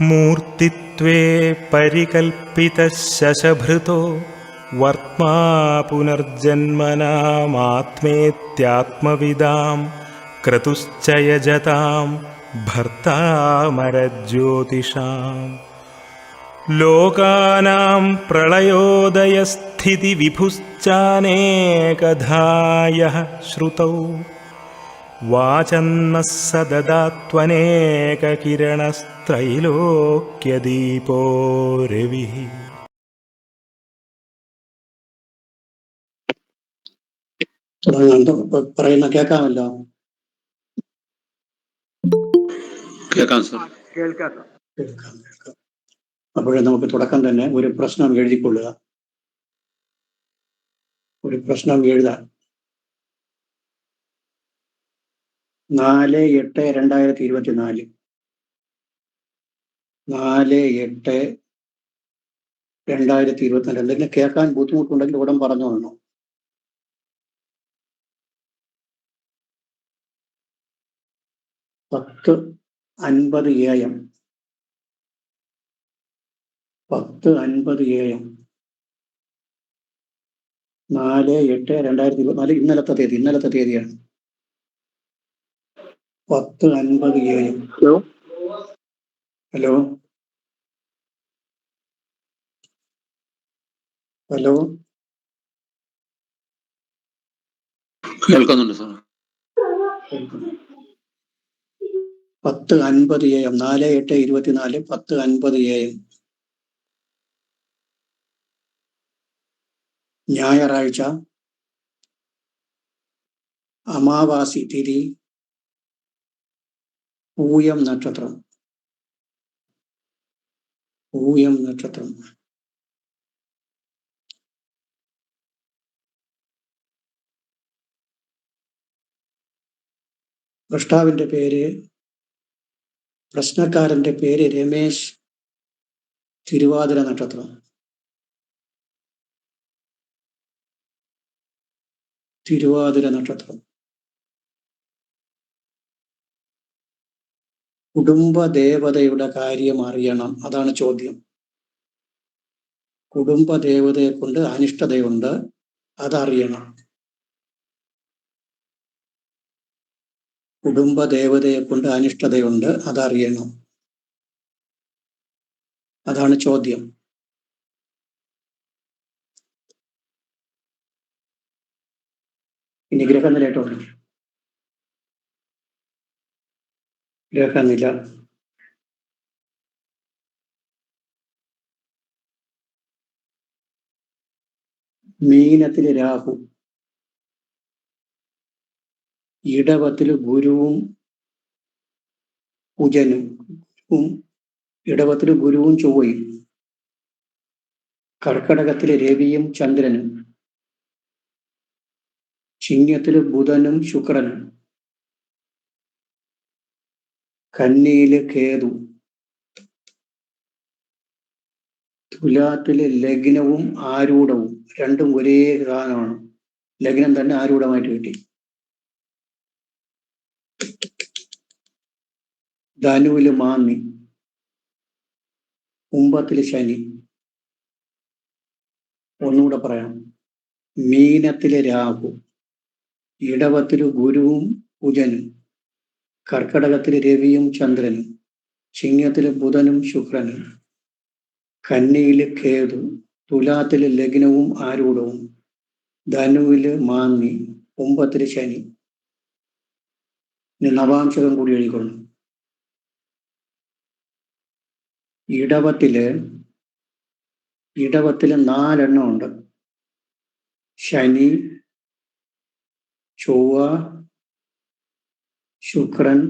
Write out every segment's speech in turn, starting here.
മൂർത്തിത്വേ പരികൽപ്പിതഃ ശശഭൃതോ വർത്മാ പുനർജന്മനാമാത്മേത്യാത്മവിദാം ക്രതുശ്ച യജതാം ഭർത്താമരജ്യോതിഷാം. ലോകാനാം പ്രളയോദയസ്ഥിതിവിഭുശ്ചാനേകധായഃ ശ്രുതൗ വാചന്നഃ സദദാത്വനേകകിരണസ്ത്രൈലോക്യദീപോ രവിഃ. പറയുന്ന കേൾക്കാമല്ലോ? കേൾക്കാം സർ. കേൾക്കാം. അപ്പോഴേ നമുക്ക് തുടക്കം തന്നെ ഒരു പ്രശ്നം എഴുതിക്കൊള്ളുക. ഒരു പ്രശ്നം എഴുതാൻ 4/8/2024 4/8/2024. എന്തെങ്കിലും കേൾക്കാൻ ബുദ്ധിമുട്ടുണ്ടെങ്കിൽ ഉടൻ പറഞ്ഞു തന്നു. AM 10:50 AM 4/8/2024 ഇന്നലത്തെ തീയതിയാണ്. 10:50 AM. ഹലോ ഹലോ കേൾക്കുന്നുണ്ട് സാർ. 10:50 AM 4/8/24 10:50 AM ഞായറാഴ്ച, അമാവാസി തിഥി, പൂയം നക്ഷത്രം. പ്രശ്നക്കാരന്റെ പേര് രമേശ്, തിരുവാതിര നക്ഷത്രം. കുടുംബ ദേവതയുടെ കാര്യം അറിയണം, അതാണ് ചോദ്യം. കുടുംബ ദേവതയെ കൊണ്ട് അനിഷ്ടതയുണ്ട്, അതറിയണം. കുടുംബ ദേവതയെ കൊണ്ട് അനിഷ്ടതയുണ്ട്, അതറിയണം. അതാണ് ചോദ്യം. ഇനി ഗ്രഹനിലയിട്ടുണ്ട്. ഗ്രഹനില മീനത്തില് രാഹു, ഇടവത്തില് ഗുരുവും കുജനും, ഇടവത്തില് ഗുരുവും ചൊവ്വയും, കർക്കടകത്തില് രവിയും ചന്ദ്രനും, ചിങ്ങത്തില് ബുധനും ശുക്രനും, കന്നിയില് കേതു, തുലാത്തില് ലഗ്നവും ആരൂഢവും. രണ്ടും ഒരേ സ്ഥാനമാണ്. ലഗ്നം തന്നെ ആരൂഢമായിട്ട് കിട്ടി. ധനുവില് മാന്നി, കുംഭത്തില് ശനി. ഒന്നുകൂടെ പറയാം. മീനത്തില് രാഹു, ഇടവത്തില് ഗുരുവും കുജനും, കർക്കടകത്തില് രവിയും ചന്ദ്രനും, ചിങ്ങത്തില് ബുധനും ശുക്രനും, കന്നിയില് കേതു, തുലാത്തില് ലഗ്നവും ആരൂഢവും, ധനുവില് മാന്നി, കുംഭത്തില് ശനി. ഇനി നവാംശകം കൂടി എഴുതിക്കൊള്ളു. ഇടവത്തില് 4 ഉണ്ട്. ശനി, ചൊവ്വ, ശുക്രൻ,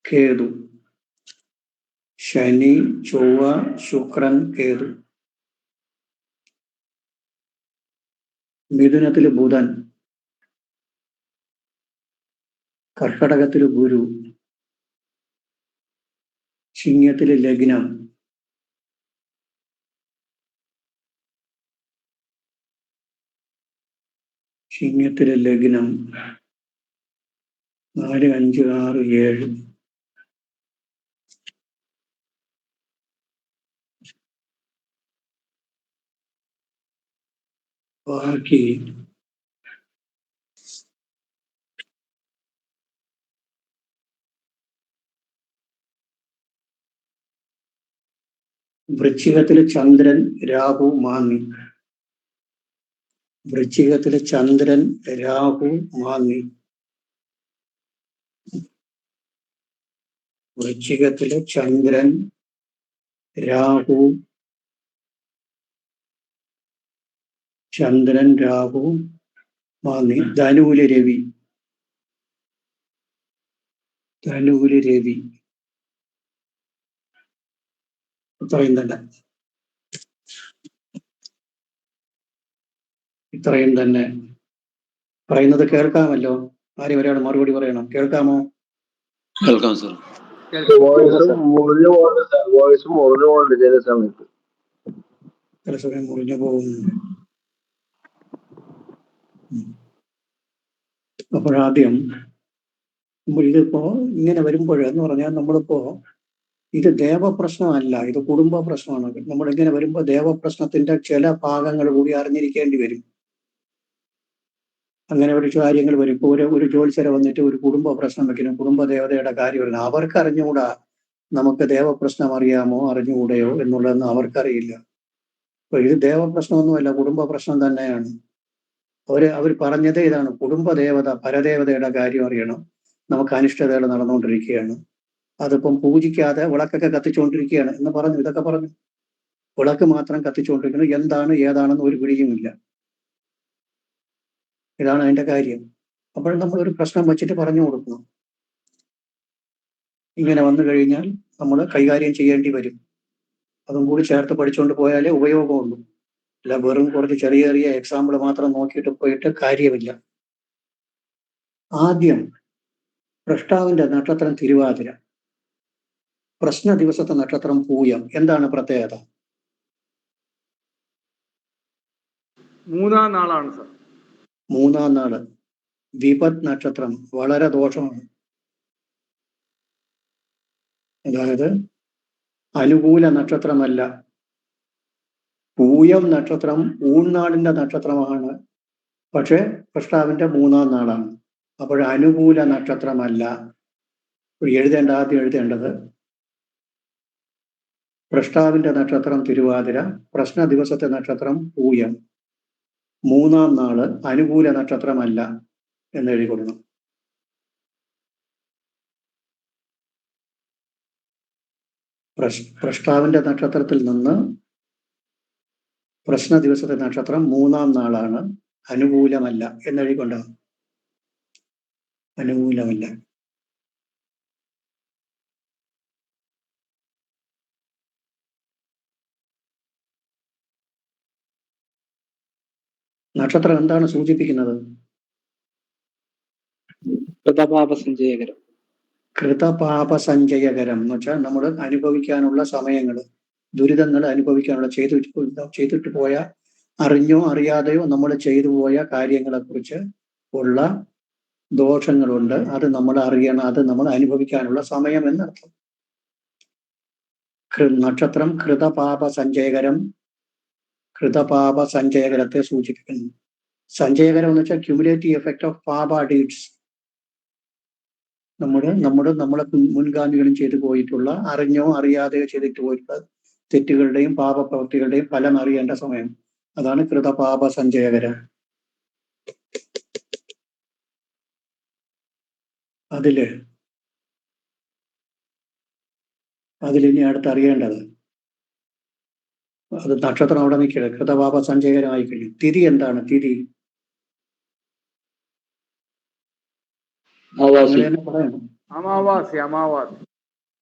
കേതു. ശനി, ചൊവ്വ, ശുക്രൻ, കേതു. മിഥുനത്തില് ബുധൻ, കർക്കടകത്തില് ഗുരു, ചിങ്ങത്തില് ലഗ്നം, ചിങ്ങത്തില് ലഗ്നം 4, 5, 6, 7. ബാക്കി വൃശ്ചികത്തില് ചന്ദ്രൻ, രാഹു, മാന്നി. വൃശ്ചികത്തില് ചന്ദ്രൻ, രാഹു, മാന്നി. വൃശ്ചികത്തില് ചന്ദ്രൻ, രാഹു, മാന്നി. ധനുവില് രവി. ഇത്രയും തന്നെ പറയുന്നത് കേൾക്കാമല്ലോ. ആരും ഒരാൾ മറുപടി പറയണം. കേൾക്കാമോ? കേൾക്കാം സർ. ചില സമയം മുറിഞ്ഞു പോകുന്നു. അപ്പോഴാദ്യം ഇതിപ്പോ ഇങ്ങനെ വരുമ്പോൾ എന്ന് പറഞ്ഞാൽ നമ്മളിപ്പോ ഇത് ദേവപ്രശ്നമല്ല, ഇത് കുടുംബ പ്രശ്നമാണ്. നമ്മളിങ്ങനെ വരുമ്പോൾ ദേവപ്രശ്നത്തിന്റെ ചില ഭാഗങ്ങൾ കൂടി അറിഞ്ഞിരിക്കേണ്ടി വരും. അങ്ങനെ ഒരു കാര്യങ്ങൾ വരും. ഇപ്പൊ ഒരു ജ്യോത്സ്യരെ വന്നിട്ട് ഒരു കുടുംബ പ്രശ്നം വെക്കണം, കുടുംബ ദേവതയുടെ കാര്യം വരുന്നത് അവർക്ക് അറിഞ്ഞുകൂടാ. നമുക്ക് ദേവപ്രശ്നം അറിയാമോ അറിഞ്ഞുകൂടെയോ എന്നുള്ളതൊന്നും അവർക്കറിയില്ല. അപ്പൊ ഇത് ദേവപ്രശ്നമൊന്നുമല്ല, കുടുംബ പ്രശ്നം തന്നെയാണ്. അവർ പറഞ്ഞത് ഇതാണ്: കുടുംബ ദേവത പരദേവതയുടെ കാര്യം അറിയണം. നമുക്ക് അനിഷ്ടതകൾ നടന്നുകൊണ്ടിരിക്കുകയാണ്, അതിപ്പം പൂജിക്കാതെ വിളക്കൊക്കെ കത്തിച്ചുകൊണ്ടിരിക്കുകയാണ് എന്ന് പറഞ്ഞു. ഇതൊക്കെ പറഞ്ഞു. വിളക്ക് മാത്രം കത്തിച്ചുകൊണ്ടിരിക്കുന്നത് എന്താണ് ഏതാണെന്ന് ഒരു പിടിയുമില്ല. ഇതാണ് അതിന്റെ കാര്യം. അപ്പോൾ നമ്മൾ ഒരു പ്രശ്നം വെച്ചിട്ട് പറഞ്ഞു കൊടുക്കണം. ഇങ്ങനെ വന്നു കഴിഞ്ഞാൽ നമ്മൾ കൈകാര്യം ചെയ്യേണ്ടി വരും. അതും കൂടി ചേർത്ത് പഠിച്ചുകൊണ്ട് പോയാലേ ഉപയോഗമുള്ളൂ. അല്ല വെറും കുറച്ച് ചെറിയ ചെറിയ എക്സാമ്പിൾ മാത്രം നോക്കിയിട്ട് പോയിട്ട് കാര്യമില്ല. ആദ്യം പ്രഷ്ടാവിന്റെ നക്ഷത്രം തിരുവാതിര, പ്രശ്ന ദിവസത്തെ നക്ഷത്രം പൂയം. എന്താണ് പ്രത്യേകത? മൂന്നാം നാളാണ് സർ. മൂന്നാം നാള്. വിപത് നക്ഷത്രം വളരെ ദോഷമാണ്. അതായത് അനുകൂല നക്ഷത്രമല്ല. പൂയം നക്ഷത്രം ഊൺനാളിന്റെ നക്ഷത്രമാണ്, പക്ഷെ പ്രഷ്ടാവിന്റെ മൂന്നാം നാളാണ്. അപ്പോൾ അനുകൂല നക്ഷത്രമല്ല. ആദ്യം എഴുതേണ്ടത് പ്രഷ്ടാവിന്റെ നക്ഷത്രം തിരുവാതിര, പ്രശ്ന ദിവസത്തെ നക്ഷത്രം പൂയം, മൂന്നാം നാള് അനുകൂല നക്ഷത്രമല്ല എന്നെഴുതി കൊടുക്കണം. പ്രഷ്ടാവിന്റെ നക്ഷത്രത്തിൽ നിന്ന് പ്രശ്ന ദിവസത്തെ നക്ഷത്രം മൂന്നാം നാളാണ്, അനുകൂലമല്ല എന്നെഴുതിക്കൊണ്ടാണ്. അനുകൂലമല്ല. നക്ഷത്രം എന്താണ് സൂചിപ്പിക്കുന്നത്? കൃതപാപസഞ്ചയകരം എന്ന് വെച്ചാൽ നമ്മൾ അനുഭവിക്കാനുള്ള സമയങ്ങൾ, ദുരിതങ്ങൾ അനുഭവിക്കാനുള്ള ചെയ്തിട്ട് പോയ, അറിഞ്ഞോ അറിയാതെയോ നമ്മൾ ചെയ്തു പോയ കാര്യങ്ങളെ കുറിച്ച് ഉള്ള ദോഷങ്ങളുണ്ട്. അത് നമ്മൾ അറിയണം, അത് നമ്മൾ അനുഭവിക്കാനുള്ള സമയം എന്നർത്ഥം. നക്ഷത്രം കൃതപാപ സഞ്ചയകരത്തെ സൂചിപ്പിക്കുന്നു. സഞ്ചയകരം എന്ന് വെച്ചാൽ ക്യുമുലേറ്റീവ് എഫക്ട് ഓഫ് പാപ ഡീഡ്സ്. നമ്മളെ മുൻഗാമികളും ചെയ്തു പോയിട്ടുള്ള, അറിഞ്ഞോ അറിയാതെയോ ചെയ്തിട്ട് പോയിട്ടുള്ള തെറ്റുകളുടെയും പാപപ്രവൃത്തികളുടെയും ഫലം അറിയേണ്ട സമയം. അതാണ് കൃതപാപ സഞ്ചയകരം. അതിലിനി അടുത്തറിയേണ്ടത്, അത് നക്ഷത്രം അവിടെ നിൽക്കരുത്, കൃതപാപ സഞ്ചയകരമായി കഴിയും. തിഥി എന്താണ്? തിഥി തന്നെ പറയണം.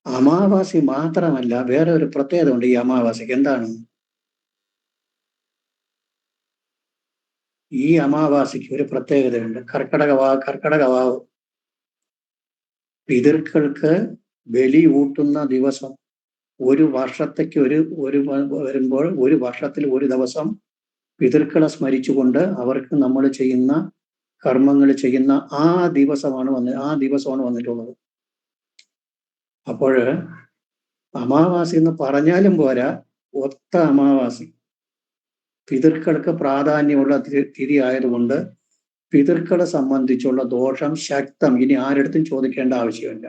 അമാവാസി മാത്രമല്ല, വേറെ ഒരു പ്രത്യേകത ഉണ്ട് ഈ അമാവാസിക്ക്. എന്താണ്? ഈ അമാവാസിക്ക് ഒരു പ്രത്യേകതയുണ്ട്. കർക്കടകവാവ്. പിതൃക്കൾക്ക് ബലി ഊട്ടുന്ന ദിവസം. ഒരു വർഷത്തേക്ക് വരുമ്പോൾ ഒരു വർഷത്തിൽ ഒരു ദിവസം പിതൃക്കളെ സ്മരിച്ചുകൊണ്ട് അവർക്ക് നമ്മൾ ചെയ്യുന്ന കർമ്മങ്ങൾ ചെയ്യുന്ന ആ ദിവസമാണ് വന്നിട്ടുള്ളത്. അപ്പോൾ അമാവാസി എന്ന് പറഞ്ഞാലും പോരാ, ഒത്ത അമാവാസി. പിതൃക്കൾക്ക് പ്രാധാന്യമുള്ള തിഥി ആയതുകൊണ്ട് പിതൃക്കളെ സംബന്ധിച്ചുള്ള ദോഷം ശക്തം. ഇനി ആരെടുത്തും ചോദിക്കേണ്ട ആവശ്യമില്ല.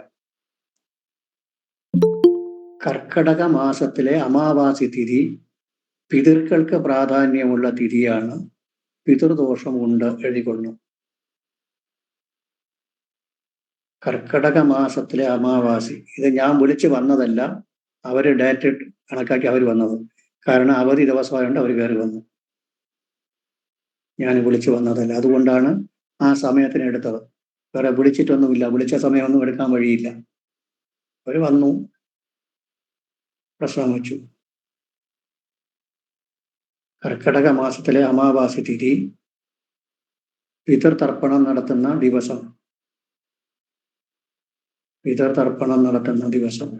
കർക്കടക മാസത്തിലെ അമാവാസി തിഥി പിതൃക്കൾക്ക് പ്രാധാന്യമുള്ള തിഥിയാണ്. പിതൃദോഷം ഉണ്ട്, എഴുതിക്കൊള്ളു. കർക്കടക മാസത്തിലെ അമാവാസി, ഇത് ഞാൻ വിളിച്ചു വന്നതല്ല, അവര് ഡേറ്റ് കണക്കാക്കി അവർ വന്നത്. കാരണം അവധി ദിവസമായതുകൊണ്ട് അവർ കയറി വന്നു. ഞാൻ വിളിച്ചു വന്നതല്ല, അതുകൊണ്ടാണ് ആ സമയത്തിന് എടുത്തത്. വേറെ വിളിച്ചിട്ടൊന്നുമില്ല, വിളിച്ച സമയമൊന്നും എടുക്കാൻ വഴിയില്ല. അവർ വന്നു, പ്രശ്നം വെച്ചു. കർക്കടക മാസത്തിലെ അമാവാസി തിഥി പിതൃതർപ്പണം നടത്തുന്ന ദിവസം. പിതൃതർപ്പണം നടത്തുന്ന ദിവസം.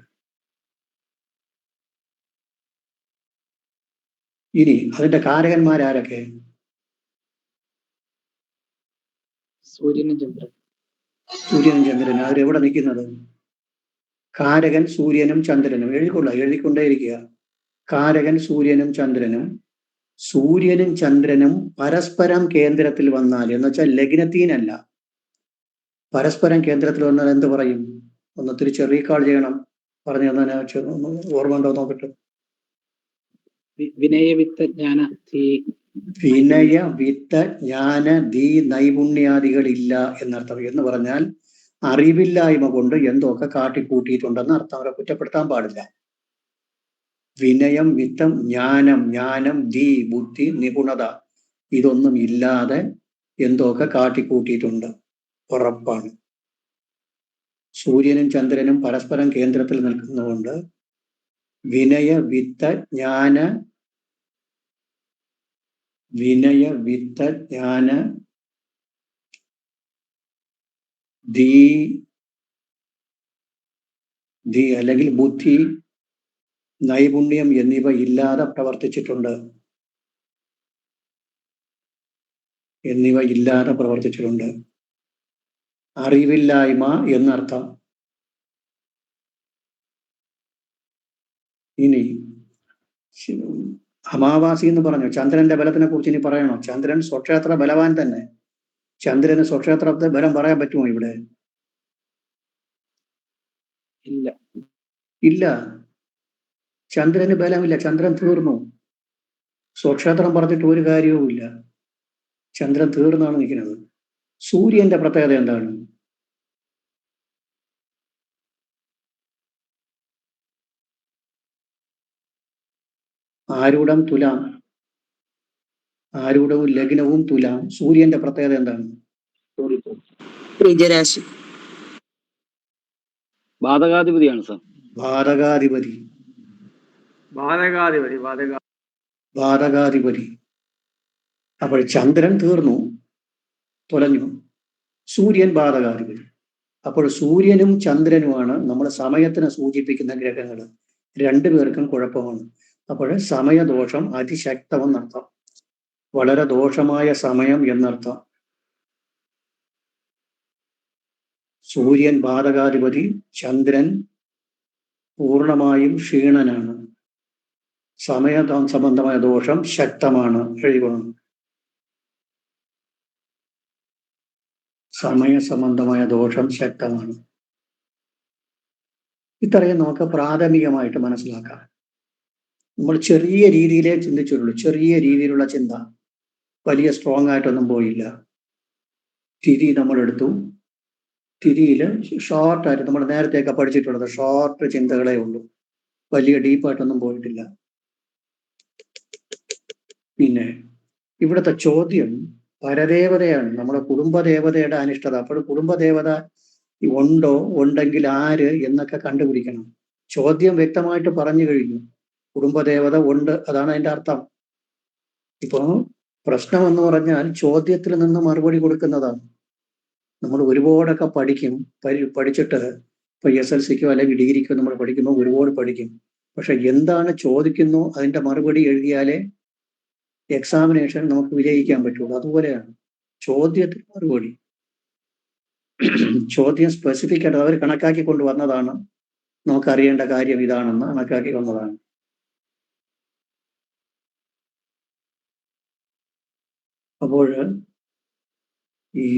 ഇനി അതിന്റെ കാരകന്മാരാരൊക്കെ? സൂര്യനും ചന്ദ്രൻ. സൂര്യനും ചന്ദ്രനും. അവരെവിടെ നിൽക്കുന്നത്? കാരകൻ സൂര്യനും ചന്ദ്രനും. എഴുതിക്കൊണ്ടേയിരിക്കുക. കാരകൻ സൂര്യനും ചന്ദ്രനും. സൂര്യനും ചന്ദ്രനും പരസ്പരം കേന്ദ്രത്തിൽ വന്നാൽ, എന്ന് വെച്ചാൽ ലഗ്നത്തീനല്ല, പരസ്പരം കേന്ദ്രത്തിൽ വന്നാൽ എന്ത് പറയും? ഒന്ന് തിരിച്ച് റീകാൾ ചെയ്യണം. പറഞ്ഞു തന്നെ ഓർമ്മ ഉണ്ടോ നോക്കട്ടെ. വിനയ വിത്ത ജ്ഞാന വിനയ വിത്ത ജ്ഞാന ധീ നൈപുണ്യാദികളില്ല എന്നർത്ഥം. എന്ന് പറഞ്ഞാൽ അറിവില്ലായ്മ കൊണ്ട് എന്തൊക്കെ കാട്ടിക്കൂട്ടിയിട്ടുണ്ടെന്ന് അർത്ഥം. അവരെ കുറ്റപ്പെടുത്താൻ പാടില്ല. വിനയം, വിത്തം, ജ്ഞാനം, ജ്ഞാനം, ധീ, ബുദ്ധി, നിപുണത, ഇതൊന്നും ഇല്ലാതെ എന്തൊക്കെ കാട്ടിക്കൂട്ടിയിട്ടുണ്ട്, ഉറപ്പാണ്. സൂര്യനും ചന്ദ്രനും പരസ്പരം കേന്ദ്രത്തിൽ നിൽക്കുന്നതുകൊണ്ട് വിനയ വിത്ത ജ്ഞാന ധീ അല്ലെങ്കിൽ ബുദ്ധി, നൈപുണ്യം എന്നിവ ഇല്ലാതെ പ്രവർത്തിച്ചിട്ടുണ്ട്. അറിവില്ലായ്മ എന്നർത്ഥം. ഇനി അമാവാസി എന്ന് പറഞ്ഞു. ചന്ദ്രന്റെ ബലത്തിനെ കുറിച്ച് ഇനി പറയണോ? ചന്ദ്രൻ സ്വക്ഷേത്ര ബലവാൻ തന്നെ. ചന്ദ്രന് സ്വക്ഷേത്രത്തെ ബലം പറയാൻ പറ്റുമോ ഇവിടെ? ഇല്ല. ചന്ദ്രന് ബലമില്ല. ചന്ദ്രൻ തീർന്നു. സ്വക്ഷേത്രം പറഞ്ഞിട്ട് ഒരു കാര്യവുമില്ല. ചന്ദ്രൻ തീർന്നാണ് നിൽക്കുന്നത്. സൂര്യന്റെ പ്രത്യേകത എന്താണ്? ആരൂഢം തുലാം. ആരൂഢവും ലഗ്നവും തുലാം. സൂര്യന്റെ പ്രത്യേകത എന്താണ്? രാശി. ബാധകാധിപതിയാണ് സാർ. ബാധകാധിപതി. അപ്പോൾ ചന്ദ്രൻ തീർന്നു, തുലഞ്ഞു. സൂര്യൻ ബാധകാധിപതി. അപ്പോൾ സൂര്യനും ചന്ദ്രനുമാണ് നമ്മൾ സമയത്തിനെ സൂചിപ്പിക്കുന്ന ഗ്രഹങ്ങൾ. രണ്ടുപേർക്കും കുഴപ്പമാണ്. അപ്പോൾ സമയദോഷം അതിശക്തമെന്നർത്ഥം. വളരെ ദോഷമായ സമയം എന്നർത്ഥം. സൂര്യൻ ബാധകാധിപതി, ചന്ദ്രൻ പൂർണ്ണമായും ക്ഷീണനാണ്. സമയ സംബന്ധമായ ദോഷം ശക്തമാണ്. എഴുതിക്കൊള്ളണം. സമയ സംബന്ധമായ ദോഷം ശക്തമാണ്. ഇത്രയും നമുക്ക് പ്രാഥമികമായിട്ട് മനസ്സിലാക്കാം. നമ്മൾ ചെറിയ രീതിയിലേ ചിന്തിച്ചുള്ളൂ. ചെറിയ രീതിയിലുള്ള ചിന്ത, വലിയ സ്ട്രോങ് ആയിട്ടൊന്നും പോയില്ല. തിരി നമ്മളെടുത്തു. തിരിയിൽ ഷോർട്ടായിട്ട് നമ്മൾ നേരത്തെയൊക്കെ പഠിച്ചിട്ടുള്ളത് ഷോർട്ട് ചിന്തകളേ ഉള്ളൂ. വലിയ ഡീപ്പായിട്ടൊന്നും പോയിട്ടില്ല. പിന്നെ ഇവിടുത്തെ ചോദ്യം പരദേവതയാണ്, നമ്മുടെ കുടുംബദേവതയുടെ അനിഷ്ടത. അപ്പോൾ കുടുംബദേവത ഉണ്ടോ, ഉണ്ടെങ്കിൽ ആര് എന്നൊക്കെ കണ്ടുപിടിക്കണം. ചോദ്യം വ്യക്തമായിട്ട് പറഞ്ഞു കഴിഞ്ഞു. കുടുംബദേവത ഉണ്ട്, അതാണ് അതിന്റെ അർത്ഥം. ഇപ്പോ പ്രശ്നം എന്ന് പറഞ്ഞാൽ ചോദ്യത്തിൽ നിന്ന് മറുപടി കൊടുക്കുന്നതാണ്. നമ്മൾ ഒരുപാടൊക്കെ പഠിക്കും. പഠിച്ചിട്ട് ഇപ്പൊ SLCക്കോ അല്ലെങ്കിൽ ഡിഗ്രിക്കോ നമ്മൾ പഠിക്കുമ്പോൾ ഒരുപാട് പഠിക്കും. പക്ഷെ എന്താണ് ചോദിക്കുന്നു അതിന്റെ മറുപടി എഴുതിയാലേ എക്സാമിനേഷൻ നമുക്ക് വിജയിക്കാൻ പറ്റുള്ളൂ. അതുപോലെയാണ് ചോദ്യത്തിന് മറുപടി. ചോദ്യം സ്പെസിഫിക് ആയിട്ട് അവർ കണക്കാക്കി കൊണ്ടുവന്നതാണ്. നമുക്കറിയേണ്ട കാര്യം ഇതാണെന്ന് കണക്കാക്കി വന്നതാണ്. അപ്പോൾ ഈ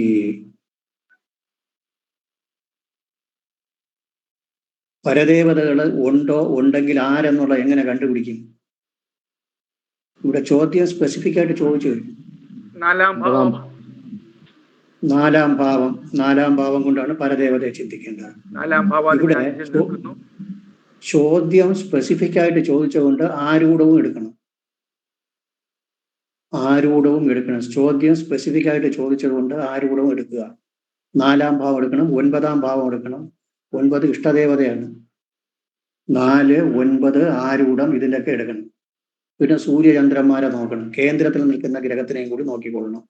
പരദേവതകൾ ഉണ്ടോ, ഉണ്ടെങ്കിൽ ആരെന്നുള്ള എങ്ങനെ കണ്ടുപിടിക്കും? ഇവിടെ ചോദ്യം സ്പെസിഫിക് ആയിട്ട് ചോദിച്ചു. നാലാം ഭാവം കൊണ്ടാണ് പരദേവതയെ ചിന്തിക്കേണ്ടത്. ഇവിടെ ചോദ്യം സ്പെസിഫിക് ആയിട്ട് ചോദിച്ചുകൊണ്ട് ആരൂഢവും എടുക്കണം. ചോദ്യം സ്പെസിഫിക് ആയിട്ട് ചോദിച്ചതുകൊണ്ട് ആരൂഢവും എടുക്കുക. 4-ാം ഭാവം എടുക്കണം, 9-ാം ഭാവം എടുക്കണം. 9 ഇഷ്ടദേവതയാണ്. 4, 9 ആരൂഢം ഇതിലൊക്കെ എടുക്കണം. പിന്നെ സൂര്യചന്ദ്രന്മാരെ നോക്കണം. കേന്ദ്രത്തിൽ നിൽക്കുന്ന ഗ്രഹത്തിനെയും കൂടി നോക്കിക്കൊള്ളണം.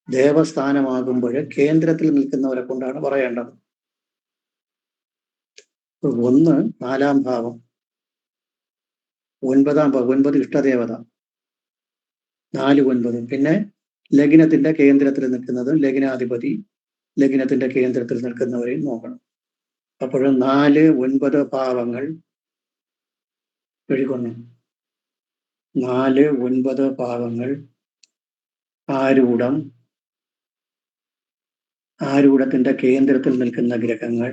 ദേവസ്ഥാനമാകുമ്പോൾ കേന്ദ്രത്തിൽ നിൽക്കുന്നവരെ കൊണ്ടാണ് പറയേണ്ടത്. 1 4-ാം ഭാവം, 9-ാം ഭാവം, 9 ഇഷ്ടദേവത, 4, 9. പിന്നെ ലഗ്നത്തിന്റെ കേന്ദ്രത്തിൽ നിൽക്കുന്നതും ലഗ്നാധിപതി ലഗ്നത്തിന്റെ കേന്ദ്രത്തിൽ നിൽക്കുന്നവരെയും നോക്കണം. അപ്പോൾ 4, 9 ഭാവങ്ങൾ എഴുതുന്നു. 4, 9 ഭാവങ്ങൾ, ആരൂഢത്തിന്റെ കേന്ദ്രത്തിൽ നിൽക്കുന്ന ഗ്രഹങ്ങൾ,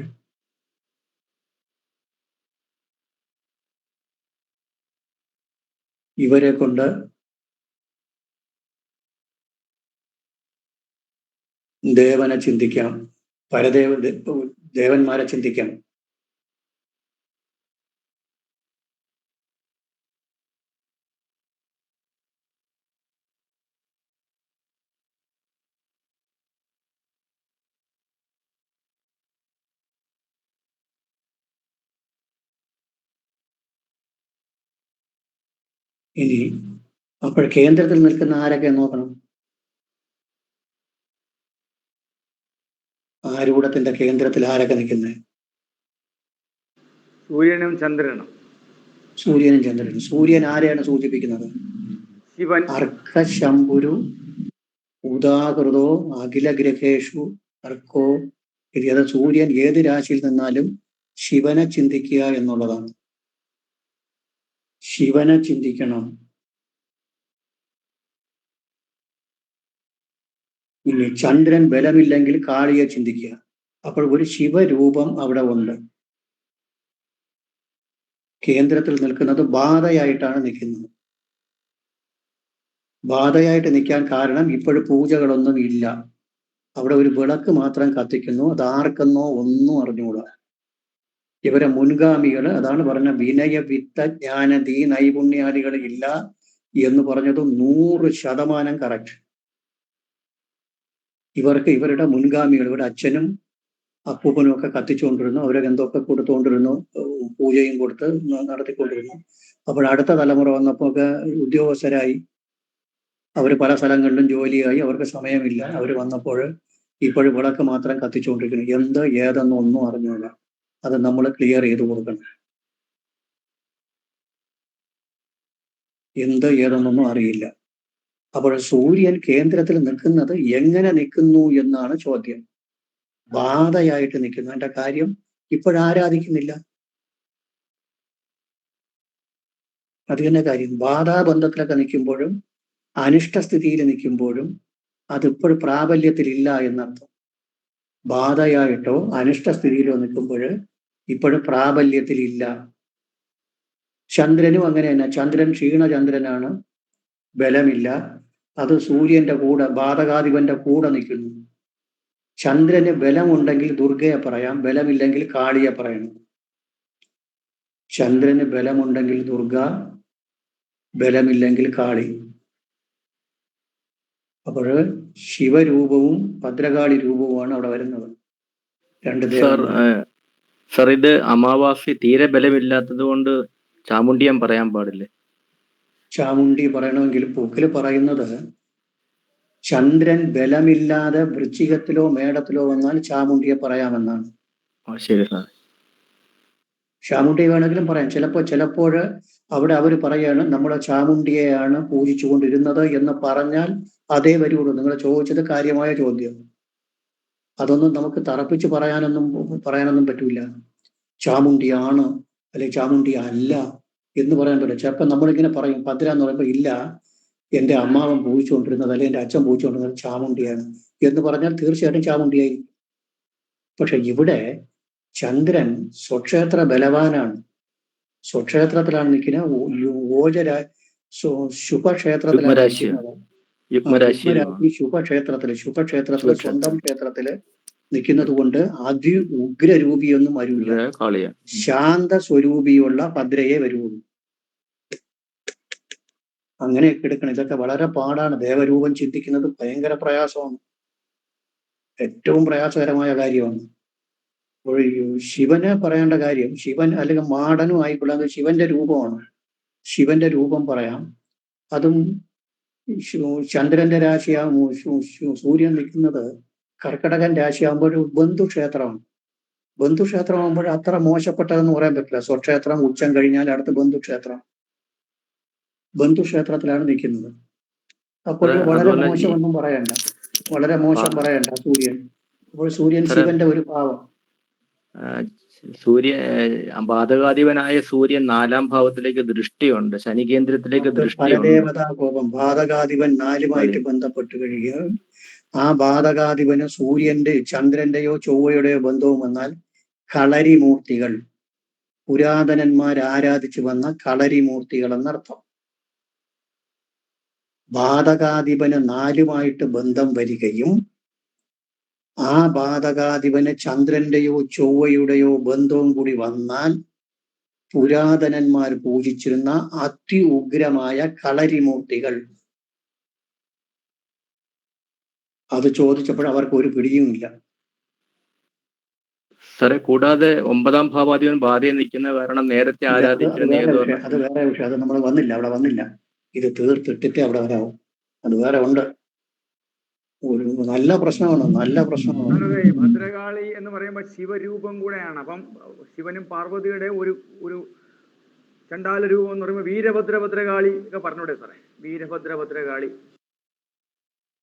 ഇവരെ കൊണ്ട് ദേവനെ ചിന്തിക്കാം, ദേവന്മാരെ ചിന്തിക്കാം. ഇനി അപ്പോൾ കേന്ദ്രത്തിൽ നിൽക്കുന്ന ആരൊക്കെ നോക്കണം? ആരൂഢത്തിന്റെ കേന്ദ്രത്തിൽ ആരൊക്കെ നിൽക്കുന്നത്? സൂര്യനും ചന്ദ്രനും. സൂര്യൻ ആരെയാണ് സൂചിപ്പിക്കുന്നത്? ശിവൻ. അർക്കശംഭുരു ഉദാകൃതോ അഖിലഗ്രഹേഷു അർക്കോ. ഇത് സൂര്യൻ ഏത് രാശിയിൽ നിന്നാലും ശിവനെ ചിന്തിക്കുക എന്നുള്ളതാണ്. ശിവനെ ചിന്തിക്കണം. ഇനി ചന്ദ്രൻ ബലമില്ലെങ്കിൽ കാളിയെ ചിന്തിക്കുക. അപ്പോൾ ഒരു ശിവരൂപം അവിടെ ഉണ്ട്. കേന്ദ്രത്തിൽ നിൽക്കുന്നത് ബാധയായിട്ടാണ് നിൽക്കുന്നത്. ബാധയായിട്ട് നിൽക്കാൻ കാരണം ഇപ്പോഴും പൂജകളൊന്നും ഇല്ല. അവിടെ ഒരു വിളക്ക് മാത്രം കത്തിക്കുന്നു. അത് ആർക്കെന്നോ ഒന്നും അറിഞ്ഞുകൂടാ. ഇവരെ മുൻഗാമികൾ അതാണ് പറഞ്ഞ വിനയ വിത്ത ജ്ഞാനധീ നൈപുണ്യാദികൾ ഇല്ല എന്ന് പറഞ്ഞത് 100% കറക്റ്റ്. ഇവരുടെ മുൻഗാമികൾ, ഇവരുടെ അച്ഛനും അപ്പൂപ്പനും ഒക്കെ കത്തിച്ചുകൊണ്ടിരുന്നു. അവരൊക്കെ എന്തൊക്കെ കൊടുത്തുകൊണ്ടിരുന്നു, പൂജയും കൊടുത്ത് നടത്തിക്കൊണ്ടിരുന്നു. അപ്പോൾ അടുത്ത തലമുറ വന്നപ്പോൾ ഒക്കെ ഉദ്യോഗസ്ഥരായി, അവർ പല സ്ഥലങ്ങളിലും ജോലിയായി, അവർക്ക് സമയമില്ല. അവർ വന്നപ്പോൾ ഇപ്പോഴും വിളക്ക് മാത്രം കത്തിച്ചുകൊണ്ടിരിക്കുന്നു. എന്ത് ഏതെന്നൊന്നും അറിഞ്ഞില്ല. അത് നമ്മൾ ക്ലിയർ ചെയ്ത് കൊടുക്കണം. എന്ത് ഏതെന്നൊന്നും അറിയില്ല. അപ്പോൾ സൂര്യൻ കേന്ദ്രത്തിൽ നിൽക്കുന്നത് എങ്ങനെ നിൽക്കുന്നു എന്നാണ് ചോദ്യം. ബാധയായിട്ട് നിൽക്കുന്നു. അതിന്റെ കാര്യം ഇപ്പോഴാരാധിക്കുന്നില്ല. അത് തന്നെ കാര്യം. ബാധാബന്ധത്തിലൊക്കെ നിൽക്കുമ്പോഴും അനിഷ്ടസ്ഥിതിയിൽ നിൽക്കുമ്പോഴും അതിപ്പോഴും പ്രാബല്യത്തിലില്ല എന്നർത്ഥം. ബാധയായിട്ടോ അനിഷ്ടസ്ഥിതിയിലോ നിൽക്കുമ്പോൾ ഇപ്പോഴും പ്രാബല്യത്തിലില്ല. ചന്ദ്രനും അങ്ങനെ തന്നെ. ചന്ദ്രൻ ക്ഷീണചന്ദ്രനാണ്, ബലമില്ല. അത് സൂര്യന്റെ കൂടെ, ബാധകാധിപന്റെ കൂടെ നിൽക്കുന്നു. ചന്ദ്രന് ബലമുണ്ടെങ്കിൽ ദുർഗയെ പറയാം, ബലമില്ലെങ്കിൽ കാളിയെ പറയണം. ചന്ദ്രന് ബലമുണ്ടെങ്കിൽ ദുർഗ, ബലമില്ലെങ്കിൽ കാളി. അപ്പോൾ ശിവരൂപവും ഭദ്രകാളി രൂപവുമാണ് അവിടെ വരുന്നത്. രണ്ട് സർ, ഇത് അമാവാസി തീരെ ബലമില്ലാത്തത് കൊണ്ട് ചാമുണ്ടിയം പറയാൻ പാടില്ലേ? ചാമുണ്ടി പറയണമെങ്കിൽ പൂക്കിൽ പറയുന്നത് ചന്ദ്രൻ ബലമില്ലാതെ വൃശ്ചികത്തിലോ മേടത്തിലോ വന്നാൽ ചാമുണ്ടിയെ പറയാമെന്നാണ്. ശരി സാർ. ചാമുണ്ടിയെ വേണമെങ്കിലും പറയാം. ചിലപ്പോൾ അവിടെ അവർ പറയാണ് നമ്മുടെ ചാമുണ്ടിയെയാണ് പൂജിച്ചുകൊണ്ടിരുന്നത് എന്ന് പറഞ്ഞാൽ അതേ വരുള്ളൂ. നിങ്ങൾ ചോദിച്ചത് കാര്യമായ ചോദ്യം. അതൊന്നും നമുക്ക് തറപ്പിച്ച് പറയാനൊന്നും പറ്റൂല. ചാമുണ്ടിയാണ് അല്ലെങ്കിൽ ചാമുണ്ടി അല്ല എന്ന് പറയാൻ പറ്റില്ല. ചിലപ്പോൾ നമ്മളിങ്ങനെ പറയും ഭദ്ര എന്ന് പറയുമ്പോൾ ഇല്ല, എൻ്റെ അമ്മാവൻ പൂജിച്ചുകൊണ്ടിരുന്നത് അല്ലെങ്കിൽ എൻ്റെ അച്ഛൻ പൂജിച്ചുകൊണ്ടിരുന്നത് ചാമുണ്ടിയാണ് എന്ന് പറഞ്ഞാൽ തീർച്ചയായിട്ടും ചാമുണ്ടിയായിരിക്കും. പക്ഷെ ഇവിടെ ചന്ദ്രൻ സ്വക്ഷേത്ര ബലവാനാണ്. സ്വക്ഷേത്രത്തിലാണ് നിൽക്കുന്നത്. ശുഭക്ഷേത്രത്തിലാണ് നിൽക്കുന്നത്. ശുഭക്ഷേത്രത്തില് സ്വന്തം ക്ഷേത്രത്തില് നിൽക്കുന്നത് കൊണ്ട് അതി ഉഗ്രരൂപിയൊന്നും വരില്ല. ശാന്ത സ്വരൂപിയുള്ള ഭദ്രയെ വരുള്ളൂ. അങ്ങനെയൊക്കെ എടുക്കണം. ഇതൊക്കെ വളരെ പാടാണ്. ദേവരൂപം ചിന്തിക്കുന്നത് ഭയങ്കര പ്രയാസമാണ്. ഏറ്റവും പ്രയാസകരമായ കാര്യമാണ്. അപ്പോൾ ശിവനെ പറയേണ്ട കാര്യം, ശിവൻ അല്ലെങ്കിൽ മാടനും ആയിക്കൊള്ളാം, ശിവന്റെ രൂപമാണ്. ശിവന്റെ രൂപം പറയാം. അതും ചന്ദ്രന്റെ രാശിയാകുമ്പോൾ സൂര്യൻ നിൽക്കുന്നത് കർക്കടകൻ രാശിയാകുമ്പോൾ ഒരു ബന്ധുക്ഷേത്രമാണ്. ബന്ധുക്ഷേത്രമാകുമ്പോൾ അത്ര മോശപ്പെട്ടതെന്ന് പറയാൻ പറ്റില്ല. സ്വക്ഷേത്രം ഉച്ചം കഴിഞ്ഞാൽ അടുത്ത് ബന്ധുക്ഷേത്രത്തിലാണ് നിൽക്കുന്നത്. അപ്പോൾ വളരെ മോശമൊന്നും പറയണ്ട, വളരെ മോശം പറയണ്ട സൂര്യൻ. അപ്പോൾ സൂര്യൻ ശിവന്റെ ഒരു ഭാവം. ബാധകാധിപനായ സൂര്യൻ 4-ാം ഭാവത്തിലേക്ക് ദൃഷ്ടിയുണ്ട്, ശനി കേന്ദ്രത്തിലേക്ക് ദൃഷ്ടിയുണ്ട്. പരദേവതാ കോപം. ബാധകാധിപൻ 4-മായിട്ട് ബന്ധപ്പെട്ട് കഴിയുക. ആ ബാധകാധിപന് സൂര്യന്റെ ചന്ദ്രന്റെയോ ചൊവ്വയുടെയോ ബന്ധവും വന്നാൽ കളരിമൂർത്തികൾ, പുരാതനന്മാർ ആരാധിച്ചു വന്ന കളരിമൂർത്തികൾ എന്നർത്ഥം. ബാധകാധിപന് 4-മായിട്ട് ബന്ധം വരികയും ആ ബാധകാധിപന് ചന്ദ്രന്റെയോ ചൊവ്വയുടെയോ ബന്ധവും കൂടി വന്നാൽ പുരാതനന്മാർ പൂജിച്ചിരുന്ന അതി ഉഗ്രമായ കളരിമൂർത്തികൾ. അത് ചോദിച്ചപ്പോൾ അവർക്ക് ഒരു പിടിയുമില്ല. സാറേ, കൂടാതെ 9-ാം ഭാവാധിപൻ ബാധയിൽ നിൽക്കുന്ന കാരണം നേരത്തെ ആരാധിച്ചിരുന്ന അത് വേറെ വിഷയം. അത് നമ്മൾ അവിടെ വന്നില്ല. ഇത് തീർത്തിട്ടിട്ടേ അവിടെ വരാവും. അത് വേറെ ഉണ്ട്. ഒരു നല്ല പ്രശ്നമാണ്. ഭദ്രകാളി എന്ന് പറയുമ്പോൾ ശിവരൂപം കൂടെയാണ്. അപ്പം ശിവനും പാർവതിയുടെ ഒരു ചണ്ടാല രൂപം എന്ന് പറയുമ്പോൾ ഭദ്രകാളി ഒക്കെ പറഞ്ഞൂടെ സാറേ? ഭദ്രകാളി.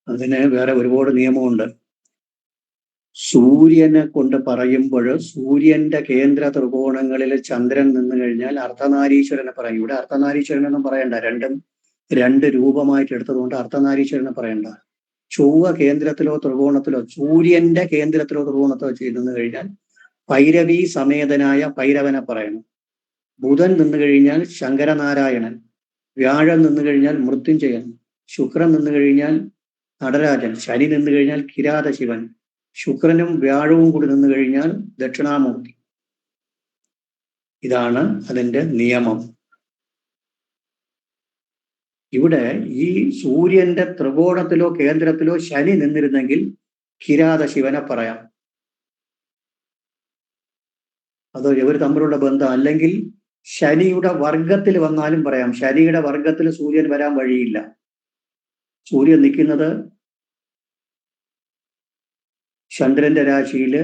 അതിന് വേറെ ഒരുപാട് നിയമമുണ്ട്. സൂര്യനെ കൊണ്ട് പറയുമ്പോൾ സൂര്യന്റെ കേന്ദ്ര ത്രികോണങ്ങളിൽ ചന്ദ്രൻ നിന്ന് കഴിഞ്ഞാൽ അർദ്ധനാരീശ്വരനെ പറയും. ഇവിടെ അർദ്ധനാരീശ്വരനൊന്നും പറയണ്ട. രണ്ട് രൂപമായിട്ട് എടുത്തതുകൊണ്ട് അർദ്ധനാരീശ്വരനെ പറയണ്ട. ചൊവ്വ കേന്ദ്രത്തിലോ ത്രികോണത്തിലോ, സൂര്യന്റെ കേന്ദ്രത്തിലോ ത്രികോണത്തിലോ ചെയ്തു കഴിഞ്ഞാൽ ഭൈരവി സമേതനായ ഭൈരവനെ പറയണം. ബുധൻ നിന്ന് കഴിഞ്ഞാൽ ശങ്കരനാരായണൻ, വ്യാഴം നിന്ന് കഴിഞ്ഞാൽ മൃത്യുഞ്ജയൻ, ശുക്രൻ നിന്ന് കഴിഞ്ഞാൽ നടരാജൻ, ശനി നിന്ന് കഴിഞ്ഞാൽ കിരാത ശിവൻ, ശുക്രനും വ്യാഴവും കൂടി നിന്ന് കഴിഞ്ഞാൽ ദക്ഷിണാമൂർത്തി. ഇതാണ് അതിന്റെ നിയമം. ഇവിടെ ഈ സൂര്യന്റെ ത്രികോണത്തിലോ കേന്ദ്രത്തിലോ ശനി നിന്നിരുന്നെങ്കിൽ കിരാത ശിവനെ പറയാം. അത് ഇവർ തമ്മിലുള്ള ബന്ധം. അല്ലെങ്കിൽ ശനിയുടെ വർഗത്തിൽ വന്നാലും പറയാം. ശനിയുടെ വർഗത്തിൽ സൂര്യൻ വരാൻ വഴിയില്ല. സൂര്യൻ നിൽക്കുന്നത് ചന്ദ്രന്റെ രാശിയില്,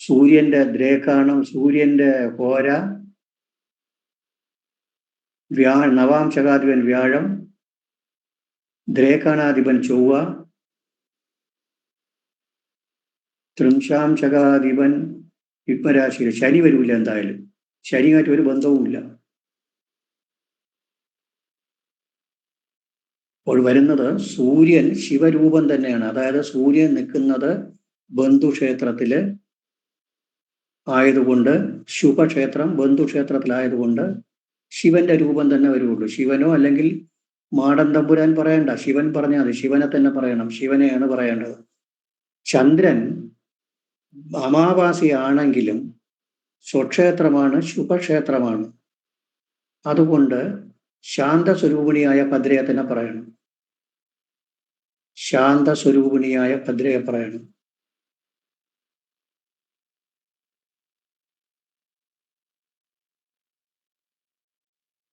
സൂര്യന്റെ ദ്രേക്കാണം, സൂര്യന്റെ ഹോര, നവാംശകാധിപൻ വ്യാഴം, ദ്രേക്കാണാധിപൻ ചൊവ്വ, ത്രിംശാംശകാധിപൻ യുഗ്മരാശിയിൽ. ശനി വരൂല. എന്തായാലും ശനിയായിട്ട് ഒരു ബന്ധവുമില്ല. അപ്പോൾ വരുന്നത് സൂര്യൻ ശിവരൂപം തന്നെയാണ്. അതായത് സൂര്യൻ നിൽക്കുന്നത് ബന്ധുക്ഷേത്രത്തില് ആയതുകൊണ്ട്, ശുഭക്ഷേത്രം ബന്ധുക്ഷേത്രത്തിലായതുകൊണ്ട് ശിവന്റെ രൂപം തന്നെ വരുള്ളൂ. ശിവനോ അല്ലെങ്കിൽ മാടൻ തമ്പുരാൻ പറയണ്ട, ശിവൻ പറഞ്ഞാൽ മതി. ശിവനെ തന്നെ പറയണം. ശിവനെയാണ് പറയേണ്ടത്. ചന്ദ്രൻ അമാവാസിയാണെങ്കിലും സ്വക്ഷേത്രമാണ്, ശുഭക്ഷേത്രമാണ്. അതുകൊണ്ട് ശാന്തസ്വരൂപിണിയായ ഭദ്രയെ തന്നെ പറയണം. ശാന്തസ്വരൂപിണിയായ ഭദ്രയെ പറയണം.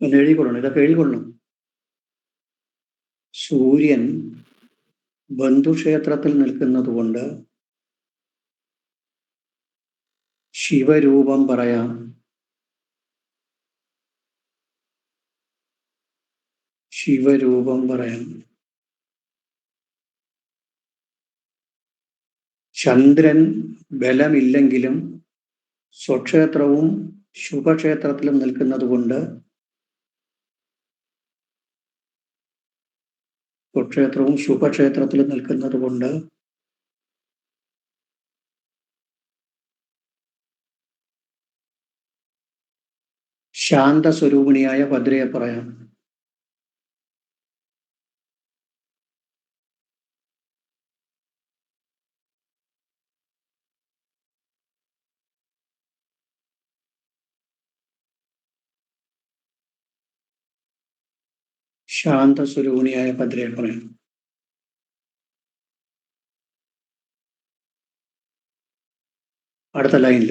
എന്ന് എഴുതിക്കൊള്ളണം. ഇതൊക്കെ എഴുതിക്കൊള്ളണം. സൂര്യൻ ബന്ധുക്ഷേത്രത്തിൽ നിൽക്കുന്നത് കൊണ്ട് ശിവരൂപം പറയാം. ശിവരൂപം പറയാം. ചന്ദ്രൻ ബലമില്ലെങ്കിലും സ്വക്ഷേത്രവും ശുഭക്ഷേത്രത്തിലും നിൽക്കുന്നത് കൊണ്ട് സ്വക്ഷേത്രവും ശുഭക്ഷേത്രത്തിൽ നിൽക്കുന്നത് കൊണ്ട് ശാന്തസ്വരൂപിണിയായ ഭദ്രയെ പറയാം. ശാന്തസ്വരൂപിണിയായ ഭദ്രയെ പറയാം. അടുത്ത ലൈനിൽ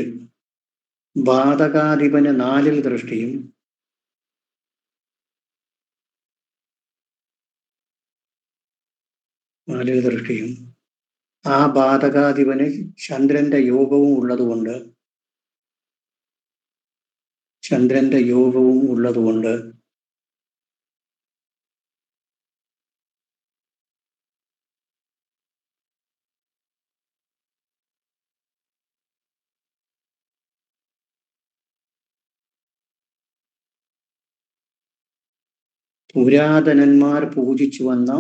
ബാധകാധിപന് 4 ദൃഷ്ടിയും ആ ബാധകാധിപന് ചന്ദ്രന്റെ യോഗവും ഉള്ളതുകൊണ്ട് പുരാതനന്മാർ പൂജിച്ചു വന്ന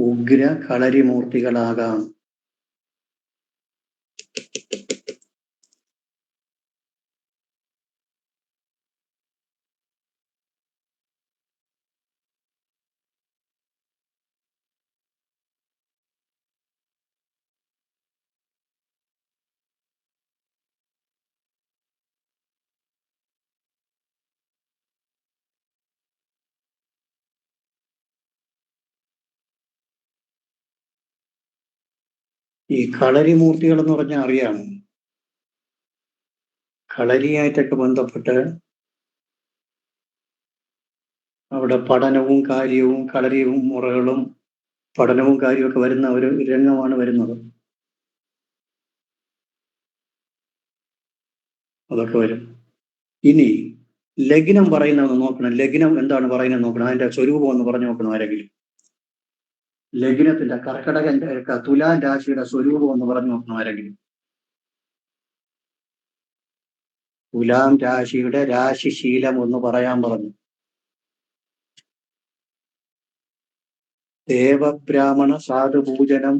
ഉഗ്ര കളരിമൂർത്തികളാകാം. ഈ കളരിമൂർത്തികൾ എന്ന് പറഞ്ഞാൽ അറിയാമോ? കളരിയായിട്ടൊക്കെ ബന്ധപ്പെട്ട് അവിടെ പഠനവും കാര്യവും കളരിയും മുറകളും പഠനവും കാര്യമൊക്കെ വരുന്ന ഒരു രംഗമാണ് വരുന്നത്. അതൊക്കെ വരും. ഇനി ലഗ്നം പറയുന്നതെന്ന് നോക്കണം. ലഗ്നം എന്താണ് പറയുന്നത് നോക്കണം. അതിന്റെ സ്വരൂപം ഒന്ന് പറഞ്ഞു നോക്കണം ആരെങ്കിലും. ലഗ്നത്തിന്റെ കർക്കടകന്റെ തുലാം രാശിയുടെ സ്വരൂപം ഒന്ന് പറഞ്ഞു നോക്കണം ആരെങ്കിലും. തുലാം രാശിയുടെ രാശിശീലം ഒന്ന് പറയാൻ പറഞ്ഞു. ദേവബ്രാഹ്മണ സാധുപൂജനം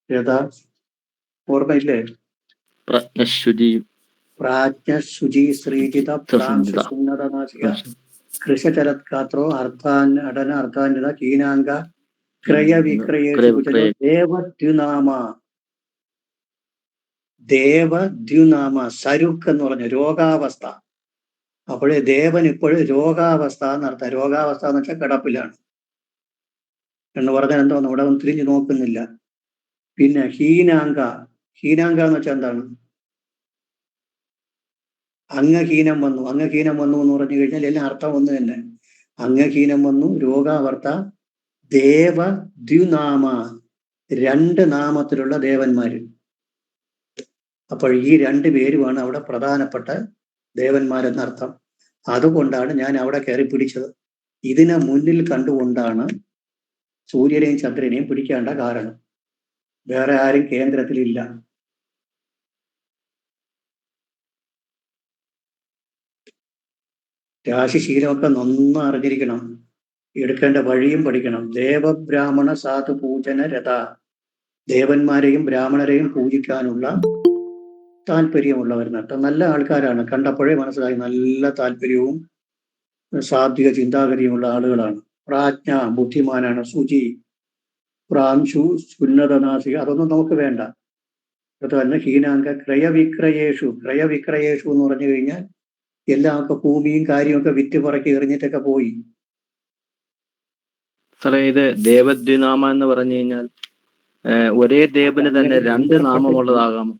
ഏതാ ഓർമ്മയില്ലേ? പ്രാജ്ഞശുചി ശ്രീജിത പ്രാംശുന്നതനാസിക കൃഷചരത്കാത്രോ അർത്ഥാന്യത കീനാംഗ ക്രയവിക്രയേഷു ദേവദ്യുനാമ സരുക്ക് എന്ന് പറഞ്ഞ രോഗാവസ്ഥ. അപ്പോഴേ ദേവൻ ഇപ്പോഴും രോഗാവസ്ഥ എന്നർത്ഥം. രോഗാവസ്ഥ എന്ന് വെച്ചാൽ കിടപ്പിലാണ് എന്ന് പറഞ്ഞാൽ എന്തോന്ന് ഇവിടെ ഒന്നും തിരിഞ്ഞു നോക്കുന്നില്ല. പിന്നെ ഹീനാംഗ എന്ന് വെച്ചാൽ എന്താണ്? അംഗഹീനം വന്നു എന്ന് പറഞ്ഞു കഴിഞ്ഞാൽ എല്ലാം അർത്ഥം ഒന്ന് തന്നെ. അംഗഹീനം വന്നു, രോഗാവർത്ത, ദേവദ്യുനാമ, 2 നാമത്തിലുള്ള ദേവന്മാര്. അപ്പോൾ ഈ 2 പേരുമാണ് അവിടെ പ്രധാനപ്പെട്ട ദേവന്മാരെന്നർത്ഥം. അതുകൊണ്ടാണ് ഞാൻ അവിടെ കയറി പിടിച്ചത്. ഇതിനെ മുന്നിൽ കണ്ടുകൊണ്ടാണ് സൂര്യനെയും ചന്ദ്രനെയും പിടിക്കേണ്ട കാരണം. വേറെ ആരും കേന്ദ്രത്തിലില്ല. രാശിശീലമൊക്കെ നന്നാ അറിഞ്ഞിരിക്കണം. എടുക്കേണ്ട വഴിയും പഠിക്കണം. ദേവബ്രാഹ്മണ സാധു പൂജന രഥ, ദേവന്മാരെയും ബ്രാഹ്മണരെയും പൂജിക്കാനുള്ള താല്പര്യമുള്ളവരെന്നർത്ഥം. നല്ല ആൾക്കാരാണ്, കണ്ടപ്പോഴേ മനസ്സിലായി നല്ല താല്പര്യവും സാത്വിക ചിന്താഗതിയുമുള്ള ആളുകളാണ്. പ്രാജ്ഞ ബുദ്ധിമാനാണ്. ശുചി പ്രാംശു ഉന്നതനാസിക അതൊന്നും നമുക്ക് വേണ്ട. അതുതന്നെ ഹീനാംഗ ക്രയവിക്രയേഷു എന്ന് പറഞ്ഞു കഴിഞ്ഞാൽ എല്ലാമൊക്കെ ഭൂമിയും കാര്യമൊക്കെ വിറ്റ് പറക്കി എറിഞ്ഞിട്ടൊക്കെ പോയി. സാറേ, ഇത് ദേവദ്വിനാമ എന്ന് പറഞ്ഞു കഴിഞ്ഞാൽ ഒരേ ദേവന് തന്നെ 2 നാമമുള്ളതാകാമോ?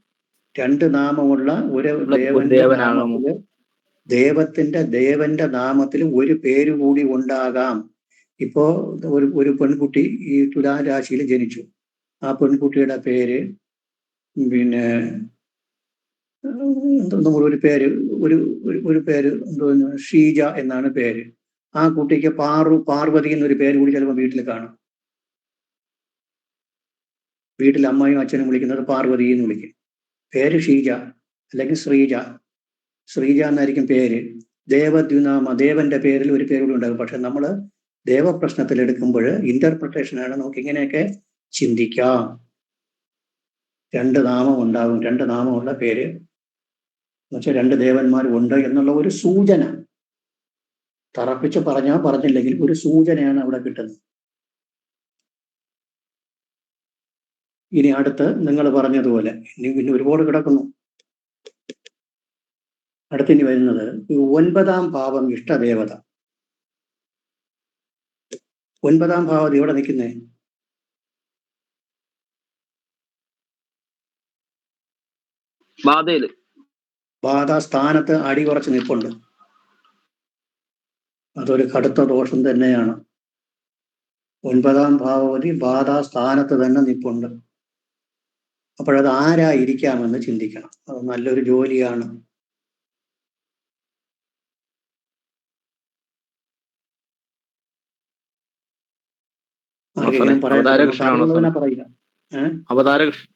2 നാമമുള്ള ഒരു ദേവനാമത്തില് ദേവന്റെ നാമത്തിൽ ഒരു പേര് കൂടി ഉണ്ടാകാം. ഇപ്പോ ഒരു പെൺകുട്ടി ഈ തുലാ രാശിയിൽ ജനിച്ചു. ആ പെൺകുട്ടിയുടെ പേര് പിന്നെ ഒരു പേര് എന്തോ ഷീജ എന്നാണ് പേര്. ആ കുട്ടിക്ക് പാർവതി എന്നൊരു പേര് കൂടി ചിലപ്പോൾ വീട്ടിൽ കാണും. വീട്ടിൽ അമ്മയും അച്ഛനും വിളിക്കുന്നത് പാർവതി എന്ന് വിളിക്കും. പേര് ഷീജ അല്ലെങ്കിൽ ശ്രീജ. ശ്രീജ എന്നായിരിക്കും പേര്. ദേവദ്യുനാമ, ദേവന്റെ പേരിൽ ഒരു പേര് കൂടി ഉണ്ടാകും. പക്ഷെ നമ്മൾ ദേവപ്രശ്നത്തിൽ എടുക്കുമ്പോൾ ഇന്റർപ്രിട്ടേഷനാണ്. നമുക്ക് ഇങ്ങനെയൊക്കെ ചിന്തിക്കാം. 2 നാമം ഉണ്ടാകും, 2 നാമമുള്ള പേര് എന്നുവെച്ചാൽ 2 ദേവന്മാർ ഉണ്ട് എന്നുള്ള ഒരു സൂചന. തറപ്പിച്ച് പറഞ്ഞാൽ പറഞ്ഞില്ലെങ്കിൽ ഒരു സൂചനയാണ് അവിടെ കിട്ടുന്നത്. ഇനി അടുത്ത് നിങ്ങൾ പറഞ്ഞതുപോലെ ഇനി ഒരുപാട് കിടക്കുന്നു. അടുത്തിനി വരുന്നത് 9ാം ഭാവം ഇഷ്ടദേവത. 9ാം ഭാവം എവിടെ നിൽക്കുന്നേ? ബാധയില്. ബാധ സ്ഥാനത്ത് അടി കുറച്ച് നിൽപ്പുണ്ട്. അതൊരു കടുത്ത ദോഷം തന്നെയാണ്. 9ാം ഭാവവതി ബാധാ സ്ഥാനത്ത് തന്നെ നിൽപ്പുണ്ട്. അപ്പോഴത് ആരായിരിക്കാമെന്ന് ചിന്തിക്കണം. അത് നല്ലൊരു ജോലിയാണ്.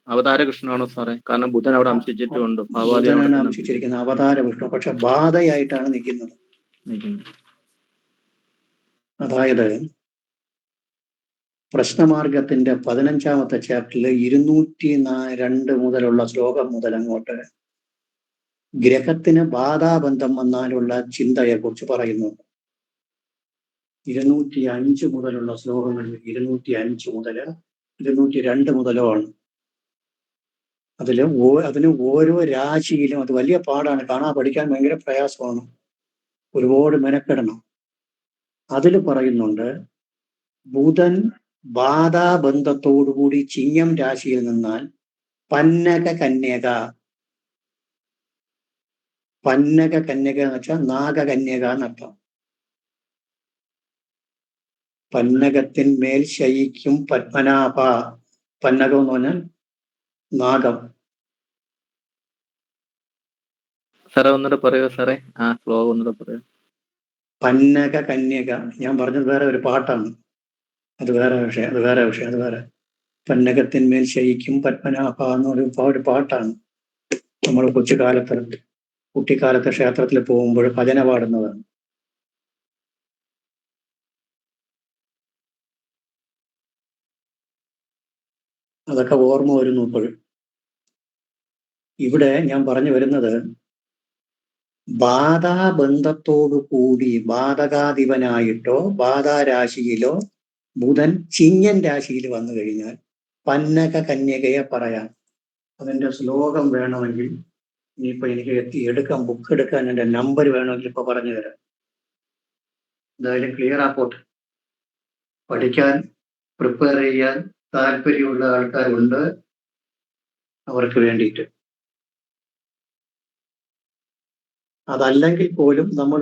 അവതാര കൃഷ്ണനാണോ സാറേ? കാരണം ബുധൻ അവിടെ അംശിച്ചിട്ടുണ്ട്. ബുധനാണ് അംശിച്ചിരിക്കുന്നത്, അവതാര വിഷ്ണു. പക്ഷെ ബാധയായിട്ടാണ് നിൽക്കുന്നത്. അതായത് പ്രശ്നമാർഗത്തിന്റെ 15ാമത്തെ ചാപ്റ്ററിൽ 202 മുതലുള്ള ശ്ലോകം മുതൽ അങ്ങോട്ട് ഗ്രഹത്തിന് ബാധാബന്ധം വന്നാലുള്ള ചിന്തയെ കുറിച്ച് പറയുന്നുണ്ട്. 205 മുതലുള്ള ശ്ലോകങ്ങളിൽ 205 മുതൽ 202 മുതലോ ആണ്. അതിന് ഓരോ രാശിയിലും അത് വലിയ പാടാണ്. പഠിക്കാൻ ഭയങ്കര പ്രയാസമാണ്. ഒരുപാട് മെനക്കെടണം. അതിൽ പറയുന്നുണ്ട്, ബുധൻ ബാധാബന്ധത്തോടുകൂടി ചിങ്ങം രാശിയിൽ നിന്നാൽ പന്നക കന്യക എന്ന് വെച്ചാൽ നാഗകന്യക എന്നർത്ഥം. പന്നകത്തിന്മേൽ ശയിക്കും പത്മനാഭ. പന്നകം എന്ന് പറഞ്ഞാൽ നാഗം. സാറേ ഒന്നുകൂടെ പറയോ സാറേ? ശ്ലോകം ഒന്നുകൂടെ പറയോ? പന്നക കന്യക. ഞാൻ പറഞ്ഞത് വേറെ ഒരു പാട്ടാണ്. അത് വേറെ വിഷയം. പന്നകത്തിന്മേൽ ശയിക്കും പത്മനാഭ എന്നൊരു പാട്ടാണ്. നമ്മൾ കുട്ടിക്കാലത്ത് ക്ഷേത്രത്തിൽ പോകുമ്പോൾ ഭജന പാടുന്നതാണ്. അതൊക്കെ ഓർമ്മ വരുന്നു ഇപ്പോഴും. ഇവിടെ ഞാൻ പറഞ്ഞു വരുന്നത്, ബാധാബന്ധത്തോടു കൂടി ബാധകാധിപനായിട്ടോ ബാധാരാശിയിലോ ബുധൻ ചിങ്ങൻ രാശിയിൽ വന്നു കഴിഞ്ഞാൽ പന്നക കന്യകയെ പറയാം. അതിന്റെ ശ്ലോകം വേണമെങ്കിൽ ഇനിയിപ്പോ എനിക്ക് എടുക്കാം, ബുക്ക് എടുക്കാൻ എൻ്റെ നമ്പർ വേണമെങ്കിൽ ഇപ്പൊ പറഞ്ഞു തരാം. എന്തായാലും ക്ലിയർ ആക്കോട്ടെ. പഠിക്കാൻ പ്രിപ്പയർ ചെയ്യാൻ താല്പര്യമുള്ള ആൾക്കാരുണ്ട്, അവർക്ക് വേണ്ടിയിട്ട്. അതല്ലെങ്കിൽ പോലും നമ്മൾ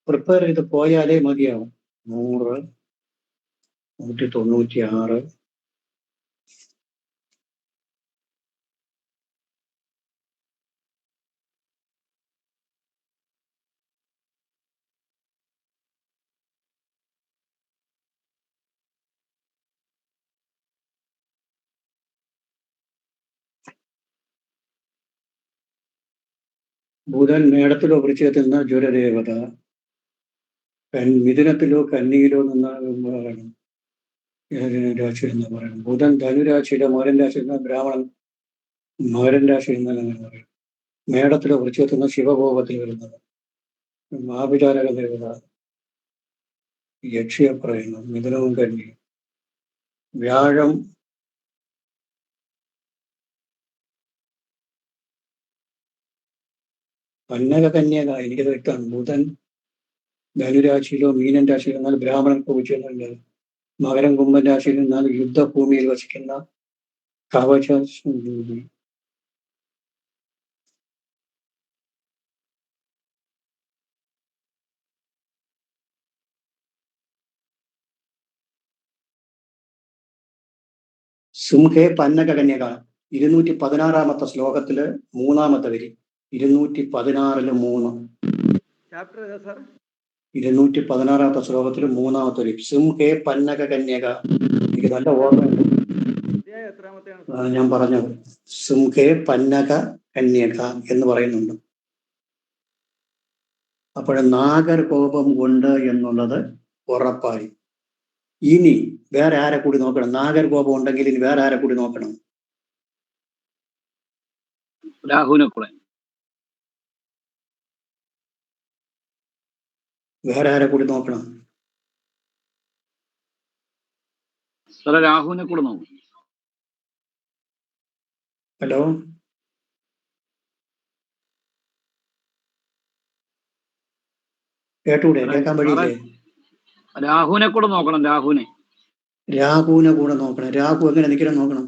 പ്രിപ്പയർ ചെയ്ത് പോയാലേ മതിയാവും. 100, 196, ബുധൻ മേടത്തിലോ വൃശ്ചികത്തിൽ നിന്ന് ജ്വരദേവത, മിഥുനത്തിലോ കന്നിയിലോ നിന്ന് രാശിയിൽ നിന്ന് പറയണം. ബുധൻ ധനുരാശിയിലോ മകരൻ രാശിയിൽ നിന്ന് ബ്രാഹ്മണൻ, മകരൻ രാശിയിൽ നിന്ന് അങ്ങനെ പറയണം. മേടത്തിലോ വൃശ്ചികത്തിൽ നിന്ന് ശിവകോപത്തിൽ വരുന്നത്, ആഭിചാരക ദേവത, യക്ഷിയെ പറയുന്നു. മിഥുനവും കന്നിയും. വ്യാഴം പന്നക കന്യക, എനിക്കത് വ്യക്തമാണ്. ബുധൻ ധനുരാശിയിലോ മീനൻ രാശിയിലോ എന്നാൽ ബ്രാഹ്മണൻ പൂജയുന്നുണ്ട്. മകരം കുംഭൻ രാശിയിൽ നിന്നാൽ യുദ്ധഭൂമിയിൽ വസിക്കുന്ന കവച. സിംഹേ പന്നക കന്യക 216 ശ്ലോകത്തില് 3-ാമത്തെ വരി. 216-ല് 3. ചാപ്റ്റർ ഏതാ സാർ? 216-ാമത്തെ ശ്ലോകത്തില് 3-ാമത്തെ വരി. സിംഹേ പന്നക കന്യക. എനിക്ക് നല്ല ഓർമ്മയുണ്ട്. ഞാൻ പറഞ്ഞത് സിംഹേ പന്നക കന്യക എന്ന് പറയുന്നുണ്ട്. അപ്പോൾ നാഗർ കോപം കൊണ്ട് എന്നുള്ളത് ഉറപ്പായി. ഇനി വേറെ ആരെ കൂടി നോക്കണം? നാഗർ കോപം ഉണ്ടെങ്കിൽ ഇനി വേറെ ആരെ കൂടി നോക്കണം? രാഹുവിനെ കൂടെ. വേറെ ആരെ കൂടി നോക്കണം? സാറേ രാഹുവിനെ കൂടെ നോക്കും. ഹലോ, കേട്ടൂടെ? കേൾക്കാൻ വഴിയില്ലേ? രാഹുവിനെ കൂടെ നോക്കണം. രാഹുവിനെ കൂടെ നോക്കണം. രാഹു എങ്ങനെ നിൽക്കണം നോക്കണം?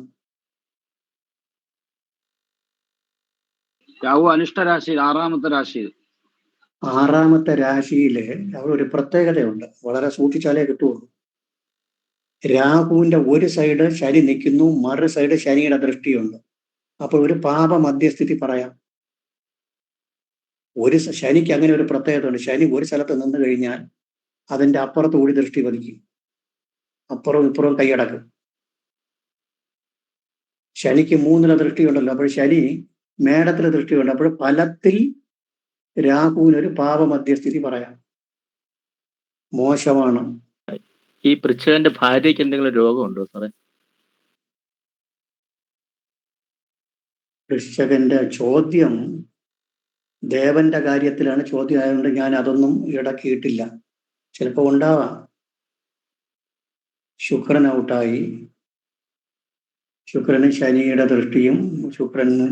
രാഹു അനിഷ്ട രാശിയിൽ 6ാമത്തെ രാശിയിൽ. 6ാമത്തെ രാശിയില് അവിടെ ഒരു പ്രത്യേകതയുണ്ട്, വളരെ സൂക്ഷിച്ചാലേ കിട്ടുള്ളൂ. രാഹുവിന്റെ ഒരു സൈഡ് ശനി നിൽക്കുന്നു, മറു സൈഡ് ശനിയുടെ ദൃഷ്ടിയുണ്ട്. അപ്പോൾ ഒരു പാപ മധ്യസ്ഥിതി പറയാം. ശനിക്ക് അങ്ങനെ ഒരു പ്രത്യേകത ഉണ്ട്. ശനി ഒരു സ്ഥലത്ത് നിന്ന് കഴിഞ്ഞാൽ അതിന്റെ അപ്പുറത്ത് കൂടി ദൃഷ്ടി പതിക്കും, അപ്പുറവും ഇപ്പുറവും കൈയടക്കും. ശനിക്ക് 3 ദൃഷ്ടിയുണ്ടല്ലോ. അപ്പോൾ ശനി മേടത്തിലെ ദൃഷ്ടിയുണ്ട്. അപ്പോൾ ഫലത്തിൽ രാഹുവിനൊരു പാപ മധ്യസ്ഥിതി പറയാം, മോശമാണ്. ഈ പൃച്ഛകന്റെ ഭാര്യയ്ക്ക് എന്തെങ്കിലും രോഗമുണ്ടോ സാറേ? വൃശ്ചകന്റെ ചോദ്യം ദേവന്റെ കാര്യത്തിലാണ് ചോദ്യം ആയതുകൊണ്ട് ഞാൻ അതൊന്നും ഇടക്കിയിട്ടില്ല. ചിലപ്പോൾ ഉണ്ടാവാം. ശുക്രൻ ഔട്ടായി, ശുക്രന് ശനിയുടെ ദൃഷ്ടിയും ശുക്രന്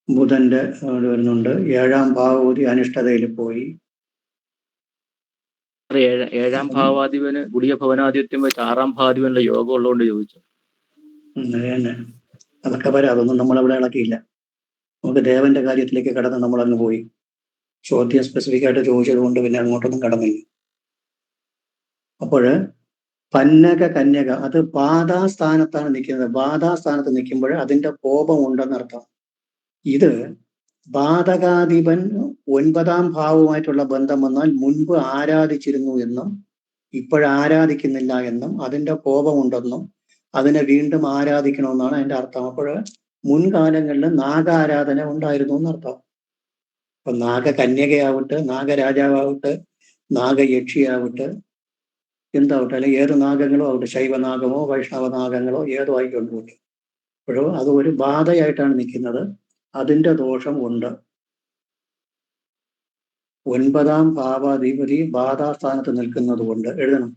ബുധന്റെ വരുന്നുണ്ട്. 7ാം ഭാവപതി അനിഷ്ടതയിൽ പോയി. ഏഴാം ഭാവാധിപന് ഗുളിക ഭവനാധിപത്യം വെച്ച് 6ാം ഭാവാധിപനുള്ള യോഗം ഉള്ളതുകൊണ്ട് ചോദിച്ചു. തന്നെ അതൊക്കെ വരാം. അതൊന്നും നമ്മളവിടെ ഇളക്കിയില്ല. നമുക്ക് ദേവന്റെ കാര്യത്തിലേക്ക് കടന്ന് നമ്മളങ്ങ് പോയി. ചോദ്യം സ്പെസിഫിക് ആയിട്ട് ചോദിച്ചത് കൊണ്ട് പിന്നെ അങ്ങോട്ടൊന്നും കടന്നില്ല. അപ്പോൾ പന്നക കന്യക അത് ബാധാസ്ഥാനത്താണ് നിൽക്കുന്നത്. ബാധാസ്ഥാനത്ത് നിൽക്കുമ്പോൾ അതിന്റെ കോപം ഉണ്ടെന്നർത്ഥം. ഇത് ബാധകാധിപൻ 9ാം ഭാവവുമായിട്ടുള്ള ബന്ധം വന്നാൽ മുൻപ് ആരാധിച്ചിരുന്നു എന്നും ഇപ്പോഴാരാധിക്കുന്നില്ല എന്നും അതിന്റെ കോപമുണ്ടെന്നും അതിനെ വീണ്ടും ആരാധിക്കണമെന്നാണ് അതിന്റെ അർത്ഥം. അപ്പോൾ മുൻകാലങ്ങളിൽ നാഗാരാധന ഉണ്ടായിരുന്നു എന്നർത്ഥം. അപ്പൊ നാഗകന്യകയാവട്ടെ, നാഗരാജാവട്ടെ, നാഗയക്ഷിയാവട്ടെ, എന്താവട്ടെ, അല്ലെങ്കിൽ ഏത് നാഗങ്ങളോ ആവട്ടെ, ശൈവനാഗമോ വൈഷ്ണവനാഗങ്ങളോ ഏതോ ആയിക്കൊണ്ടുപോട്ടെ, അപ്പോഴോ അത് ഒരു ബാധയായിട്ടാണ് നിൽക്കുന്നത്. അതിന്റെ ദോഷം ഉണ്ട്. 9ാം ഭാവാധിപതി ബാധാസ്ഥാനത്ത് നിൽക്കുന്നത് കൊണ്ട് എഴുതണം.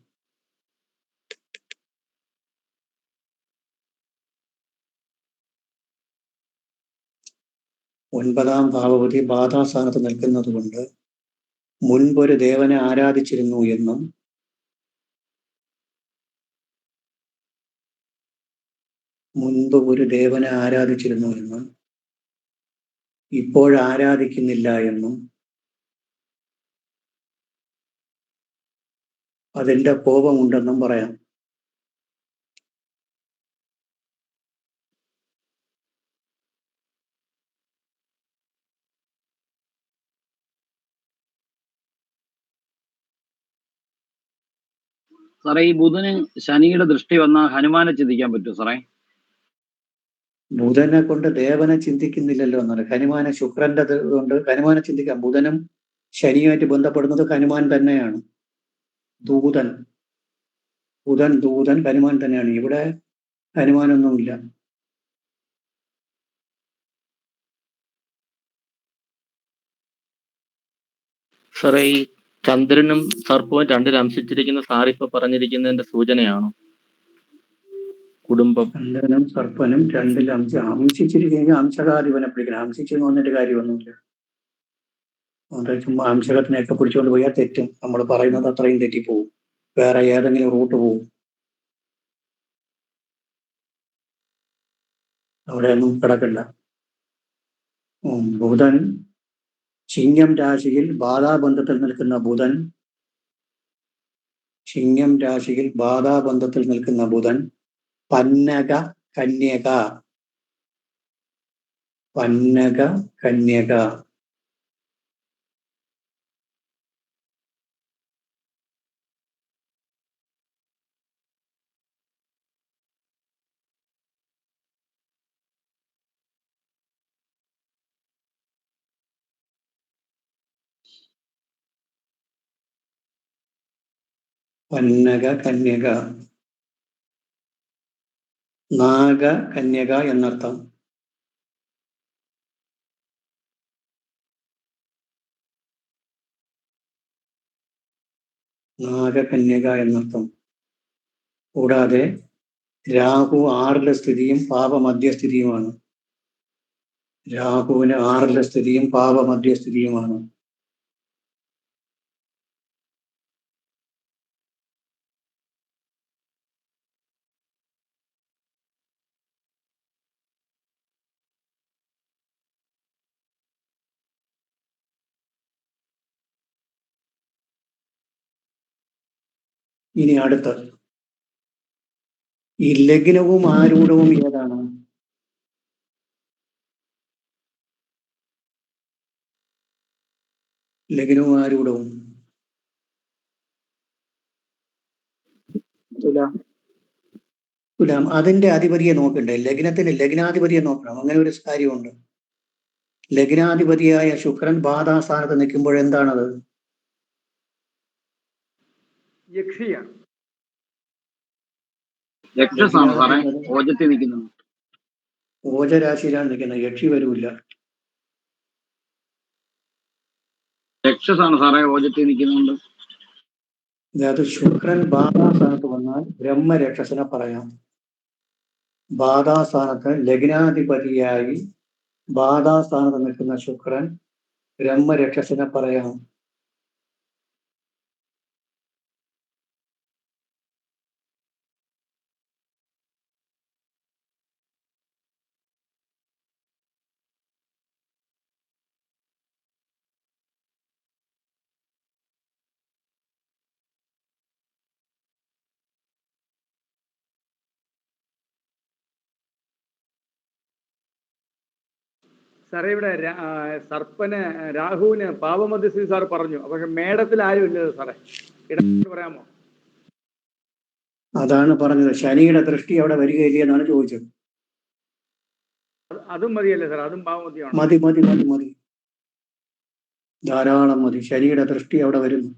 ഒൻപതാം ഭാവപതി ബാധാസ്ഥാനത്ത് നിൽക്കുന്നത് കൊണ്ട് മുൻപൊരു ദേവനെ ആരാധിച്ചിരുന്നു എന്നും ഇപ്പോഴാരാധിക്കുന്നില്ല എന്നും അതിന്റെ കോപമുണ്ടെന്നും പറയാം. സാറേ ഈ ബുധന് ശനിയുടെ ദൃഷ്ടി വന്നാൽ ഹനുമാനെ ചിന്തിക്കാൻ പറ്റുമോ സാറേ? ബുധനെ കൊണ്ട് ദേവനെ ചിന്തിക്കുന്നില്ലല്ലോ എന്നാണ്. ഹനുമാനെ ശുക്രന്റെ കൊണ്ട് ഹനുമാനെ ചിന്തിക്കാം. ബുധനും ശനിയുമായിട്ട് ബന്ധപ്പെടുന്നത് ഹനുമാൻ തന്നെയാണ്. ബുധൻ ഹനുമാൻ തന്നെയാണ്. ഇവിടെ ഹനുമാനൊന്നുമില്ല. സാറേ ഈ ചന്ദ്രനും സർപ്പവും 2ൽ അംശിച്ചിരിക്കുന്ന സാർ ഇപ്പൊ പറഞ്ഞിരിക്കുന്നതിന്റെ സൂചനയാണോ? കുടുംബം ചന്ദ്രനും സർപ്പനും 2ൽ അംശിച്ചിരിക്കുന്ന അംശകാധിപനെ പിടിക്കണം. അംശിച്ചെന്ന് വന്നിട്ട് കാര്യമൊന്നുമില്ല. ചുമ്മാ അംശകത്തിനെയൊക്കെ പിടിച്ചുകൊണ്ട് പോയാൽ തെറ്റും. നമ്മൾ പറയുന്നത് അത്രയും തെറ്റിപ്പോവും. വേറെ ഏതെങ്കിലും റൂട്ട് പോവും. അവിടെയൊന്നും കിടക്കില്ല. ബുധൻ ചിങ്ങം രാശിയിൽ ബാധാബന്ധത്തിൽ നിൽക്കുന്ന ബുധൻ പന്നക കന്യക പന്നക കന്യക, നാഗ കന്യക എന്നർത്ഥം. നാഗകന്യക എന്നർത്ഥം. കൂടാതെ രാഹു 6-ലെ സ്ഥിതിയും പാപമധ്യസ്ഥിതിയുമാണ്. രാഹുവിന് 6-ലെ സ്ഥിതിയും പാപമധ്യസ്ഥിതിയുമാണ്. ഇനി അടുത്തത്, ഈ ലഗ്നവും ആരൂഢവും ഏതാണ്? ലഗ്നവും ആരൂഢവും തുലാം. തുലാം. അതിന്റെ അധിപതിയെ നോക്കണ്ടേ? ലഗ്നത്തിന് ലഗ്നാധിപതിയെ നോക്കണം. അങ്ങനെ ഒരു കാര്യമുണ്ട്. ലഗ്നാധിപതിയായ ശുക്രൻ ബാധാസ്ഥാനത്ത് നിൽക്കുമ്പോൾ എന്താണത്? യക്ഷിയാണ്. രക്ഷസാണ് സാറേ ഓജത്തിൽ നിൽക്കുന്നത്. ഓജരാശിയിലാണ് നിൽക്കുന്നത്, യക്ഷി വരൂല്ല. രക്ഷസാണ് സാറേ ഓജത്തിൽ നിൽക്കുന്നുണ്ട്. അതായത് ശുക്രൻ ബാധാസ്ഥാനത്ത് വന്നാൽ ബ്രഹ്മരക്ഷസനെ പറയാം. ബാധാസ്ഥാനത്ത് ലഗ്നാധിപതിയായി ബാധാസ്ഥാനത്ത് നിൽക്കുന്ന ശുക്രൻ ബ്രഹ്മരക്ഷസനെ പറയാം. സാറേ ഇവിടെ സർപ്പന് രാഹുവിന് പാപമധ്യസ്ഥിതി സാർ പറഞ്ഞു. പക്ഷെ മേടത്തിൽ ആരും ഇല്ലത് സാറേ, ഇടയ്ക്ക് പറയാമോ? അതാണ് പറഞ്ഞത്, ശനിയുടെ ദൃഷ്ടി അവിടെ വരികയില്ല എന്നാണ് ചോദിച്ചത്. അതും മതിയല്ലേ സാർ? അതും പാപമധ്യമാണ്. മതി മതി മതി മതി, ധാരാളം മതി. ശനിയുടെ ദൃഷ്ടി അവിടെ വരുന്നു.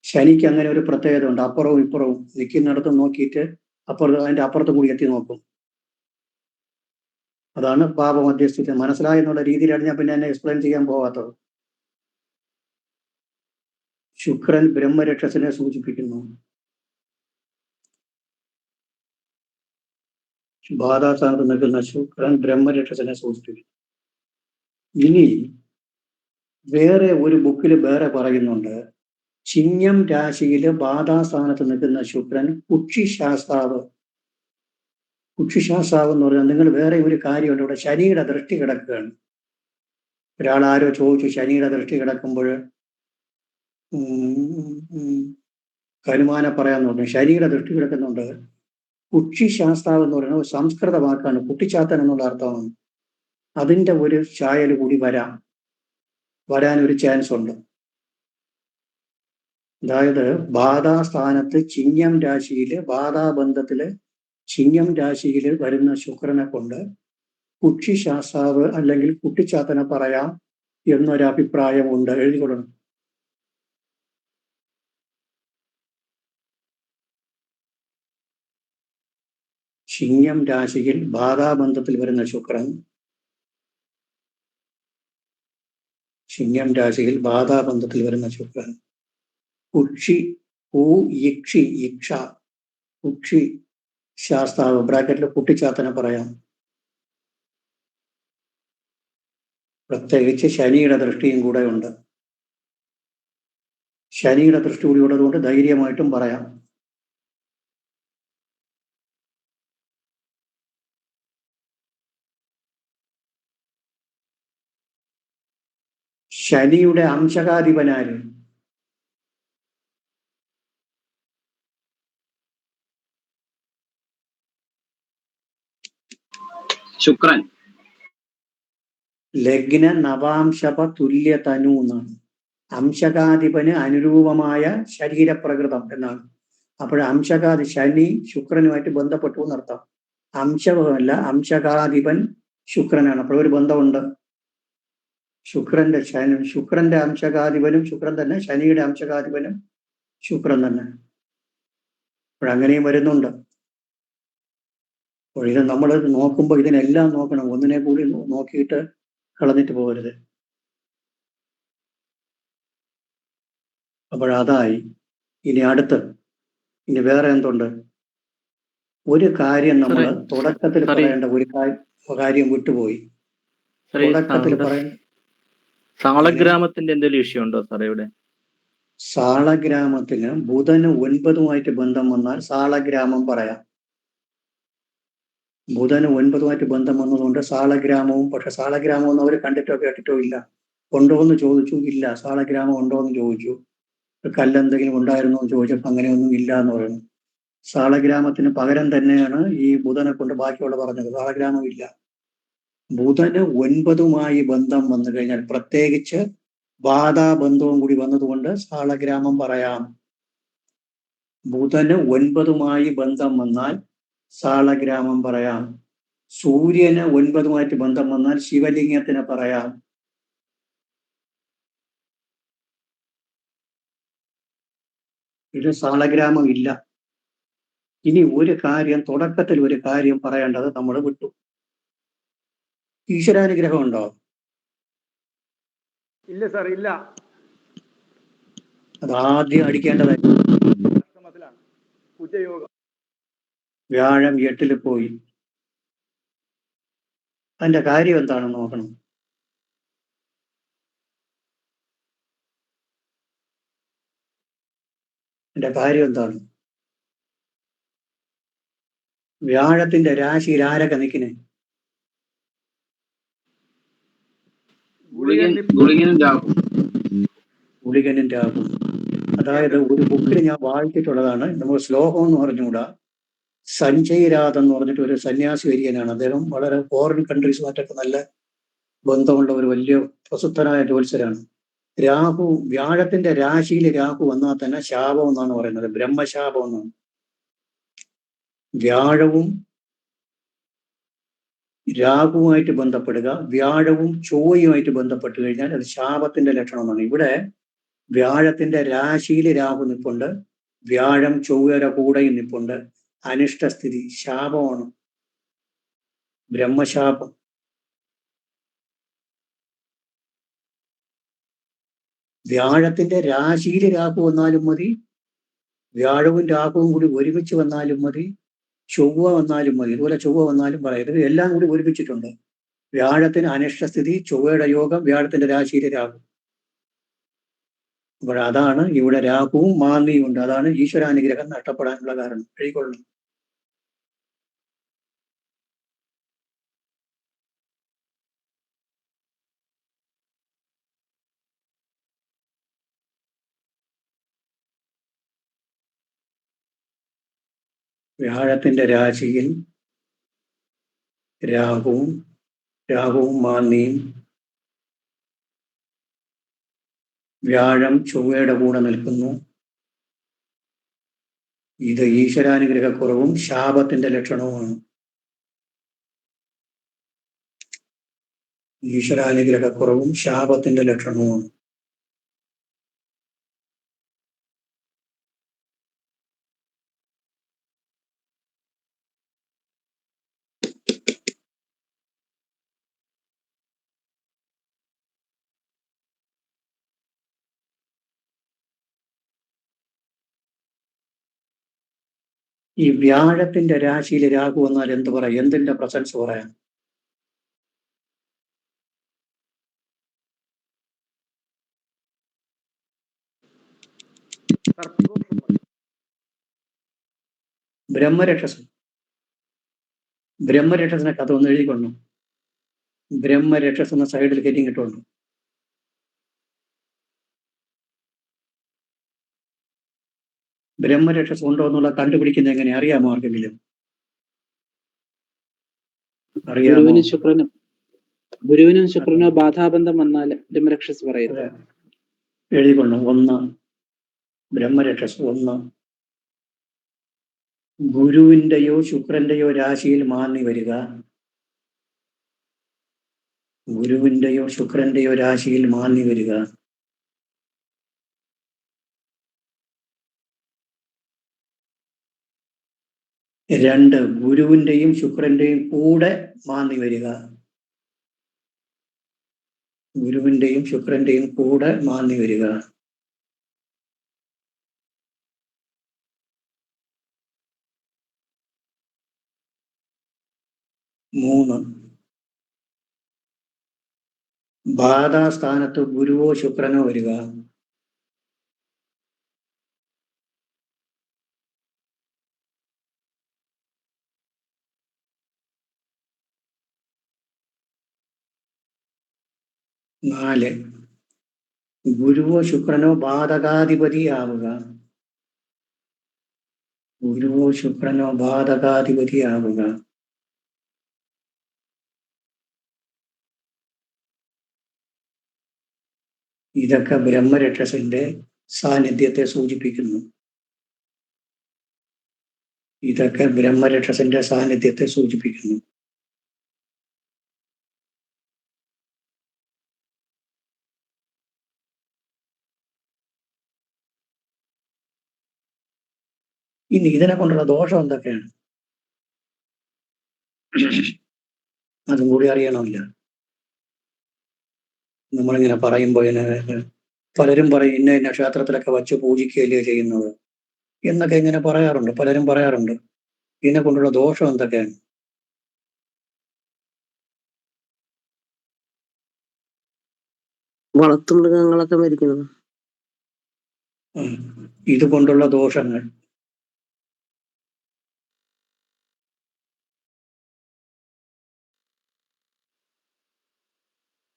ശനിക്ക് അങ്ങനെ ഒരു പ്രത്യേകത ഉണ്ട്, അപ്പുറവും ഇപ്പുറവും നിൽക്കുന്നിടത്ത് നോക്കിയിട്ട് അതിന്റെ അപ്പുറത്ത് കൂടി എത്തി നോക്കും. അതാണ് പാപമധ്യസ്ഥിതി. മനസ്സിലായെന്നുള്ള രീതിയിലാണ് ഞാൻ പിന്നെ എന്നെ എക്സ്പ്ലെയിൻ ചെയ്യാൻ പോകാത്തത്. ശുക്രൻ ബ്രഹ്മരക്ഷസനെ സൂചിപ്പിക്കുന്നു. ബാധാസ്ഥാനത്ത് നിൽക്കുന്ന ശുക്രൻ ബ്രഹ്മരക്ഷസനെ സൂചിപ്പിക്കുന്നു. ഇനി വേറെ ഒരു ബുക്കിൽ വേറെ പറയുന്നുണ്ട്, ചിങ്ങം രാശിയില് ബാധാസ്ഥാനത്ത് നിൽക്കുന്ന ശുക്രൻ കുക്ഷിശാസ്താവ്. കുക്ഷിശാസ്താവ് എന്ന് പറഞ്ഞാൽ, നിങ്ങൾ വേറെ ഒരു കാര്യമുണ്ട്, ഇവിടെ ശനിയുടെ ദൃഷ്ടി കിടക്കുകയാണ്. ഒരാളാരോ ചോദിച്ചു, ശനിയുടെ ദൃഷ്ടി കിടക്കുമ്പോൾ ഹനുമാനെ പറയാന്ന് പറഞ്ഞു. ശനിയുടെ ദൃഷ്ടി കിടക്കുന്നുണ്ട്. കുക്ഷിശാസ്താവ് എന്ന് പറയുന്നത് ഒരു സംസ്കൃത വാക്കാണ്, കുട്ടിച്ചാത്തൻ എന്നുള്ള അർത്ഥമാണ്. അതിന്റെ ഒരു ചായൽ കൂടി വരാനൊരു ചാൻസ് ഉണ്ട്. അതായത് ബാധാസ്ഥാനത്ത് ചിങ്ങം രാശിയില്, ബാധാബന്ധത്തില് ചിങ്ങം രാശിയിൽ വരുന്ന ശുക്രനെ കൊണ്ട് കുക്ഷിശാസ്താവ് അല്ലെങ്കിൽ കുട്ടിച്ചാത്തനെ പറയാം എന്നൊരഭിപ്രായമുണ്ട്. എഴുതിക്കൊള്ളണം. ചിങ്ങം രാശിയിൽ ബാധാബന്ധത്തിൽ വരുന്ന ശുക്രൻ, ചിങ്ങം രാശിയിൽ ബാധാബന്ധത്തിൽ വരുന്ന ശുക്രൻ കുക്ഷി ഇക്ഷ കുക്ഷി ശാസ്താവ് ബ്രാക്കറ്റിൽ കുട്ടിച്ചാത്തനെ പറയാം. പ്രത്യേകിച്ച് ശനിയുടെ ദൃഷ്ടിയും കൂടെ ഉണ്ട്. ശനിയുടെ ദൃഷ്ടി കൂടി ഉള്ളതുകൊണ്ട് ധൈര്യമായിട്ടും പറയാം. ശനിയുടെ അംശകാധിപനാര്? ശുക്രൻ. ലഗ്ന നവാംശപ തുല്യ തനു എന്നാണ്. അംശകാധിപന് അനുരൂപമായ ശരീരപ്രകൃതം എന്നാണ്. അപ്പോൾ ശനി ശുക്രനുമായിട്ട് ബന്ധപ്പെട്ടു എന്നർത്ഥം. അംശമല്ല, അംശകാധിപൻ ശുക്രനാണ്. അപ്പോൾ ഒരു ബന്ധമുണ്ട്. ശുക്രന്റെ അംശകാധിപനും ശുക്രൻ തന്നെ, ശനിയുടെ അംശകാധിപനും ശുക്രൻ തന്നെ. അപ്പോഴങ്ങനെയും വരുന്നുണ്ട്. അപ്പോൾ ഇത് നമ്മൾ നോക്കുമ്പോൾ ഇതിനെല്ലാം നോക്കണം, ഒന്നിനെ കൂടി നോക്കിയിട്ട് കളഞ്ഞിട്ട് പോകരുത്. അപ്പോഴതായി. ഇനി വേറെ എന്തുണ്ട്? ഒരു കാര്യം നമ്മൾ തുടക്കത്തിൽ പറയേണ്ട ഒരു കാര്യം വിട്ടുപോയി. തുടക്കത്തിൽ പറയേണ്ട സാളഗ്രാമത്തിന്റെ എന്തെങ്കിലും വിഷയം ഉണ്ടോ സാറേ ഇവിടെ? സാളഗ്രാമത്തിന് ബുധന് 9 ബന്ധം വന്നാൽ സാളഗ്രാമം പറയാം. ബുധന് 9 ബന്ധം വന്നതുകൊണ്ട് സാളഗ്രാമവും, പക്ഷെ സാളഗ്രാമം ഒന്നും അവർ കണ്ടിട്ടോ കേട്ടിട്ടോ ഇല്ല. ഉണ്ടോ എന്ന് ചോദിച്ചു, ഇല്ല. സാളഗ്രാമം ഉണ്ടോ എന്ന് ചോദിച്ചു, കല്ലെന്തെങ്കിലും ഉണ്ടായിരുന്നോ എന്ന് ചോദിച്ചപ്പോൾ അങ്ങനെയൊന്നും ഇല്ല എന്ന് പറയുന്നു. സാളഗ്രാമത്തിന് പകരം തന്നെയാണ് ഈ ബുധനെ കൊണ്ട് ബാക്കിയുള്ള പറഞ്ഞത്. സാളഗ്രാമം ഇല്ല. ബുധന് 9 ബന്ധം വന്നു കഴിഞ്ഞാൽ, പ്രത്യേകിച്ച് ബാധാബന്ധവും കൂടി വന്നതുകൊണ്ട് സാളഗ്രാമം പറയാം. ബുധന് 9 ബന്ധം വന്നാൽ സാളഗ്രാമം പറയാം. സൂര്യന് 9 ബന്ധം വന്നാൽ ശിവലിംഗത്തിന് പറയാം. ഇത് സാളഗ്രാമം ഇല്ല. ഇനി ഒരു കാര്യം, തുടക്കത്തിൽ ഒരു കാര്യം പറയേണ്ടത് നമ്മൾ വിട്ടു. ഈശ്വരാനുഗ്രഹം ഉണ്ടോ? ഇല്ല സാർ, ഇല്ല. അത് ആദ്യം അടിക്കേണ്ടതായി. കുജയോഗം. വ്യാഴം 8 പോയി. അതിന്റെ കാര്യം എന്താണെന്ന് നോക്കണം. അതിന്റെ കാര്യം എന്താണ്? വ്യാഴത്തിന്റെ രാശിയിൽ ആരൊക്കെ നിൽക്കുന്നേ? ഗുളികനും രാഹു. ഗുളികനും രാഹു. അതായത് ഒരു ബുക്കിൽ ഞാൻ വായിച്ചിട്ടുള്ളതാണ്, നമ്മൾ ശ്ലോകം എന്ന് പറഞ്ഞുകൂടാ. സഞ്ജയ് രാധ എന്ന് പറഞ്ഞിട്ട് ഒരു സന്യാസി വര്യനാണ്. അദ്ദേഹം വളരെ ഫോറിൻ കൺട്രീസുമായിട്ടൊക്കെ നല്ല ബന്ധമുള്ള ഒരു വലിയ പ്രസിദ്ധനായ ജ്യോത്സ്യരാണ്. രാഹു, വ്യാഴത്തിന്റെ രാശിയിൽ രാഹു വന്നാൽ തന്നെ ശാപം എന്നാണ് പറയുന്നത്, ബ്രഹ്മശാപം എന്നാണ്. വ്യാഴവും രാഹുവുമായിട്ട് ബന്ധപ്പെടുക, വ്യാഴവും ചൊവ്വയുമായിട്ട് ബന്ധപ്പെട്ട് കഴിഞ്ഞാൽ അത് ശാപത്തിന്റെ ലക്ഷണമാണ്. ഇവിടെ വ്യാഴത്തിന്റെ രാശിയിൽ രാഹു നിൽപ്പുണ്ട്, വ്യാഴം ചൊവ്വയുടെ കൂടെയും നിൽപ്പുണ്ട്. അനിഷ്ടസ്ഥിതി, ശാപമാണ്, ബ്രഹ്മശാപം. വ്യാഴത്തിന്റെ രാശിയിൽ രാഹു വന്നാലും മതി, വ്യാഴവും രാഹുവും കൂടി ഒരുമിച്ച് വന്നാലും മതി, ചൊവ്വ വന്നാലും മതി. ഇതുപോലെ ചൊവ്വ വന്നാലും പറയരുത്, എല്ലാം കൂടി ഒരുമിച്ചിട്ടുണ്ട്. വ്യാഴത്തിന് അനിഷ്ടസ്ഥിതി, ചൊവ്വയുടെ യോഗം, വ്യാഴത്തിന്റെ രാശിയിൽ രാഹു. അപ്പോൾ അതാണ് ഇവിടെ രാഹുവും മാന്തിയും ഉണ്ട്. അതാണ് ഈശ്വരാനുഗ്രഹം നഷ്ടപ്പെടാനുള്ള കാരണം. എഴുതിക്കൊള്ളണം. വ്യാഴത്തിന്റെ രാശിയിൽ രാഹുവും മാന്തിയും, വ്യാഴം ചൊവ്വയുടെ കൂടെ നിൽക്കുന്നു. ഇത് ഈശ്വരാനുഗ്രഹക്കുറവും ശാപത്തിന്റെ ലക്ഷണവുമാണ്. ഈശ്വരാനുഗ്രഹക്കുറവും ശാപത്തിന്റെ ലക്ഷണവുമാണ്. ഈ വ്യാഴത്തിന്റെ രാശിയിൽ രാഹു വന്നാൽ എന്ത് പറയാം? എന്തിന്റെ പ്രസൻസ് പറയാം? ബ്രഹ്മരക്ഷസിനെ കഥ ഒന്ന് എഴുതിക്കൊണ്ടു. ബ്രഹ്മരക്ഷസ് എന്ന സൈഡിൽ കയറ്റി കിട്ടുള്ളൂ. ബ്രഹ്മരക്ഷസ് ഉണ്ടോ എന്നുള്ള കണ്ടുപിടിക്കുന്നത് എങ്ങനെ? അറിയാമോ ആർക്കെങ്കിലും? അറിയാമോ? ഗുരുവിനും ശുക്രനോ ബാധാബന്ധം വന്നാൽ ബ്രഹ്മരക്ഷസ് പറയുന്നത്. എഴുതിക്കൊള്ളു. 1 ബ്രഹ്മരക്ഷസ്. 1 ഗുരുവിന്റെയോ ശുക്രന്റെയോ രാശിയിൽ മാന്നി വരിക. ഗുരുവിന്റെയോ ശുക്രന്റെയോ രാശിയിൽ മാന്നി വരിക. 2 ഗുരുവിന്റെയും ശുക്രന്റെയും കൂടെ മാന്നി വരിക. ഗുരുവിന്റെയും ശുക്രന്റെയും കൂടെ മാന്നി വരിക. 3 ബാധാസ്ഥാനത്ത് ഗുരുവോ ശുക്രനോ വരിക. 4 ഗുരുവോ ശുക്രനോ ബാധകാധിപതിയാവുക. ഗുരുവോ ശുക്രനോ ബാധകാധിപതിയാവുക. ഇതൊക്കെ ബ്രഹ്മരക്ഷസിന്റെ സാന്നിധ്യത്തെ സൂചിപ്പിക്കുന്നു. ഇതൊക്കെ ബ്രഹ്മരക്ഷസിന്റെ സാന്നിധ്യത്തെ സൂചിപ്പിക്കുന്നു. ഇനി ഇതിനെ കൊണ്ടുള്ള ദോഷം എന്തൊക്കെയാണ് അതും കൂടി അറിയണമില്ല. നമ്മളിങ്ങനെ പറയുമ്പോൾ പലരും പറയും ഇന്ന ഇന്ന ക്ഷേത്രത്തിലൊക്കെ വച്ച് പൂജിക്കുകയല്ലേ ചെയ്യുന്നത് എന്നൊക്കെ ഇങ്ങനെ പറയാറുണ്ട്, പലരും പറയാറുണ്ട്. ഇതിനെ കൊണ്ടുള്ള ദോഷം എന്തൊക്കെയാണ്? വളർത്തുമൃഗങ്ങളൊക്കെ മരിക്കുന്നത്. ഇത് കൊണ്ടുള്ള ദോഷങ്ങൾ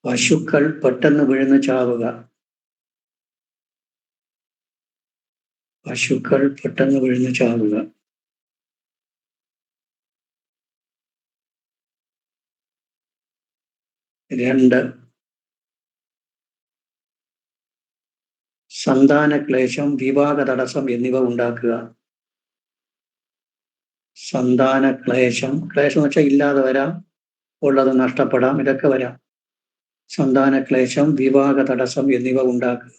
പശുക്കൾ പെട്ടെന്ന് വീഴുന്ന ചാവുക. പശുക്കൾ പെട്ടെന്ന് വീഴുന്ന ചാവുക. 2 സന്താനക്ലേശം, വിവാഹ തടസ്സം എന്നിവ ഉണ്ടാക്കുക. സന്താനക്ലേശം, ക്ലേശം എന്ന് വെച്ചാൽ ഇല്ലാതെ വരാം, ഉള്ളത് നഷ്ടപ്പെടാം, ഇതൊക്കെ വരാം. സന്താനക്ലേശം, വിവാഹ തടസ്സം എന്നിവ ഉണ്ടാക്കുക.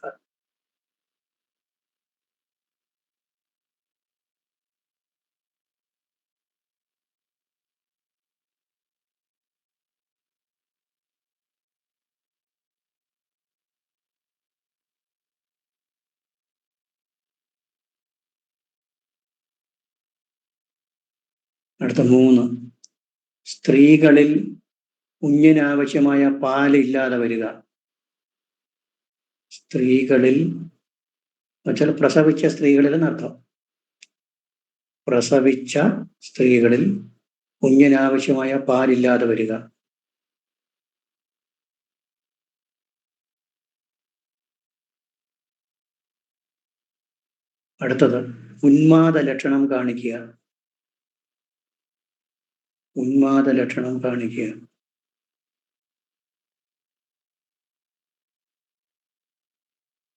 അടുത്ത 3 സ്ത്രീകളിൽ കുഞ്ഞിനാവശ്യമായ പാല് ഇല്ലാതെ വരിക. സ്ത്രീകളിൽ വെച്ചാൽ പ്രസവിച്ച സ്ത്രീകളിൽ എന്നർത്ഥം. പ്രസവിച്ച സ്ത്രീകളിൽ കുഞ്ഞിനാവശ്യമായ പാലില്ലാതെ വരിക. അടുത്തത് ഉന്മാദ ലക്ഷണം കാണിക്കുക. ഉന്മാദ ലക്ഷണം കാണിക്കുക.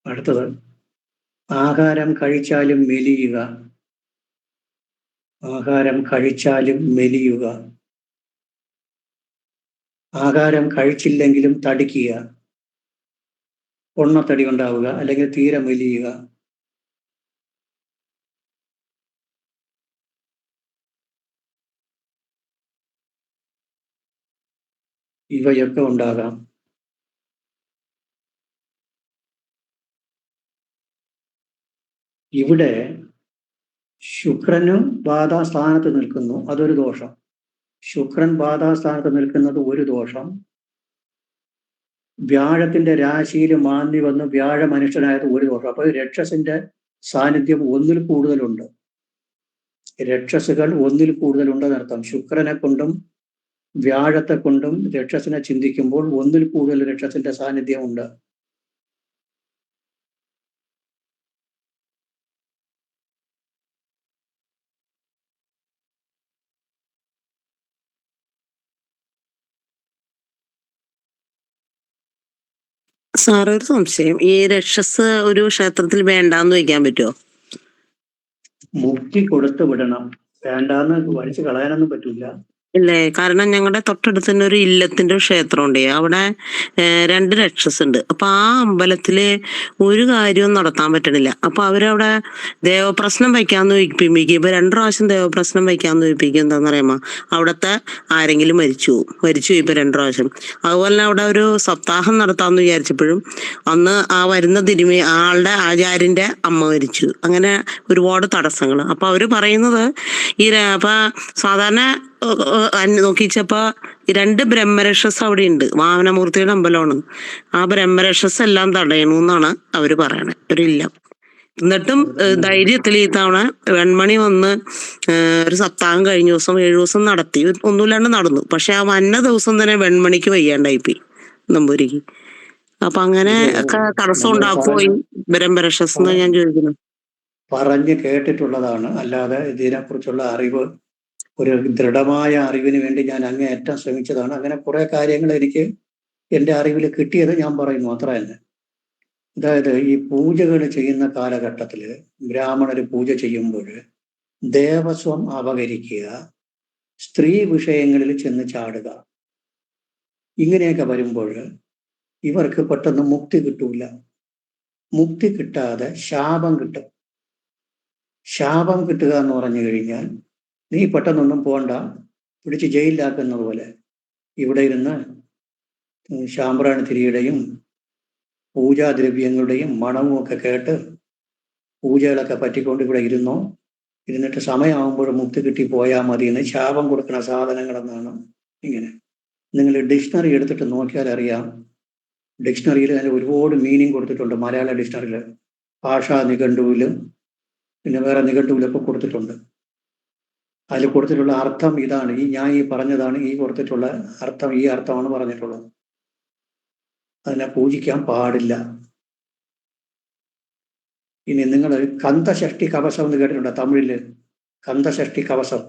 അടുത്തത് ആഹാരം കഴിച്ചാലും മെലിയുക. ആഹാരം കഴിച്ചാലും മെലിയുക. ആഹാരം കഴിച്ചില്ലെങ്കിലും തടിക്കുക, പൊണ്ണത്തടി ഉണ്ടാവുക, അല്ലെങ്കിൽ തീരെ മെലിയുക. ഇവയൊക്കെ ഉണ്ടാകാം. ഇവിടെ ശുക്രനും ബാധാസ്ഥാനത്ത് നിൽക്കുന്നു, അതൊരു ദോഷം. ശുക്രൻ ബാധാസ്ഥാനത്ത് നിൽക്കുന്നത് ഒരു ദോഷം. വ്യാഴത്തിന്റെ രാശിയിൽ മാന്തി വന്ന് വ്യാഴ മനുഷ്യനായത് ഒരു ദോഷം. അപ്പൊ രക്ഷസിന്റെ സാന്നിധ്യം ഒന്നിൽ കൂടുതലുണ്ട്. രക്ഷസുകൾ ഒന്നിൽ കൂടുതലുണ്ടെന്നർത്ഥം. ശുക്രനെ കൊണ്ടും വ്യാഴത്തെ കൊണ്ടും രക്ഷസിനെ ചിന്തിക്കുമ്പോൾ ഒന്നിൽ കൂടുതൽ രക്ഷസിന്റെ സാന്നിധ്യം ഉണ്ട്. സാറ് ഒരു സംശയം, ഈ രക്ഷസ് ഒരു ക്ഷേത്രത്തിൽ വേണ്ടാന്ന് വയ്ക്കാൻ പറ്റുമോ? മുക്തി കൊടുത്തു വിടണം, വേണ്ടാന്ന് വലിച്ചു കളയാനൊന്നും പറ്റില്ല. ഇല്ലേ, കാരണം ഞങ്ങളുടെ തൊട്ടടുത്ത് തന്നെ ഒരു ഇല്ലത്തിന്റെ ഒരു ക്ഷേത്രമുണ്ട്. അവിടെ 2 രക്ഷസുണ്ട്. അപ്പൊ ആ അമ്പലത്തില് ഒരു കാര്യവും നടത്താൻ പറ്റണില്ല. അപ്പൊ അവരവിടെ ദേവപ്രശ്നം വയ്ക്കാന്ന് വെപ്പിക്കും. ഇപ്പൊ 2 പ്രാവശ്യം ദേവപ്രശ്നം വയ്ക്കാന്ന് വെപ്പിക്കും. എന്താന്ന് പറയുമ്പോ അവിടത്തെ ആരെങ്കിലും മരിച്ചു ഇപ്പൊ 2 പ്രാവശ്യം. അതുപോലെ തന്നെ അവിടെ ഒരു സപ്താഹം നടത്താന്ന് വിചാരിച്ചപ്പോഴും അന്ന് ആ വരുന്ന ആളുടെ ആചാര്യന്റെ അമ്മ മരിച്ചു. അങ്ങനെ ഒരുപാട് തടസ്സങ്ങൾ. അപ്പൊ അവര് പറയുന്നത് അപ്പൊ സാധാരണ നോക്കിച്ചപ്പോ 2 ബ്രഹ്മരക്ഷസ് അവിടെ ഉണ്ട്. വാമനമൂർത്തിയുടെ അമ്പലമാണ്. ആ ബ്രഹ്മരക്ഷസ് എല്ലാം തടയണമെന്നാണ് അവര് പറയണേ. ഒരില്ല. എന്നിട്ടും ധൈര്യത്തിൽ ഈ തവണ വെൺമണി വന്ന് ഒരു സപ്താഹം കഴിഞ്ഞ ദിവസം 7 ദിവസം നടത്തി. ഒന്നുമില്ലാണ്ട് നടന്നു. പക്ഷെ ആ വന്ന ദിവസം തന്നെ വെൺമണിക്ക് വയ്യാണ്ടായിപ്പോയി, നമ്പൂരിക്ക്. അപ്പൊ അങ്ങനെ ഒക്കെ തടസ്സം ഉണ്ടാക്കുമോ ഈ ബ്രഹ്മരക്ഷസ് എന്ന് ഞാൻ ചോദിക്കുന്നു. പറഞ്ഞ് കേട്ടിട്ടുള്ളതാണ്, അല്ലാതെ ഇതിനെക്കുറിച്ചുള്ള അറിവ്, ഒരു ദൃഢമായ അറിവിന് വേണ്ടി ഞാൻ അങ്ങേയറ്റം ശ്രമിച്ചതാണ്. അങ്ങനെ കുറെ കാര്യങ്ങൾ എനിക്ക് എൻ്റെ അറിവിൽ കിട്ടിയത് ഞാൻ പറയുന്നു, അത്ര തന്നെ. അതായത് ഈ പൂജകൾ ചെയ്യുന്ന കാലഘട്ടത്തിൽ ബ്രാഹ്മണർ പൂജ ചെയ്യുമ്പോൾ ദേവസ്വം അപകരിക്കുക, സ്ത്രീ വിഷയങ്ങളിൽ ചെന്ന് ചാടുക, ഇങ്ങനെയൊക്കെ വരുമ്പോൾ ഇവർക്ക് പെട്ടെന്ന് മുക്തി കിട്ടൂല. മുക്തി കിട്ടാതെ ശാപം കിട്ടും. ശാപം കിട്ടുക എന്ന് പറഞ്ഞു കഴിഞ്ഞാൽ നീ പെട്ടെന്നൊന്നും പോണ്ട, പിടിച്ച് ജയിലിലാക്കുന്നത് പോലെ ഇവിടെ ഇരുന്ന് ശാമ്പ്രാണി തിരിയുടെയും പൂജാദ്രവ്യങ്ങളുടെയും മണവും ഒക്കെ കേട്ട് പൂജകളൊക്കെ പറ്റിക്കൊണ്ട് ഇവിടെ ഇരുന്നിട്ട് സമയമാകുമ്പോൾ മുക്തി കിട്ടി പോയാൽ മതി എന്ന് ശാപം കൊടുക്കുന്ന സാധനങ്ങളെന്നാണ്. ഇങ്ങനെ നിങ്ങൾ ഡിക്ഷണറി എടുത്തിട്ട് നോക്കിയാൽ അറിയാം. ഡിക്ഷണറിയിൽ അതിന് ഒരുപാട് മീനിങ് കൊടുത്തിട്ടുണ്ട്. മലയാള ഡിക്ഷണറിയിൽ, ഭാഷാ നിഘണ്ടുവിലും പിന്നെ വേറെ നിഘണ്ടുവിലൊക്കെ കൊടുത്തിട്ടുണ്ട്. അതിൽ കൊടുത്തിട്ടുള്ള അർത്ഥം ഇതാണ്. ഞാൻ പറഞ്ഞതാണ് ഈ കൊടുത്തിട്ടുള്ള അർത്ഥം. ഈ അർത്ഥമാണ് പറഞ്ഞിട്ടുള്ളത്. അതിനെ പൂജിക്കാൻ പാടില്ല. ഇനി നിങ്ങൾ കന്തഷഷ്ടി കവസം എന്ന് കേട്ടിട്ടുണ്ടോ? തമിഴില് കന്തഷഷ്ടി കവസം.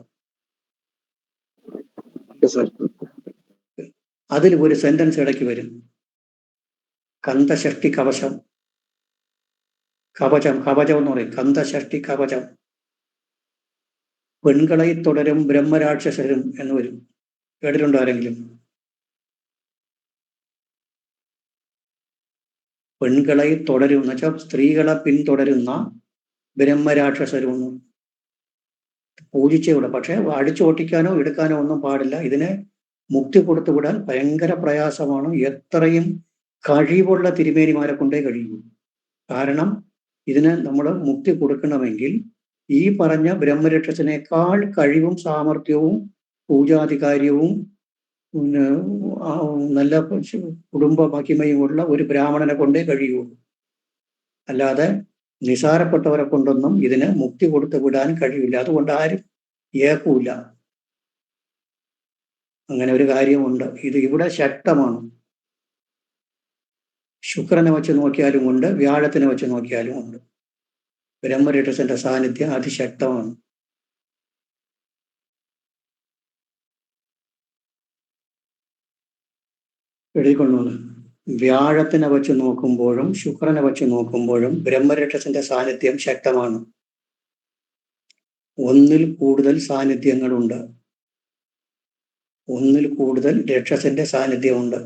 അതിൽ ഒരു സെന്റൻസ് ഇടയ്ക്ക് വരും, കന്തഷഷ്ടി കവശം. കവചം എന്ന് പറയും. കന്തഷഷ്ടി കവചം. പെൺകളെ തുടരും ബ്രഹ്മരാക്ഷസരും എന്ന് വരും. കേട്ടിട്ടുണ്ടോ ആരെങ്കിലും? പെൺകളെ തുടരും എന്ന് വെച്ചാൽ സ്ത്രീകളെ പിന്തുടരുന്ന ബ്രഹ്മരാക്ഷസരും പൂജിച്ചൂടെ. പക്ഷെ അടിച്ചോട്ടിക്കാനോ എടുക്കാനോ ഒന്നും പാടില്ല. ഇതിനെ മുക്തി കൊടുത്തു വിടാൻ ഭയങ്കര പ്രയാസമാണ്. എത്രയും കഴിവുള്ള തിരുമേനിമാരെ കൊണ്ടേ കഴിയൂ. കാരണം ഇതിന് നമ്മൾ മുക്തി കൊടുക്കണമെങ്കിൽ ഈ പറഞ്ഞ ബ്രഹ്മരക്ഷസിനേക്കാൾ കഴിവും സാമർഥ്യവും പൂജാധികാര്യവും പിന്നെ നല്ല കുടുംബ മഹിമയുമുള്ള ഒരു ബ്രാഹ്മണനെ കൊണ്ടേ കഴിയൂ. അല്ലാതെ നിസാരപ്പെട്ടവരെ കൊണ്ടൊന്നും ഇതിന് മുക്തി കൊടുത്തു വിടാൻ കഴിയില്ല. അതുകൊണ്ട് ആരും ഏക്കൂല. അങ്ങനെ ഒരു കാര്യമുണ്ട്. ഇത് ഇവിടെ ശക്തമാണ്. ശുക്രനെ വെച്ച് നോക്കിയാലും ഉണ്ട്, വ്യാഴത്തിനെ വെച്ച് നോക്കിയാലും ഉണ്ട്. ബ്രഹ്മരക്ഷസിന്റെ സാന്നിധ്യം അതിശക്തമാണ്. എഴുതിക്കൊണ്ടുവന്ന് വ്യാഴത്തിനെ വെച്ച് നോക്കുമ്പോഴും ശുക്രനെ വെച്ച് നോക്കുമ്പോഴും ബ്രഹ്മരക്ഷസിന്റെ സാന്നിധ്യം ശക്തമാണ്. ഒന്നിൽ കൂടുതൽ സാന്നിധ്യങ്ങളുണ്ട്. ഒന്നിൽ കൂടുതൽ രക്ഷസിന്റെ സാന്നിധ്യമുണ്ട്.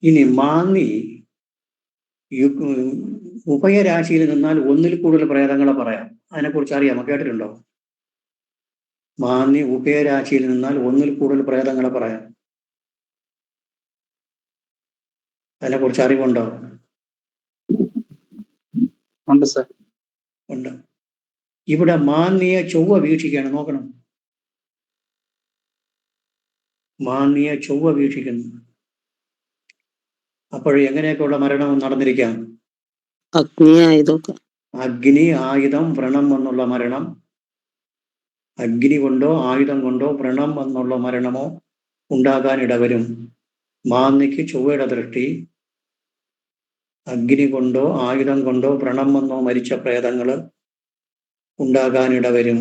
ഇനി മാന്നി ഉഭയരാശിയിൽ നിന്നാൽ ഒന്നിൽ കൂടുതൽ പ്രേതങ്ങളെ പറയാം. അതിനെക്കുറിച്ച് അറിയാമോ? കേട്ടിട്ടുണ്ടോ? മാന്നി ഉഭയരാശിയിൽ നിന്നാൽ ഒന്നിൽ കൂടുതൽ പ്രേതങ്ങളെ പറയാം. അതിനെക്കുറിച്ച് അറിവുണ്ടോ? ഉണ്ട് സർ. ഉണ്ട്. ഇവിടെ മാന്നിയെ ചൊവ്വ വീക്ഷിക്കുകയാണ്. നോക്കണം. മാന്നിയെ ചൊവ്വ വീക്ഷിക്കുന്നു. അപ്പോൾ എങ്ങനെയൊക്കെയുള്ള മരണം നടന്നിരിക്കാം? അഗ്നി, ആയുധം, വ്രണം എന്നുള്ള മരണം. അഗ്നി കൊണ്ടോ ആയുധം കൊണ്ടോ വ്രണം എന്നുള്ള മരണമോ ഉണ്ടാകാൻ ഇടവരും. മാന്നിക്ക് ചൊവ്വയുടെ ദൃഷ്ടി അഗ്നി കൊണ്ടോ ആയുധം കൊണ്ടോ വ്രണം വന്നോ മരിച്ച പ്രേതങ്ങൾ ഉണ്ടാകാനിടവരും.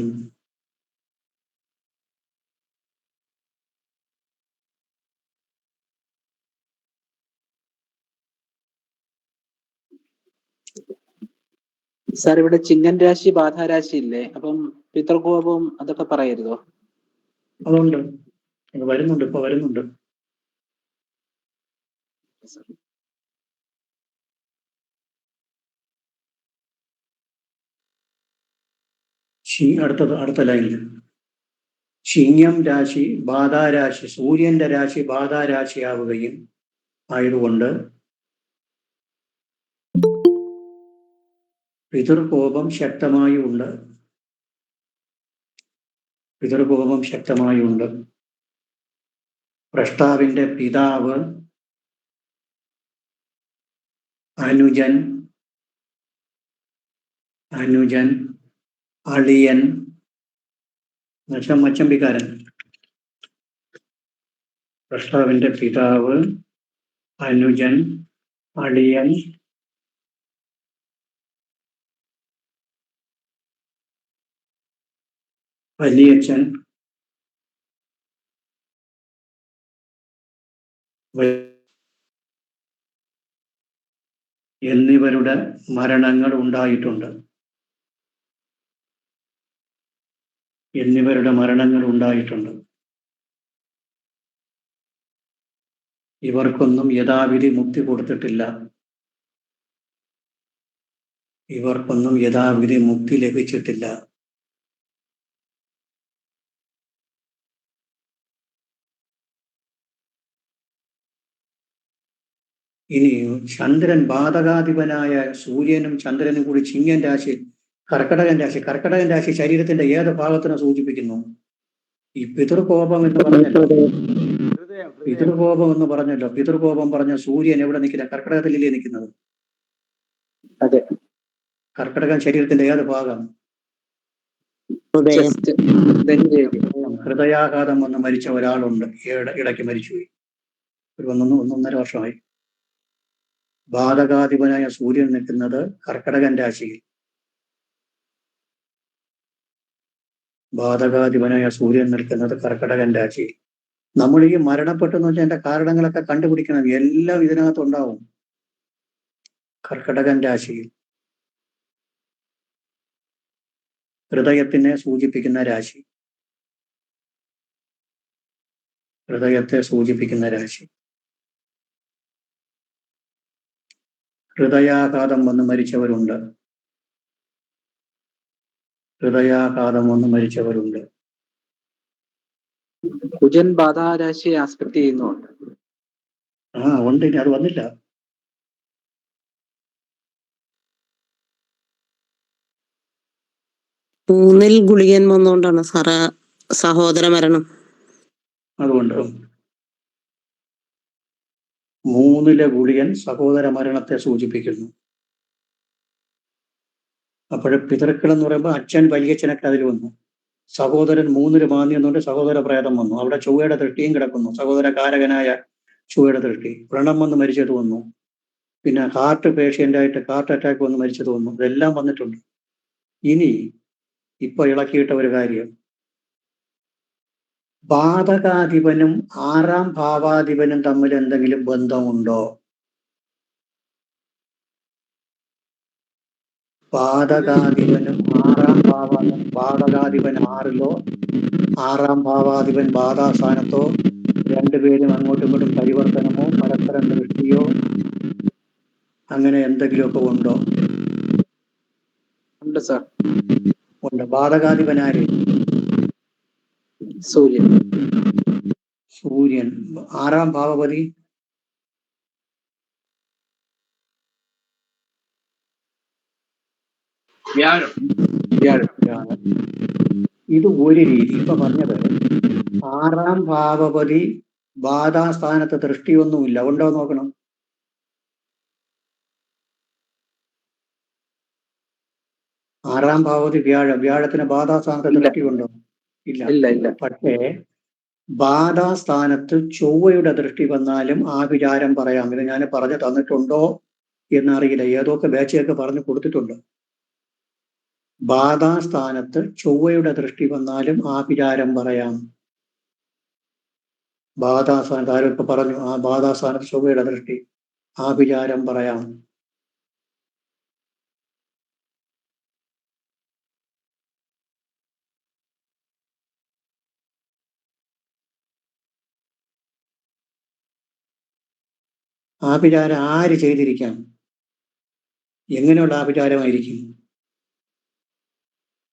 സാർ ഇവിടെ ചിങ്ങൻ രാശി ബാധാരാശി ഇല്ലേ? അപ്പം പിതൃകോപവും അതൊക്കെ പറയരുതോ? അതുകൊണ്ട് അത് വരുന്നുണ്ട്, ഇപ്പൊ വരുന്നുണ്ട്. അടുത്ത ലൈനിൽ ചിങ്ങം രാശി ബാധാരാശി, സൂര്യന്റെ രാശി ബാധാരാശിയാവുകയും ആയതുകൊണ്ട് പിതൃകോപം ശക്തമായി ഉണ്ട്. പിതൃകോപം ശക്തമായി ഉണ്ട്. ഭ്രഷ്ടാവിന്റെ പിതാവ്, അനുജൻ, അളിയൻ, മച്ചമ്പിക്കാരൻ. ഭ്രഷ്ടാവിന്റെ പിതാവ്, അനുജൻ, അളിയൻ, വലിയച്ഛൻ, എന്നിവരുടെ മരണങ്ങൾ ഉണ്ടായിട്ടുണ്ട്. ഇവർക്കൊന്നും യഥാവിധി മുക്തി കൊടുത്തിട്ടില്ല. ഇവർക്കൊന്നും യഥാവിധി മുക്തി ലഭിച്ചിട്ടില്ല. ഇനി ചന്ദ്രൻ, ബാധകാധിപനായ സൂര്യനും ചന്ദ്രനും കൂടി ചിങ്ങൻ രാശി, കർക്കടകൻ രാശി ശരീരത്തിന്റെ ഏത് ഭാഗത്തിനെ സൂചിപ്പിക്കുന്നു? ഈ പിതൃകോപം എന്ന് പറഞ്ഞല്ലോ. പിതൃകോപം പറഞ്ഞ സൂര്യൻ എവിടെ നിൽക്കുന്ന? കർക്കടകത്തിലല്ലേ നിൽക്കുന്നത്? അതെ. കർക്കടകൻ ശരീരത്തിന്റെ ഏത് ഭാഗം? ഹൃദയാഘാതം വന്ന് മരിച്ച ഒരാളുണ്ട്, ഇടയ്ക്ക് മരിച്ചുപോയി, ഒരു 1.5 വർഷമായി. ബാധകാധിപനായ സൂര്യൻ നിൽക്കുന്നത് കർക്കടകൻ രാശിയിൽ. നമ്മൾ ഈ മരണപ്പെട്ടെന്ന് വെച്ചാൽ അതിന്റെ കാരണങ്ങളൊക്കെ കണ്ടുപിടിക്കണം. എല്ലാം ഇതിനകത്തുണ്ടാവും. കർക്കടകൻ രാശിയിൽ ഹൃദയത്തിനെ സൂചിപ്പിക്കുന്ന രാശി. ഹൃദയത്തെ സൂചിപ്പിക്കുന്ന രാശി. ഹൃദയാഘാതം വന്ന് മരിച്ചവരുണ്ട്. കുജൻ ബാധാരാശിയെ ആസ്പെക്ട് ചെയ്യുന്നുണ്ട്. ഉണ്ട്. ഇനി അത് വന്നില്ല. മൂന്നിൽ ഗുളികൻ വന്നുകൊണ്ടാണ് സാറേ സഹോദര മരണം. അതുകൊണ്ട് 3 ഗുളികൻ സഹോദര മരണത്തെ സൂചിപ്പിക്കുന്നു. അപ്പോൾ പിതൃക്കൾ എന്ന് പറയുമ്പോൾ അച്ഛൻ, വലിയച്ഛനൊക്കെ അതിൽ വന്നു. സഹോദരൻ 3 മാന്തി എന്നുകൊണ്ട് സഹോദര പ്രേതം വന്നു. അവിടെ ചൊവ്വയുടെ ദൃഷ്ടിയും കിടക്കുന്നു. സഹോദര കാരകനായ ചൊവ്വയുടെ ദൃഷ്ടി. വ്രണം വന്ന് മരിച്ചത് വന്നു. പിന്നെ ഹാർട്ട് പേഷ്യൻ്റായിട്ട് ഹാർട്ട് അറ്റാക്ക് വന്ന് മരിച്ചത് വന്നു. ഇതെല്ലാം വന്നിട്ടുണ്ട്. ഇനി ഇപ്പൊ ഇളക്കിയിട്ട ഒരു കാര്യം, ബാധകാധിപനും 6ാം ഭാവാധിപനും തമ്മിൽ എന്തെങ്കിലും ബന്ധമുണ്ടോ? ബാധകാധിപനും 6ാം ബാധകാധിപൻ 6-ലോ 6ാം ഭാവാധിപൻ ബാധാസ്ഥാനത്തോ രണ്ടുപേരും അങ്ങോട്ടും ഇങ്ങോട്ടും പരിവർത്തനമോ പരസ്പരം ദൃഷ്ടിയോ അങ്ങനെ എന്തെങ്കിലുമൊക്കെ ഉണ്ടോ? ഉണ്ട് സാർ. ഉണ്ട്. ബാധകാധിപനാര്? സൂര്യൻ. 6ാം ഭാവപതി വ്യാഴം. ഇത് ഒരു രീതി. ഇപ്പൊ പറഞ്ഞത് 6ാം ഭാവപതി ബാധാസ്ഥാനത്ത് ദൃഷ്ടിയൊന്നുമില്ല. ഉണ്ടോ നോക്കണം. ആറാം ഭാവതി വ്യാഴത്തിന് ബാധാസ്ഥാനത്ത് ദൃഷ്ടിയുണ്ടോ? ഇല്ല. പക്ഷേ ബാധാസ്ഥാനത്ത് ചൊവ്വയുടെ ദൃഷ്ടി വന്നാലും ആ വിചാരം പറയാം. ഇത് ഞാൻ പറഞ്ഞു തന്നിട്ടുണ്ടോ എന്നറിയില്ല, ഏതൊക്കെ ബാച്ചയൊക്കെ പറഞ്ഞു കൊടുത്തിട്ടുണ്ട്. ബാധാസ്ഥാനത്ത് ചൊവ്വയുടെ ദൃഷ്ടി വന്നാലും ആഭിചാരം പറയാം. ബാധാസ്ഥാനത്ത് ആരും ഇപ്പൊ പറഞ്ഞു, ആ ബാധാസ്ഥാനത്ത് ചൊവ്വയുടെ ദൃഷ്ടി, ആഭിചാരം പറയാം. ആഭിചാരം ആര് ചെയ്തിരിക്കാം? എങ്ങനെയുള്ള ആഭിചാരമായിരിക്കും?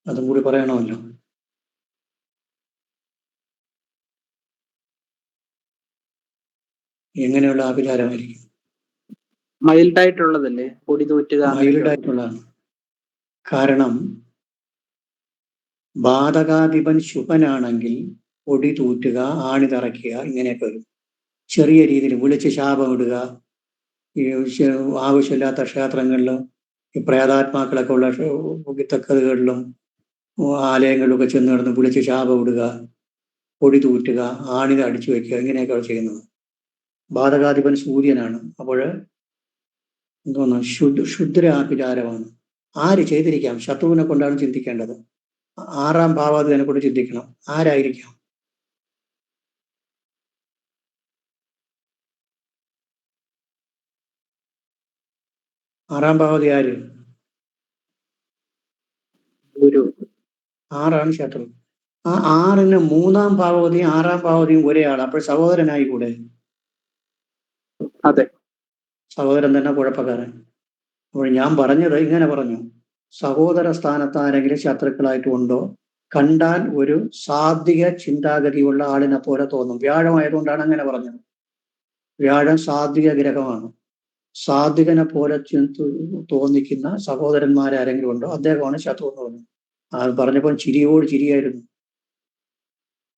അതും കൂടി പറയണമല്ലോ. എങ്ങനെയുള്ള ആഭിചാരമായിരിക്കും? മൈൽഡ് ആയിട്ടുള്ളതല്ലേ, പൊടി തൂറ്റുക അങ്ങനെയൊക്കെ. മൈൽഡായിട്ടുള്ളതാണ്. കാരണം ബാധകാധിപൻ ശുഭനാണെങ്കിൽ പൊടി തൂറ്റുക, ആണി തറയ്ക്കുക, ഇങ്ങനെയൊക്കെ വരും. ചെറിയ രീതിയിൽ വിളിച്ച് ശാപമിടുക, ഈ ആവശ്യമില്ലാത്ത ക്ഷേത്രങ്ങളിലും ഈ പ്രേതാത്മാക്കളൊക്കെ ഉള്ള വിത്തക്കഥകളിലും ആലയങ്ങളിലൊക്കെ ചെന്ന് കിടന്ന് വിളിച്ച് ശാപമിടുക, പൊടി തൂറ്റുക, ആണി അടിച്ചു വെക്കുക, ഇങ്ങനെയൊക്കെ ചെയ്യുന്നത്. ബാധകാധിപൻ സൂര്യനാണ്. അപ്പോൾ എന്തോന്ന്, ക്ഷുദ്രാഭിചാരമാണ്. ആര് ചെയ്തിരിക്കാം? ശത്രുവിനെ കൊണ്ടാണ് ചിന്തിക്കേണ്ടത്. 6ാം ഭാവാധിപനെ കൊണ്ട് ചിന്തിക്കണം. ആരായിരിക്കാം? ആറാം ഭാവതി ആര്? ഗുരു. 6ആണ് ശത്രു. ആ 6ന് 3ാം ഭാവതിയും 6ാം ഭാവതിയും ഒരേ ആൾ. അപ്പോൾ സഹോദരനായി കൂടെ? അതെ, സഹോദരൻ തന്നെ കുഴപ്പക്കാരൻ. അപ്പോൾ ഞാൻ പറഞ്ഞത് ഇങ്ങനെ പറഞ്ഞു, സഹോദര സ്ഥാനത്ത് ആരെങ്കിലും ശത്രുക്കളായിട്ടുണ്ടോ? കണ്ടാൽ ഒരു സാത്വിക ചിന്താഗതിയുള്ള ആളിനെ പോലെ തോന്നും. വ്യാഴമായതുകൊണ്ടാണ് അങ്ങനെ പറഞ്ഞത്. വ്യാഴം സാത്വിക ഗ്രഹമാണ്. സാത്വികനെ പോലെ തോന്നിക്കുന്ന സഹോദരന്മാരാരെങ്കിലും ഉണ്ടോ? അദ്ദേഹമാണ് ശത്രു എന്ന് പറഞ്ഞു. അത് പറഞ്ഞപ്പോൾ ചിരിയോട് ചിരിയായിരുന്നു,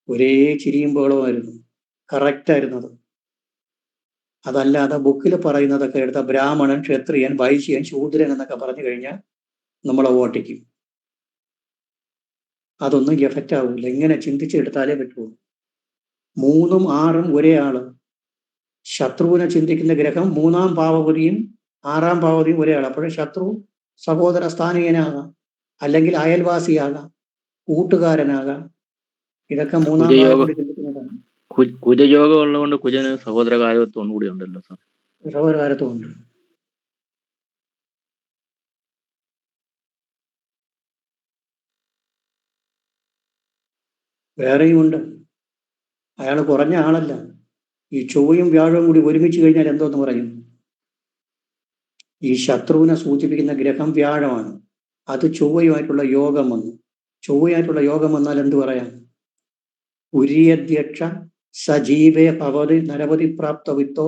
ഒരേ ചിരിയും ബഹളമായിരുന്നു. കറക്റ്റായിരുന്നു അത്. അതല്ലാതെ ബുക്കിൽ പറയുന്നതൊക്കെ എടുത്ത ബ്രാഹ്മണൻ, ക്ഷത്രിയൻ, വൈശ്യൻ, ശൂദ്രൻ എന്നൊക്കെ പറഞ്ഞു കഴിഞ്ഞാൽ നമ്മളെ വോട്ടിക്കും. അതൊന്നും എഫക്റ്റ് ആവില്ല. ഇങ്ങനെ ചിന്തിച്ചെടുത്താലേ പറ്റുള്ളൂ. 3ഉം 6ഉം ഒരേ ആള്. ശത്രുവിനെ ചിന്തിക്കുന്ന ഗ്രഹം 3ാം ഭാവപതിയും 6ാം ഭാവപതിയും ഒരേ ആൾ. അപ്പോഴേ ശത്രു സഹോദര സ്ഥാനീയനാകാം, അല്ലെങ്കിൽ അയൽവാസിയാകാം, കൂട്ടുകാരനാകാം. ഇതൊക്കെ 3ാം ഭാവത്തിൽ ചിന്തിക്കുന്നതാണ്. കുജയോഗം ഉള്ളതുകൊണ്ട് കുജന് സഹോദരകാരത്വം കൂടി ഉണ്ടല്ലോ സാർ. സഹോദരകാരത്വമുണ്ട്. വേറെയും ഉണ്ട്. അയാൾ കുറഞ്ഞ ആളല്ല. ഈ ചൊവ്വയും വ്യാഴവും കൂടി ഒരുമിച്ച് കഴിഞ്ഞാൽ എന്തോന്ന് പറയും? ഈ ശത്രുവിനെ സൂചിപ്പിക്കുന്ന ഗ്രഹം വ്യാഴമാണ്. അത് ചൊവ്വയുമായിട്ടുള്ള യോഗം വന്നു. ചൊവ്വയായിട്ടുള്ള യോഗം വന്നാൽ എന്ത് പറയാം? ഉര്യധ്യക്ഷ സജീവേ ഭവതി നരപതി പ്രാപ്ത വിത്തോ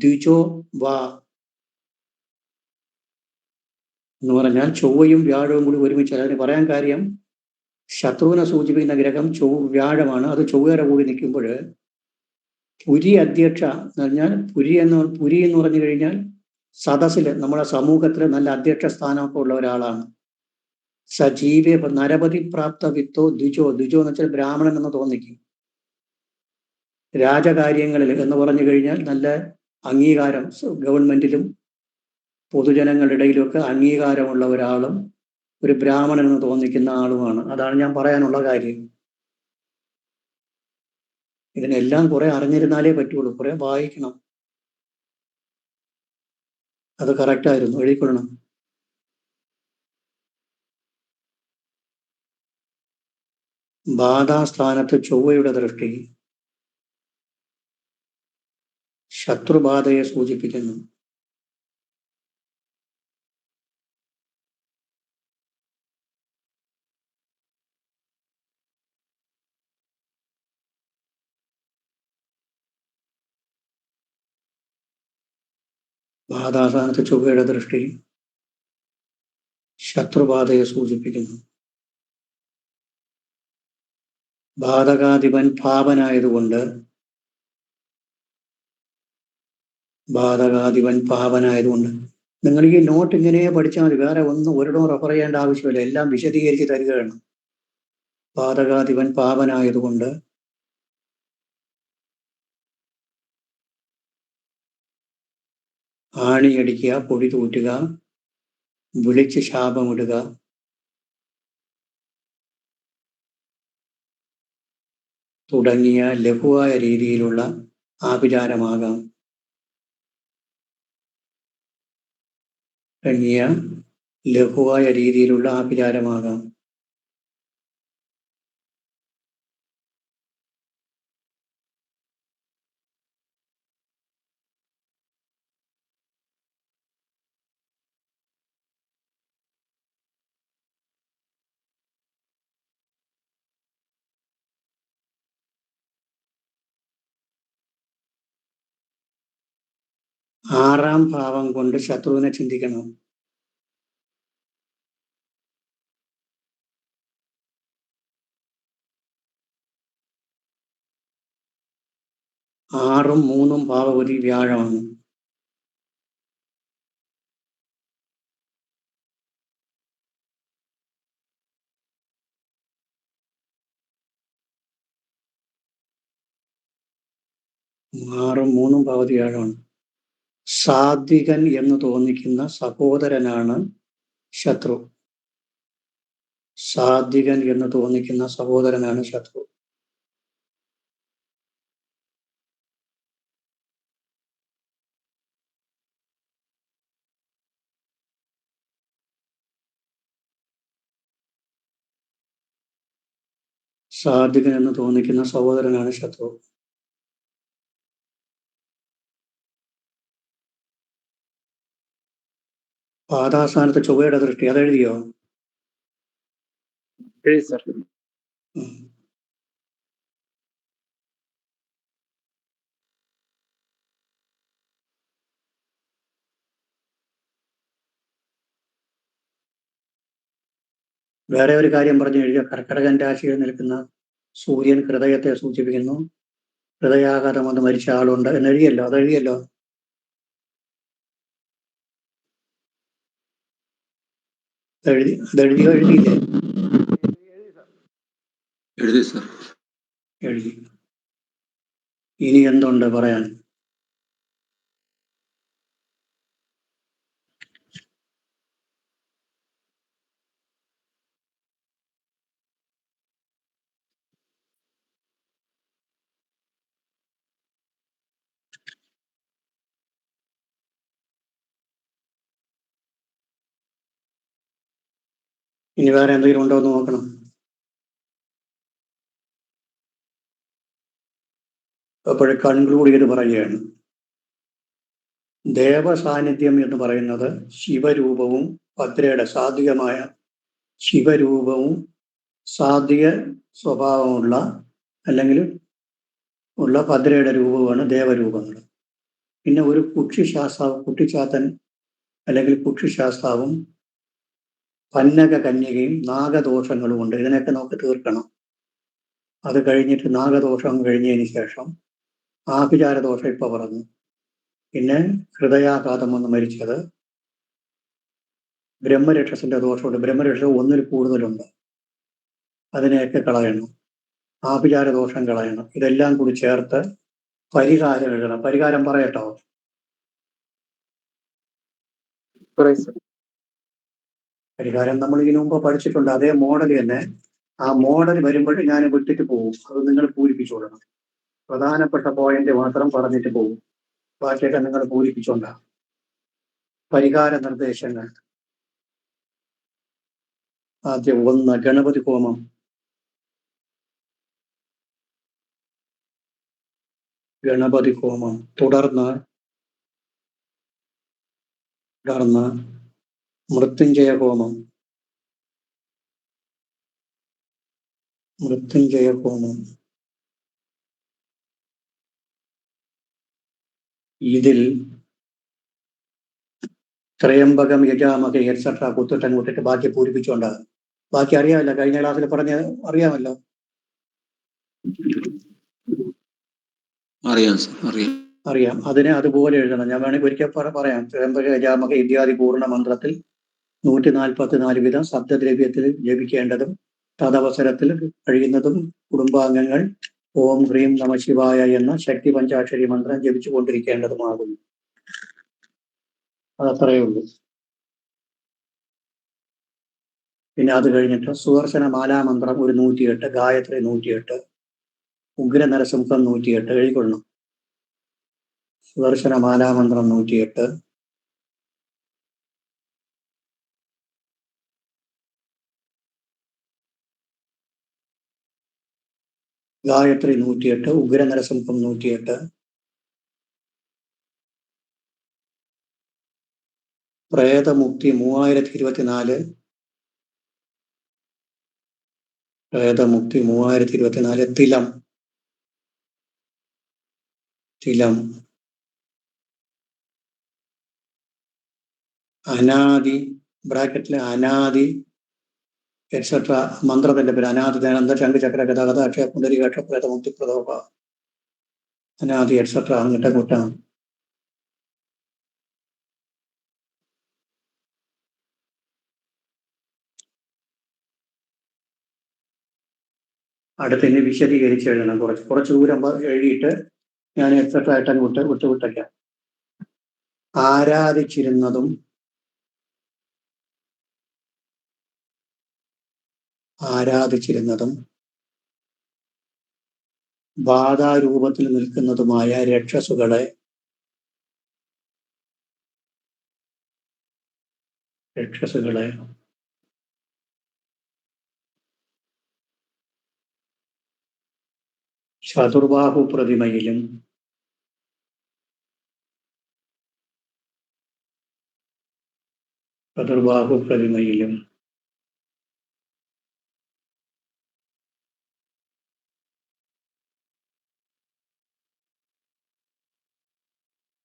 ദ്വിജോ വാ എന്ന് പറഞ്ഞാൽ ചൊവ്വയും വ്യാഴവും കൂടി ഒരുമിച്ച്. അതിന് പറയാൻ കാര്യം, ശത്രുവിനെ സൂചിപ്പിക്കുന്ന ഗ്രഹം വ്യാഴമാണ്. അത് ചൊവ്വയുടെ കൂടി നിൽക്കുമ്പോൾ പുരി അധ്യക്ഷ എന്ന് പറഞ്ഞാൽ പുരി എന്ന് പറഞ്ഞു കഴിഞ്ഞാൽ സദസ്സിൽ, നമ്മുടെ സമൂഹത്തിൽ നല്ല അധ്യക്ഷ സ്ഥാനമൊക്കെ ഉള്ള ഒരാളാണ്. സജീവേ നരപതി പ്രാപ്ത വിത്തോ ദ്വിജോ എന്ന് വെച്ചാൽ ബ്രാഹ്മണൻ എന്ന് തോന്നിക്കും. രാജകാര്യങ്ങളിൽ എന്ന് പറഞ്ഞു കഴിഞ്ഞാൽ നല്ല അംഗീകാരം, ഗവൺമെന്റിലും പൊതുജനങ്ങളുടെ ഇടയിലൊക്കെ അംഗീകാരമുള്ള ഒരാളും ഒരു ബ്രാഹ്മണൻ എന്ന് തോന്നിക്കുന്ന ആളുമാണ്. അതാണ് ഞാൻ പറയാനുള്ള കാര്യം. ഇതിനെല്ലാം കുറെ അറിഞ്ഞിരുന്നാലേ പറ്റുള്ളൂ. കുറെ വായിക്കണം. അത് കറക്റ്റായിരുന്നു, എഴുതിക്കൊള്ളണം. ബാധാസ്ഥാനത്ത് ചൊവ്വയുടെ ദൃഷ്ടി ശത്രുബാധയെ സൂചിപ്പിക്കുന്നു. ബാധാസ്ഥാനത്ത് ചൊവ്വയുടെ ദൃഷ്ടി ശത്രുബാധയെ സൂചിപ്പിക്കുന്നു. ബാധകാധിപൻ പാപനായതുകൊണ്ട് നിങ്ങൾ ഈ നോട്ട് ഇങ്ങനെ പഠിച്ചാൽ മതി. വേറെ ഒരിടവും റെഫർ ചെയ്യേണ്ട ആവശ്യമില്ല. എല്ലാം വിശദീകരിച്ച് തരികയാണ്. ബാധകാധിപൻ പാപനായതുകൊണ്ട് ആണിയടിക്കുക, പൊടി തൂറ്റുക, വിളിച്ച് ശാപമിടുക, തുടങ്ങിയ ലഘുവായ രീതിയിലുള്ള ആഭിചാരമാകാം. ആറാം ഭാവം കൊണ്ട് ശത്രുവിനെ ചിന്തിക്കണം. ആറും മൂന്നും ഭാവപതി വ്യാഴമാണ്. ആറും മൂന്നും ഭാവതി വ്യാഴമാണ്. സാത്വികൻ എന്ന് തോന്നിക്കുന്ന സഹോദരനാണ് ശത്രു. സാത്വികൻ എന്ന് തോന്നിക്കുന്ന സഹോദരനാണ് ശത്രു. സാത്വികൻ എന്ന് തോന്നിക്കുന്ന സഹോദരനാണ് ശത്രു. പാദാസ്ഥാനത്ത് ചൊവ്വയുടെ ദൃഷ്ടി അതെഴുതിയോ? എഴുതി സർ. വേറെ ഒരു കാര്യം പറഞ്ഞു എഴുതിയ കർക്കടകൻ രാശിയിൽ നിൽക്കുന്ന സൂര്യൻ ഹൃദയത്തെ സൂചിപ്പിക്കുന്നു. ഹൃദയാഘാതം വന്ന് മരിച്ച ആളുണ്ട് എന്നെഴുതിയല്ലോ, അതെഴുതിയല്ലോ. അതെഴുതിയോ? എഴുതിയില്ലേ? എഴുതി സർ. എഴുതി. ഇനി എന്തുണ്ട് പറയാൻ? ഇനി വേറെ എന്തെങ്കിലും ഉണ്ടോ എന്ന് നോക്കണം. അപ്പോൾ കൺക്ലൂഡ് ചെയ്ത് പറയുകയാണ്, ദേവസാന്നിധ്യം എന്ന് പറയുന്നത് ശിവരൂപവും ഭദ്രയുടെ സാത്വികമായ ശിവരൂപവും സാത്വിക സ്വഭാവമുള്ള അല്ലെങ്കിൽ ഉള്ള ഭദ്രയുടെ രൂപമാണ് ദേവരൂപങ്ങൾ. പിന്നെ ഒരു കുക്ഷിശാസ്താവ്, കുട്ടിച്ചാത്തൻ അല്ലെങ്കിൽ കുക്ഷിശാസ്താവും പന്നക കന്യകയും നാഗദോഷങ്ങളും ഉണ്ട്. ഇതിനൊക്കെ നമുക്ക് തീർക്കണം. അത് കഴിഞ്ഞിട്ട് നാഗദോഷം കഴിഞ്ഞതിന് ശേഷം ആഭിചാരദോഷം ഇപ്പൊ പറഞ്ഞു. പിന്നെ ഹൃദയാഘാതം വന്ന് മരിച്ചത്, ബ്രഹ്മരക്ഷസിന്റെ ദോഷമുണ്ട്. ബ്രഹ്മരക്ഷസ് ഒന്നിൽ കൂടുതലുണ്ട്. അതിനെയൊക്കെ കളയണം. ആഭിചാരദോഷം കളയണം. ഇതെല്ലാം കൂടി ചേർത്ത് പരിഹാരം എഴുതണം. പരിഹാരം പറയട്ടോ? പരിഹാരം നമ്മൾ ഇതിനു മുമ്പ് പഠിച്ചിട്ടുണ്ട്. അതേ മോഡൽ തന്നെ. ആ മോഡൽ വരുമ്പോൾ ഞാൻ വിട്ടിട്ട് പോകും. അത് നിങ്ങൾ പൂരിപ്പിച്ചോളണം. പ്രധാനപ്പെട്ട പോയിന്റ് മാത്രം പറഞ്ഞിട്ട് പോകും. ബാക്കിയൊക്കെ നിങ്ങൾ പൂരിപ്പിച്ചോണ്ടാ. പരിഹാര നിർദ്ദേശങ്ങൾ. ആദ്യം 1 ഗണപതി ഹോമം. ഗണപതി ഹോമം. തുടർന്ന് മൃത്യുഞ്ജയ ഹോമം. മൃത്യുഞ്ജയ ഹോമം. ഇതിൽ ത്രയംബകം, യജാമക എക്സെട്ര കുത്തിട്ട് ബാക്കി പൂരിപ്പിച്ചുകൊണ്ടാകും. ബാക്കി അറിയാമല്ലോ, കഴിഞ്ഞ ക്ലാസ്സിൽ പറഞ്ഞ അറിയാമല്ലോ. അറിയാം സർ, അറിയാം. അതിനെ അതുപോലെ എഴുതണം. ഞാൻ വേണമെങ്കിൽ ഒരിക്കൽ പറയാം. ത്രയംബക യജാമക ഇത്യാദി പൂർണ്ണ മന്ത്രത്തിൽ 144 വിധം ശബ്ദദ്രവ്യത്തിൽ ജപിക്കേണ്ടതും തദവസരത്തിൽ കഴിയുന്നതും കുടുംബാംഗങ്ങൾ ഓം ഹ്രീം നമ ശിവായ എന്ന ശക്തി പഞ്ചാക്ഷരി മന്ത്രം ജപിച്ചു കൊണ്ടിരിക്കേണ്ടതുമാകുന്നു. അതത്രയേ ഉള്ളൂ. പിന്നെ അത് കഴിഞ്ഞിട്ട് സുദർശന മാലാമന്ത്രം ഒരു 108, ഗായത്രി 108, ഉഗ്ര നരസിംഹം 108 എഴുതിക്കൊള്ളണം. സുദർശന മാലാമന്ത്രം 108, ഗായത്രി 108, ഉഗ്ര നരസിംഹം 108, പ്രേതമുക്തി 3024, പ്രേതമുക്തി 3024, തിലം, തിലം, അനാദി ബ്രാക്കറ്റിലെ അനാദി എക്സെട്ര മന്ത്രത്തിന്റെ പേര് അനാദി ദാനന്ദ ശംഖചക്ര ഗതാഗത അക്ഷയ പുണ്ടരീക അക്ഷപ്രേത മുക്തി പ്രദോപ അനാദി എക്സെട്ര എന്നിട്ട് കൂട്ടാം. അടുത്ത് ഇനി വിശദീകരിച്ച് എഴുതണം. കുറച്ച് ദൂരം എഴുതിയിട്ട് ഞാൻ എക്സെട്ര ആയിട്ട് അങ്ങോട്ട് വിട്ടുവിട്ടേക്കാം. ആരാധിച്ചിരുന്നതും ബാധാരൂപത്തിൽ നിൽക്കുന്നതുമായ രക്ഷസുകളെ ചതുർബാഹു പ്രതിമയിലും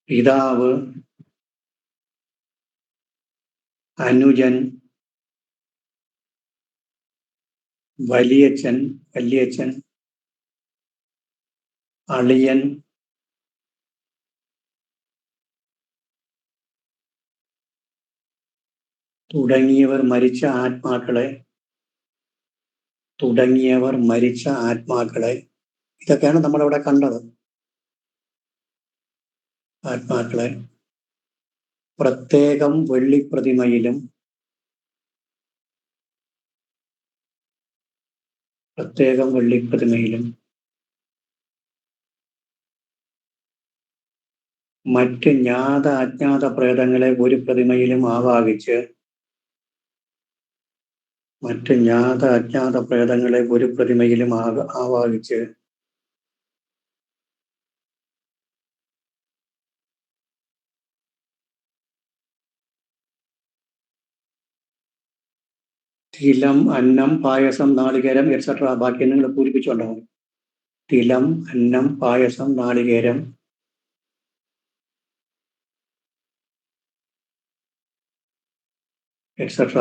പിതാവ്, അനുജൻ, വല്യച്ഛൻ, അളിയൻ, തുടങ്ങിയവർ മരിച്ച ആത്മാക്കളെ ഇതൊക്കെയാണ് നമ്മളിവിടെ കണ്ടത്. ആത്മാക്കളെ പ്രത്യേകം വെള്ളിപ്രതിമയിലും മറ്റ് ജ്ഞാത അജ്ഞാത പ്രേതങ്ങളെ ഒരു പ്രതിമയിലും ആവാഹിച്ച് തിലം, അന്നം, പായസം, നാളികേരം എക്സെട്ര ബാക്കി നിങ്ങൾ പൂരിപ്പിച്ചുകൊണ്ടാവും. തിലം, അന്നം, പായസം, നാളികേരം എക്സെട്ര.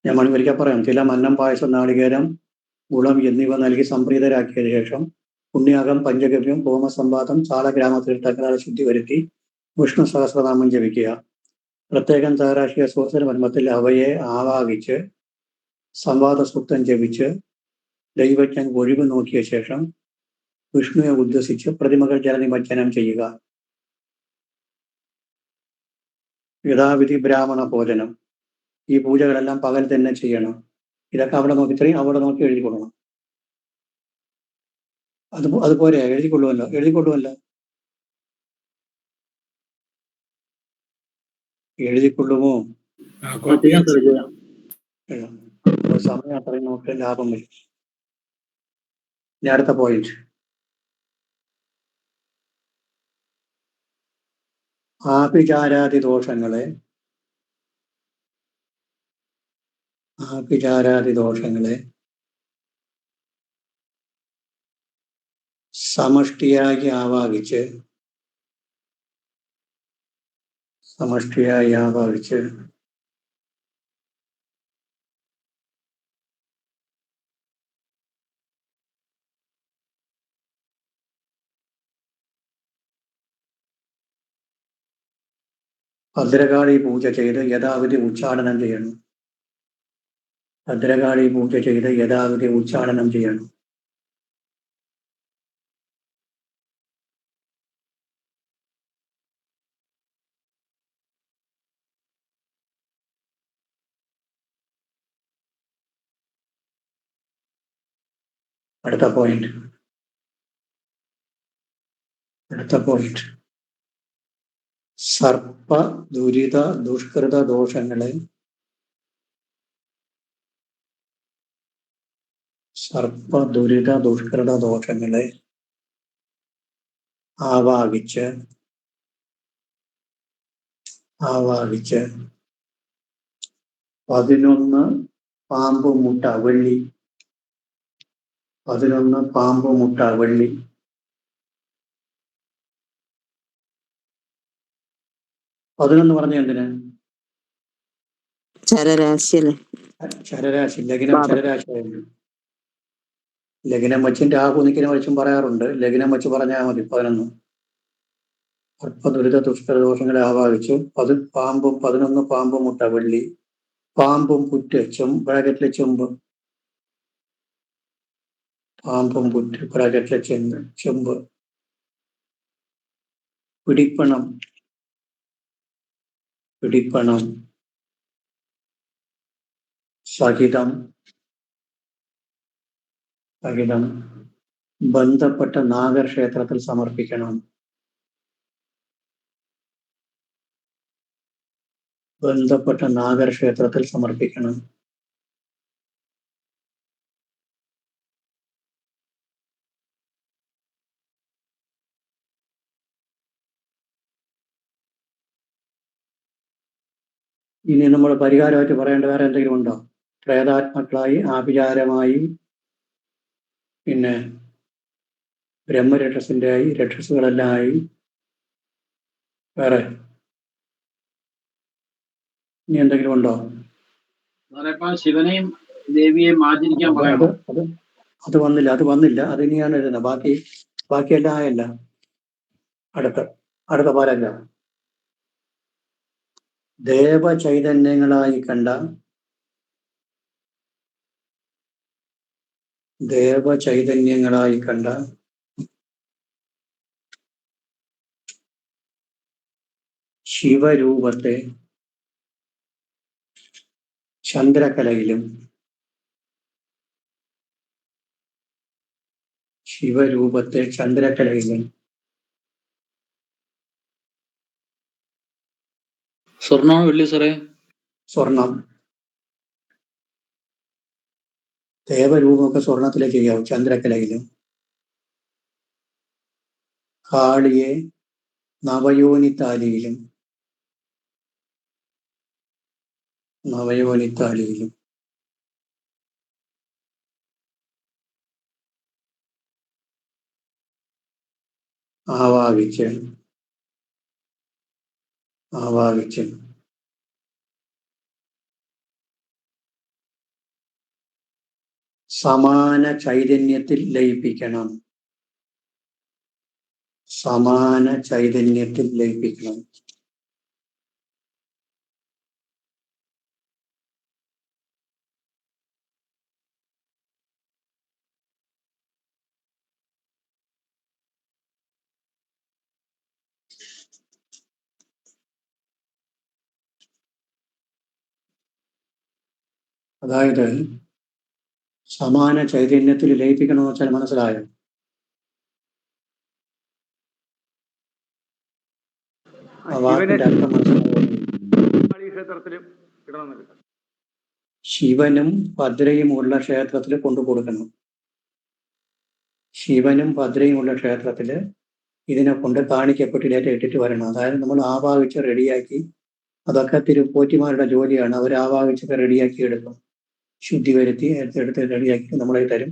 ഞാൻ ഒരിക്കൽ പറയാം. തിലം, അന്നം, പായസം, നാളികേരം, ഗുളം എന്നിവ നൽകി സംപ്രീതരാക്കിയ ശേഷം പുണ്യാകം, പഞ്ചഗവ്യം, ഹോമസംവാദം, ചാളഗ്രാമ തീർത്ഥങ്ങളാൽ ശുദ്ധി വരുത്തി വിഷ്ണു സഹസ്രനാമം ജപിക്കുക. പ്രത്യേകം തയ്യാറാക്കിയ സുദർശന പദ്മത്തിൽ അവയെ ആവാഹിച്ച് സംവാദ സൂക്തം ജപിച്ച് ദൈവജ്ഞൻ ഒഴിവ് നോക്കിയ ശേഷം വിഷ്ണുവെ ഉദ്ദേശിച്ച് പ്രതിമകൾ ജലനിമജ്ജനം ചെയ്യുക. യഥാവിധി ബ്രാഹ്മണ ഭോജനം. ഈ പൂജകളെല്ലാം പകൽ തന്നെ ചെയ്യണം. ഇതൊക്കെ അവിടെ നോക്കി എഴുതി കൊള്ളണം. അതുപോലെ എഴുതിക്കൊള്ളുമല്ലോ. എഴുതിക്കൊള്ളുമോ? സമയം അത്രയും നമുക്ക് ലാഭം വരും. ഇനി അടുത്ത പോയിന്റ്. ആഭിചാരാദി ദോഷങ്ങളെ സമഷ്ടിയായി ആവാഹിച്ച് ഭദ്രകാളി പൂജ ചെയ്ത് യഥാവിധി ഉച്ചാടനം ചെയ്യണം. അടുത്ത പോയിന്റ് സർപ്പ ദുരിത ദുഷ്കൃത ദോഷങ്ങളെ ആവാഹിച്ച് 11 പാമ്പുമുട്ട വെള്ളി 11 പറഞ്ഞ എന്തിന്? ചരരാശിയല്ലേ? ചരരാശി, ലഗ്നം ചരരാശിയായിരുന്നു. ലഗ്നം വച്ചിന്റെ ആ കുനിക്കിനെ വെച്ചും പറയാറുണ്ട്. ലഗ്നം വെച്ച് പറഞ്ഞാൽ മതി 11. ദുരിത ദുഷ്കരദോഷങ്ങളെ ആവാഹിച്ചു 11 പാമ്പും മുട്ട വെള്ളി, പാമ്പും പുറ്റ് ബ്രാക്കറ്റിലെ ചെമ്പ്, പാമ്പും പുറ്റ് ബ്രാക്കറ്റിലെ ചെമ്പ്, പിടിപ്പണം സഹിതം ബന്ധപ്പെട്ട നാഗക്ഷേത്രത്തിൽ സമർപ്പിക്കണം. ഇനി നമ്മൾ പരിഹാരമായിട്ട് പറയേണ്ട വേറെ എന്തെങ്കിലും ഉണ്ടോ? പ്രേതാത്മാക്കളായി, ആഭിചാരമായി, പിന്നെ ബ്രഹ്മരക്ഷസിന്റെ ആയി, രക്ഷസുകളെല്ലാം ആയി, വേറെ ഇനി എന്തെങ്കിലും ഉണ്ടോ? ശിവനെയും ദേവിയെയും ആചരിക്കാൻ പറയണം. അത് വന്നില്ല. അത് ഇനിയാണ് എഴുതുന്നത്. ബാക്കിയെല്ലാം ആയല്ല. അടുത്ത പാരഗ്രാഫ്. ദേവചൈതന്യങ്ങളായി കണ്ട ശിവരൂപത്തെ ചന്ദ്രകലയിലും സ്വർണ്ണമാണോ വെള്ളി സാറേ? സ്വർണം. ദേവരൂപമൊക്കെ സ്വർണത്തിലേ ചെയ്യാവും. ചന്ദ്രകലയിലും കാളിയെ നവയോനിത്താലിയിലും ആവാഹിച്ച് സമാന ചൈതന്യത്തിൽ ലയിപ്പിക്കണം. അതായത് സമാന ചൈതന്യത്തിൽ ലയിപ്പിക്കണമെന്ന് വെച്ചാൽ മനസ്സിലായോ? ആ വാക്കിന്റെ അർത്ഥം മനസ്സിലായോ? ക്ഷേത്രത്തിലും ഇടണമെന്നില്ല. ശിവനും ഭദ്രയും ഉള്ള ക്ഷേത്രത്തിൽ കൊണ്ടുകൊടുക്കണം. ഇതിനെ കൊണ്ട് കാണിക്കപ്പെട്ടിലേറ്റ് ഇട്ടിട്ട് വരണം. അതായത് നമ്മൾ ആവാഹിച്ച് റെഡിയാക്കി, അതൊക്കെ തിരുപ്പോറ്റിമാരുടെ ജോലിയാണ്. അവർ ആവാഹിച്ചൊക്കെ റെഡിയാക്കി എടുക്കും. ശുദ്ധി വരുത്തി എടുത്ത് റെഡിയാക്കി നമ്മളെ തരും.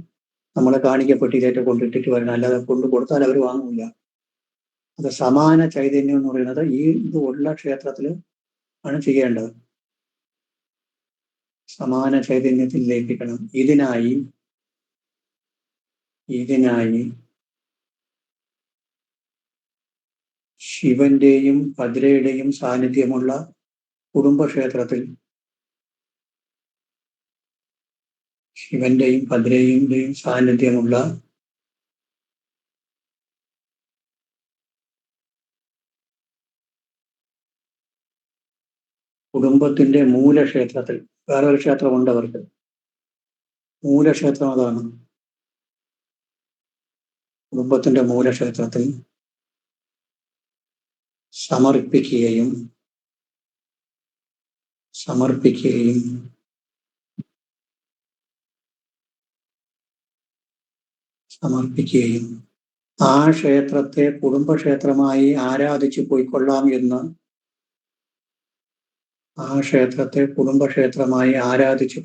നമ്മളെ കാണിക്കപ്പെട്ടിലേറ്റ് കൊണ്ടിട്ടിട്ട് വരണം. അല്ലാതെ കൊണ്ടു കൊടുത്താൽ അവർ വാങ്ങില്ല. അത് സമാന ചൈതന്യം എന്ന് പറയുന്നത് ഇത് ഉള്ള ക്ഷേത്രത്തിൽ ആണ് ചെയ്യേണ്ടത്. സമാന ചൈതന്യത്തിൽ ലയിപ്പിക്കണം. ഇതിനായി ശിവന്റെയും ഭദ്രയുടെയും സാന്നിധ്യമുള്ള കുടുംബക്ഷേത്രത്തിൽ കുടുംബത്തിന്റെ മൂലക്ഷേത്രത്തിൽ, വേറൊരു ക്ഷേത്രമുണ്ട് അവർക്ക്, മൂലക്ഷേത്രം അതാണ്. കുടുംബത്തിന്റെ മൂലക്ഷേത്രത്തിൽ സമർപ്പിക്കുകയും ആ ക്ഷേത്രത്തെ കുടുംബക്ഷേത്രമായി ആരാധിച്ചു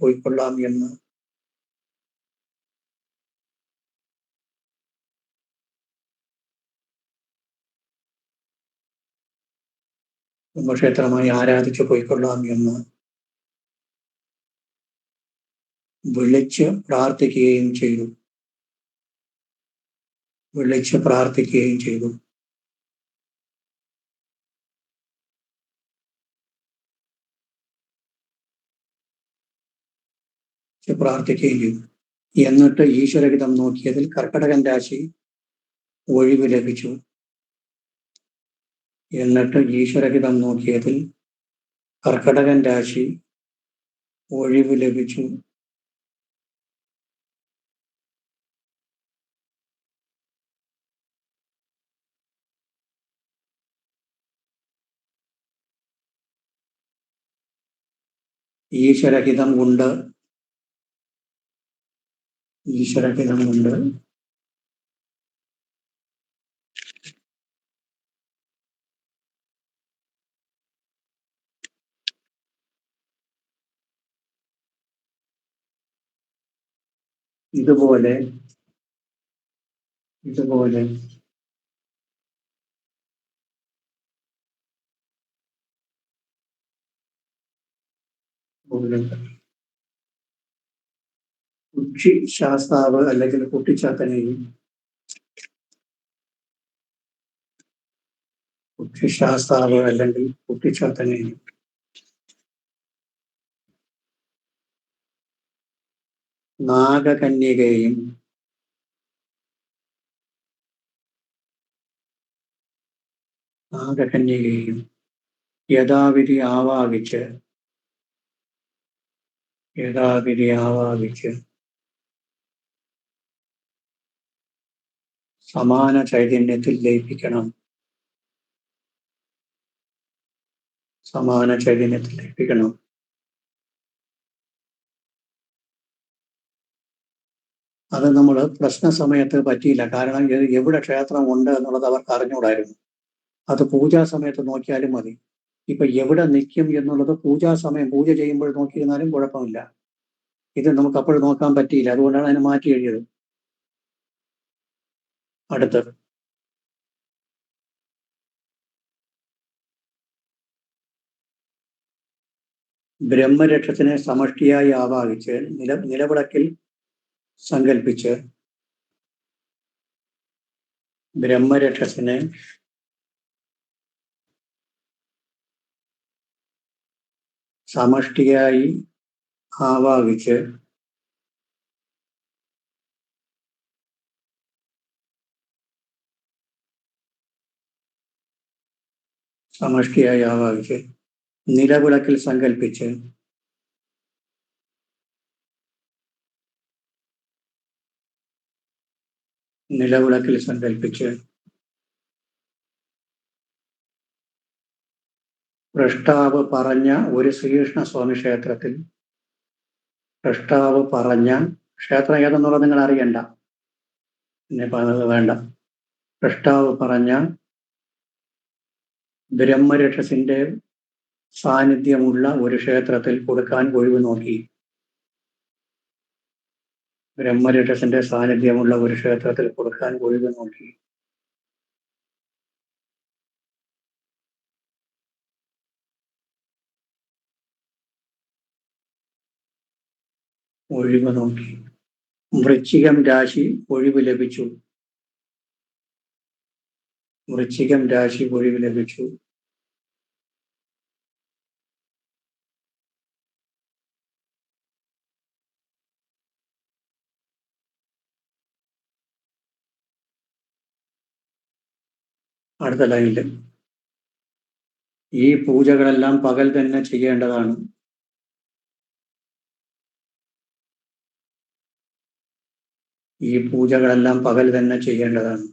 പോയിക്കൊള്ളാം എന്ന് വിളിച്ച് പ്രാർത്ഥിക്കുകയും ചെയ്തു. എന്നിട്ട് ഈശ്വരഹിതം നോക്കിയതിൽ കർക്കടകൻ രാശി ഒഴിവ് ലഭിച്ചു. ഈശ്വരഹിതം കൊണ്ട് ഇതുപോലെ കുക്ഷി ശാസ്താവ് അല്ലെങ്കിൽ കുട്ടിച്ചാത്തനെയും നാഗകന്യകയെയും യഥാവിധി ആവാഹിച്ച് സമാന ചൈതന്യത്തിൽ ലയിപ്പിക്കണം. അത് നമ്മൾ പ്രശ്ന സമയത്ത് പറ്റിയില്ല. കാരണം എവിടെ ക്ഷേത്രം ഉണ്ട് എന്നുള്ളത് അവർക്ക് അറിഞ്ഞുകൂടായിരുന്നു. അത് പൂജാ സമയത്ത് നോക്കിയാലും മതി. ഇപ്പൊ എവിടെ നിൽക്കും എന്നുള്ളത് പൂജ ചെയ്യുമ്പോൾ നോക്കിയിരുന്നാലും കുഴപ്പമില്ല. ഇത് നമുക്ക് അപ്പോൾ നോക്കാൻ പറ്റിയില്ല. അതുകൊണ്ടാണ് അതിനെ മാറ്റി എഴുതിയത്. അടുത്തത് ബ്രഹ്മരക്ഷത്തിനെ സമഷ്ടിയായി ആവാഹിച്ച് നിലവിളക്കിൽ സങ്കല്പിച്ച് ബ്രഹ്മരക്ഷസിനെ സമഷ്ടിയായി ആവാഹിച്ച് നിലവിളക്കിൽ സങ്കല്പിച്ച് പ്രഷ്ടാവ് പറഞ്ഞ ഒരു ശ്രീകൃഷ്ണ സ്വാമി ക്ഷേത്രത്തിൽ ക്ഷേത്രം ഏതെന്നുള്ളത് നിങ്ങൾ അറിയണ്ട, എന്നെ പറഞ്ഞത് വേണ്ട. പ്രഷ്ടാവ് പറഞ്ഞ ബ്രഹ്മരക്ഷസിന്റെ സാന്നിധ്യമുള്ള ഒരു ക്ഷേത്രത്തിൽ കൊടുക്കാൻ ഒഴിവ് നോക്കി. വൃശ്ചികം രാശി ഒഴിവ് ലഭിച്ചു. അടുത്ത ലൈനിൽ ഈ പൂജകളെല്ലാം പകൽ തന്നെ ചെയ്യേണ്ടതാണ്. ഈ പൂജകളെല്ലാം പകൽ തന്നെ ചെയ്യേണ്ടതാണ്.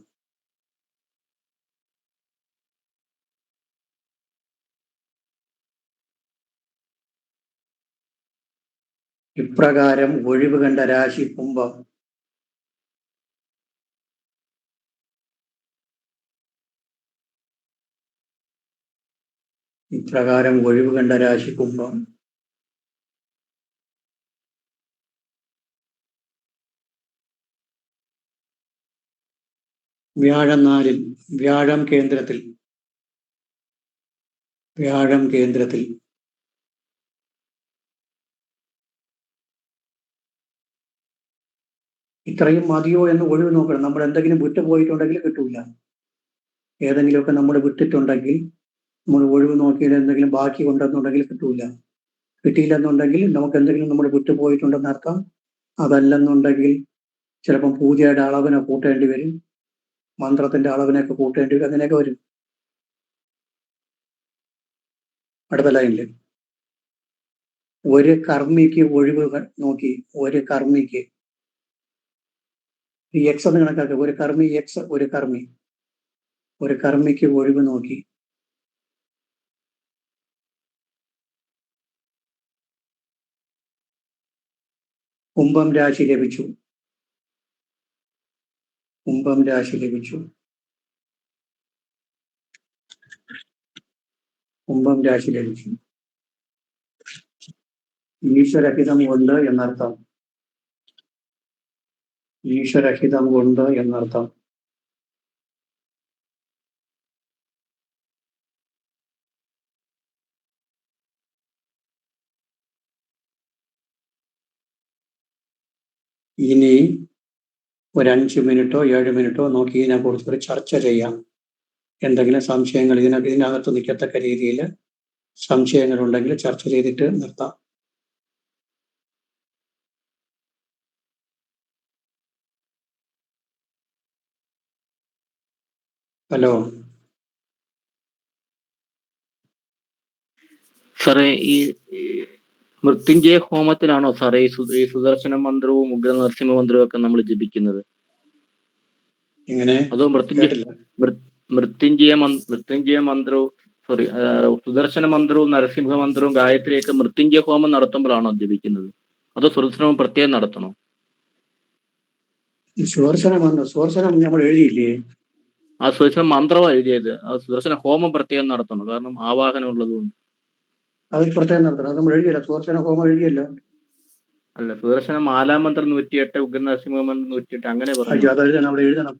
ഇപ്രകാരം ഒഴിവ് കണ്ട രാശി കുംഭം. ഇപ്രകാരം ഒഴിവ് കണ്ട രാശി കുംഭം. വ്യാഴം 4-ൽ, വ്യാഴം കേന്ദ്രത്തിൽ. വ്യാഴം കേന്ദ്രത്തിൽ. ഇത്രയും മതിയോ എന്ന് ഒഴിവ് നോക്കണം. നമ്മൾ എന്തെങ്കിലും വിട്ടുപോയിട്ടുണ്ടെങ്കിൽ കിട്ടൂല. ഏതെങ്കിലുമൊക്കെ നമ്മൾ വിട്ടിട്ടുണ്ടെങ്കിൽ, നമ്മൾ ഒഴിവ് നോക്കിയിട്ട് എന്തെങ്കിലും ബാക്കി ഉണ്ടെന്നുണ്ടെങ്കിൽ കിട്ടൂല. കിട്ടിയില്ലെന്നുണ്ടെങ്കിൽ നമുക്ക് എന്തെങ്കിലും നമ്മൾ വിട്ടുപോയിട്ടുണ്ടെന്ന് അർത്ഥം. അതല്ലെന്നുണ്ടെങ്കിൽ ചിലപ്പം പൂജയുടെ അളവിനെ കൂട്ടേണ്ടി വരും, മന്ത്രത്തിന്റെ അളവിനൊക്കെ കൂട്ടേണ്ടി വരും, അങ്ങനെയൊക്കെ വരും. അടുത്ത ലൈനില് ഒരു കർമ്മിക്ക് ഒഴിവ് നോക്കി. ഒരു കർമ്മിക്ക് ഈ എക്സ് എന്ന് കണക്കാക്കുക. ഒരു കർമ്മി എക്സ്, ഒരു കർമ്മി. ഒരു കർമ്മിക്ക് ഒഴിവ് നോക്കി. കുംഭം രാശി ലഭിച്ചു. കുംഭം രാശി ലഭിച്ചു. കുംഭം രാശി ലഭിച്ചു. ഈശ്വരഹിതം കൊണ്ട് എന്നർത്ഥം. ഈശ്വരഹിതം കൊണ്ട് എന്നർത്ഥം. ഇനി ഒരു 5 മിനിറ്റോ 7 മിനിറ്റോ നോക്കി ഇതിനെക്കുറിച്ച് ഒരു ചർച്ച ചെയ്യാം. എന്തെങ്കിലും സംശയങ്ങൾ ഇതിനകത്ത് നിൽക്കത്തക്ക രീതിയിൽ സംശയങ്ങളുണ്ടെങ്കിൽ ചർച്ച ചെയ്തിട്ട് നിർത്താം. ഹലോ സാറേ, ഈ മൃത്യുഞ്ജയ ഹോമത്തിലാണോ സാറേ ഈ സുദർശന മന്ത്രവും ഉഗ്ര നരസിംഹ മന്ത്രവും ഒക്കെ നമ്മൾ ജപിക്കുന്നത്? ഇങ്ങനെ അതോ മൃത്യുഞ്ജയ മന്ത്രവും സുദർശന മന്ത്രവും നരസിംഹ മന്ത്രവും ഗായത്രിയൊക്കെ മൃത്യുഞ്ജയ ഹോമം നടത്തുമ്പോഴാണോ ജപിക്കുന്നത്? അതോ സുദർശനം പ്രത്യേകം നടത്തണോ? സുദർശനം നമ്മൾ എഴുതിയില്ലേ? ആ സുദർശന മന്ത്രമാണ് എഴുതിയത്. ആ സുദർശന ഹോമം പ്രത്യേകം നടത്തണം, കാരണം ആവാഹനം ഉള്ളതുകൊണ്ട്. അതിൽ പ്രത്യേകം നടത്തണം. അത് നമ്മൾ എഴുതിയല്ല. സുദർശന ഹോമം എഴുതിയല്ലോ. അല്ല, സുദർശന മാലാമന്ത്രം 108, ഉഗ്ര നരസിംഹ മന്ത്രം 108 അങ്ങനെ പറഞ്ഞു. അത് എഴുതണം.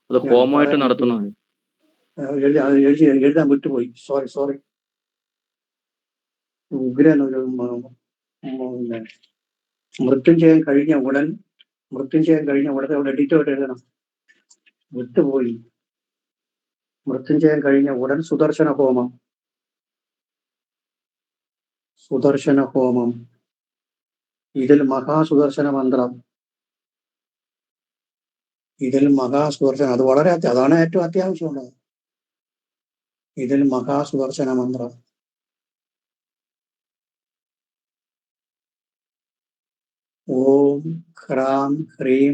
അത് ഹോമമായിട്ട് നടത്തണം. എഴുതാൻ വിട്ടുപോയി. സോറി. ഉഗ്രൻ ഒരു മൃത്യുഞ്ജയം കഴിഞ്ഞ ഉടൻ അവിടെ എഡിറ്റോട്ട് എഴുതണം. വിട്ടുപോയി. മൃത്യുഞ്ജയം കഴിഞ്ഞ ഉടൻ സുദർശന ഹോമം. ഇതിൽ മഹാസുദർശന മന്ത്രം. അത് വളരെ അതാണ് ഏറ്റവും അത്യാവശ്യമുള്ളത്. ഇതിൽ മഹാസുദർശന മന്ത്രം. ഓം ഹ്രാം ഹ്രീം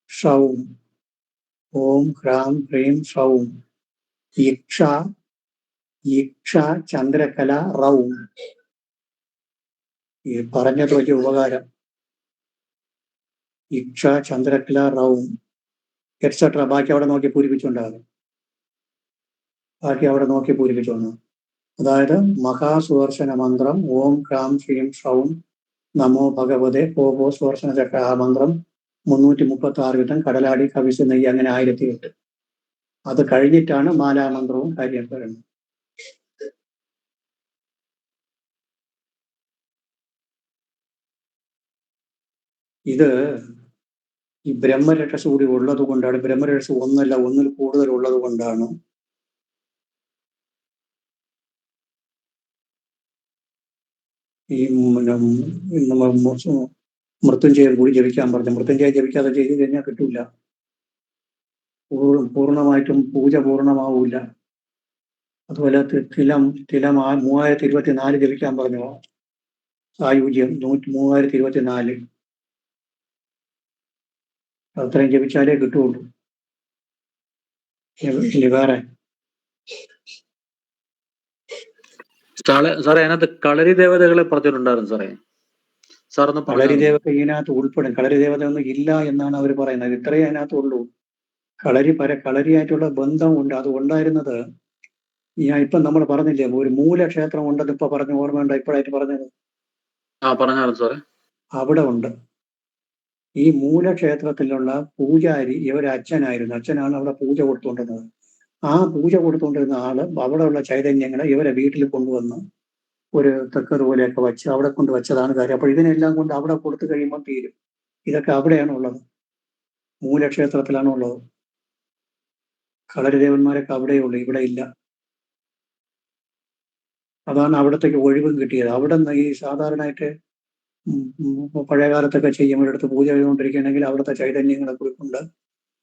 ഷൗം. ഓം ഹ്രാം ഹ്രീം ഷൗം. ഈക്ഷ ചന്ദ്രകല റൗം. ഈ പറഞ്ഞത് വലിയ ഉപകാരം. ഈക്ഷ ചന്ദ്രകല റൗം എക്സെട്ര. ബാക്കി അവിടെ നോക്കി പൂരിപ്പിച്ചുണ്ടാകും. അതായത് മഹാസുദർശന മന്ത്രം ഓം ഹ്രാം ശ്രീം ഷൗം നമോ ഭഗവതേ ഓപോ സുദർശന ചക്ര. ആ മന്ത്രം 336 വിധം കടലാടി കവിസ് നെയ്യ് അങ്ങനെ 1008. അത് കഴിഞ്ഞിട്ടാണ് മാലാമന്ത്രവും കാര്യം പറയുന്നത്. ഇത് ഈ ബ്രഹ്മരക്ഷസ് കൂടി ഉള്ളത് കൊണ്ടാണ്. ബ്രഹ്മരക്ഷസ് ഒന്നല്ല, ഒന്നിൽ കൂടുതൽ ഉള്ളത് കൊണ്ടാണ് ഈ മൃത്യുഞ്ജയം കൂടി ജപിക്കാൻ പറഞ്ഞു. മൃത്യുഞ്ജയം ജപിക്കാതെ ചെയ്ത് കഴിഞ്ഞാൽ കിട്ടൂല. പൂർണ്ണമായിട്ടും പൂജ പൂർണ്ണമാവൂല. അതുപോലെ തിലം 3024 ജപിക്കാൻ പറഞ്ഞു. സായുജ്യം 3024. അത്രയും ജപിച്ചാലേ കിട്ടുള്ളൂ. ഇനി വേറെ സാറേ അതിനകത്ത് കളരി ദേവതകളെ പറഞ്ഞിട്ടുണ്ടായിരുന്നു സാറേ. സാറൊന്ന് കളരി പറഞ്ഞു. ദേവത ഇതിനകത്ത് ഉൾപ്പെടും. കളരി ദേവത ഒന്നും ഇല്ല എന്നാണ് അവർ പറയുന്നത്. ഇത്രയേ അതിനകത്തുള്ളൂ. കളരിയായിട്ടുള്ള ബന്ധമുണ്ട്. അത് ഉണ്ടായിരുന്നത് ഞാൻ ഇപ്പം നമ്മൾ പറഞ്ഞില്ലേ, ഒരു മൂലക്ഷേത്രം ഉണ്ടെന്ന് ഇപ്പൊ പറഞ്ഞ ഓർമ്മയുണ്ടോ? ഇപ്പോഴായിട്ട് പറഞ്ഞത് പറഞ്ഞായിരുന്നു സാറേ. അവിടെ ഉണ്ട്. ഈ മൂലക്ഷേത്രത്തിലുള്ള പൂജാരി ഇവരെ അച്ഛനായിരുന്നു. അച്ഛനാണ് അവിടെ പൂജ കൊടുത്തുകൊണ്ടിരുന്നത്. ആ പൂജ കൊടുത്തുകൊണ്ടിരുന്ന ആള് അവിടെയുള്ള ചൈതന്യങ്ങളെ ഇവരെ വീട്ടിൽ കൊണ്ടുവന്ന് ഒരു തെക്കത് പോലെയൊക്കെ വെച്ച് അവിടെ കൊണ്ട് വെച്ചതാണ് കാര്യം. അപ്പോൾ ഇതിനെല്ലാം കൊണ്ട് അവിടെ കൊടുത്തു കഴിയുമ്പോൾ തീരും. ഇതൊക്കെ അവിടെയാണ് ഉള്ളത്, മൂലക്ഷേത്രത്തിലാണ് ഉള്ളത്. കളരിദേവന്മാരൊക്കെ അവിടെയുള്ളൂ, ഇവിടെ ഇല്ല. അതാണ് അവിടത്തേക്ക് ഒഴിവും കിട്ടിയത്. അവിടെ നിന്ന് ഈ സാധാരണയായിട്ട് പഴയ കാലത്തൊക്കെ ചെയ്യുമ്പോൾ അടുത്ത് പൂജ ചെയ്തുകൊണ്ടിരിക്കുകയാണെങ്കിൽ അവിടുത്തെ ചൈതന്യങ്ങളെ കൊണ്ട്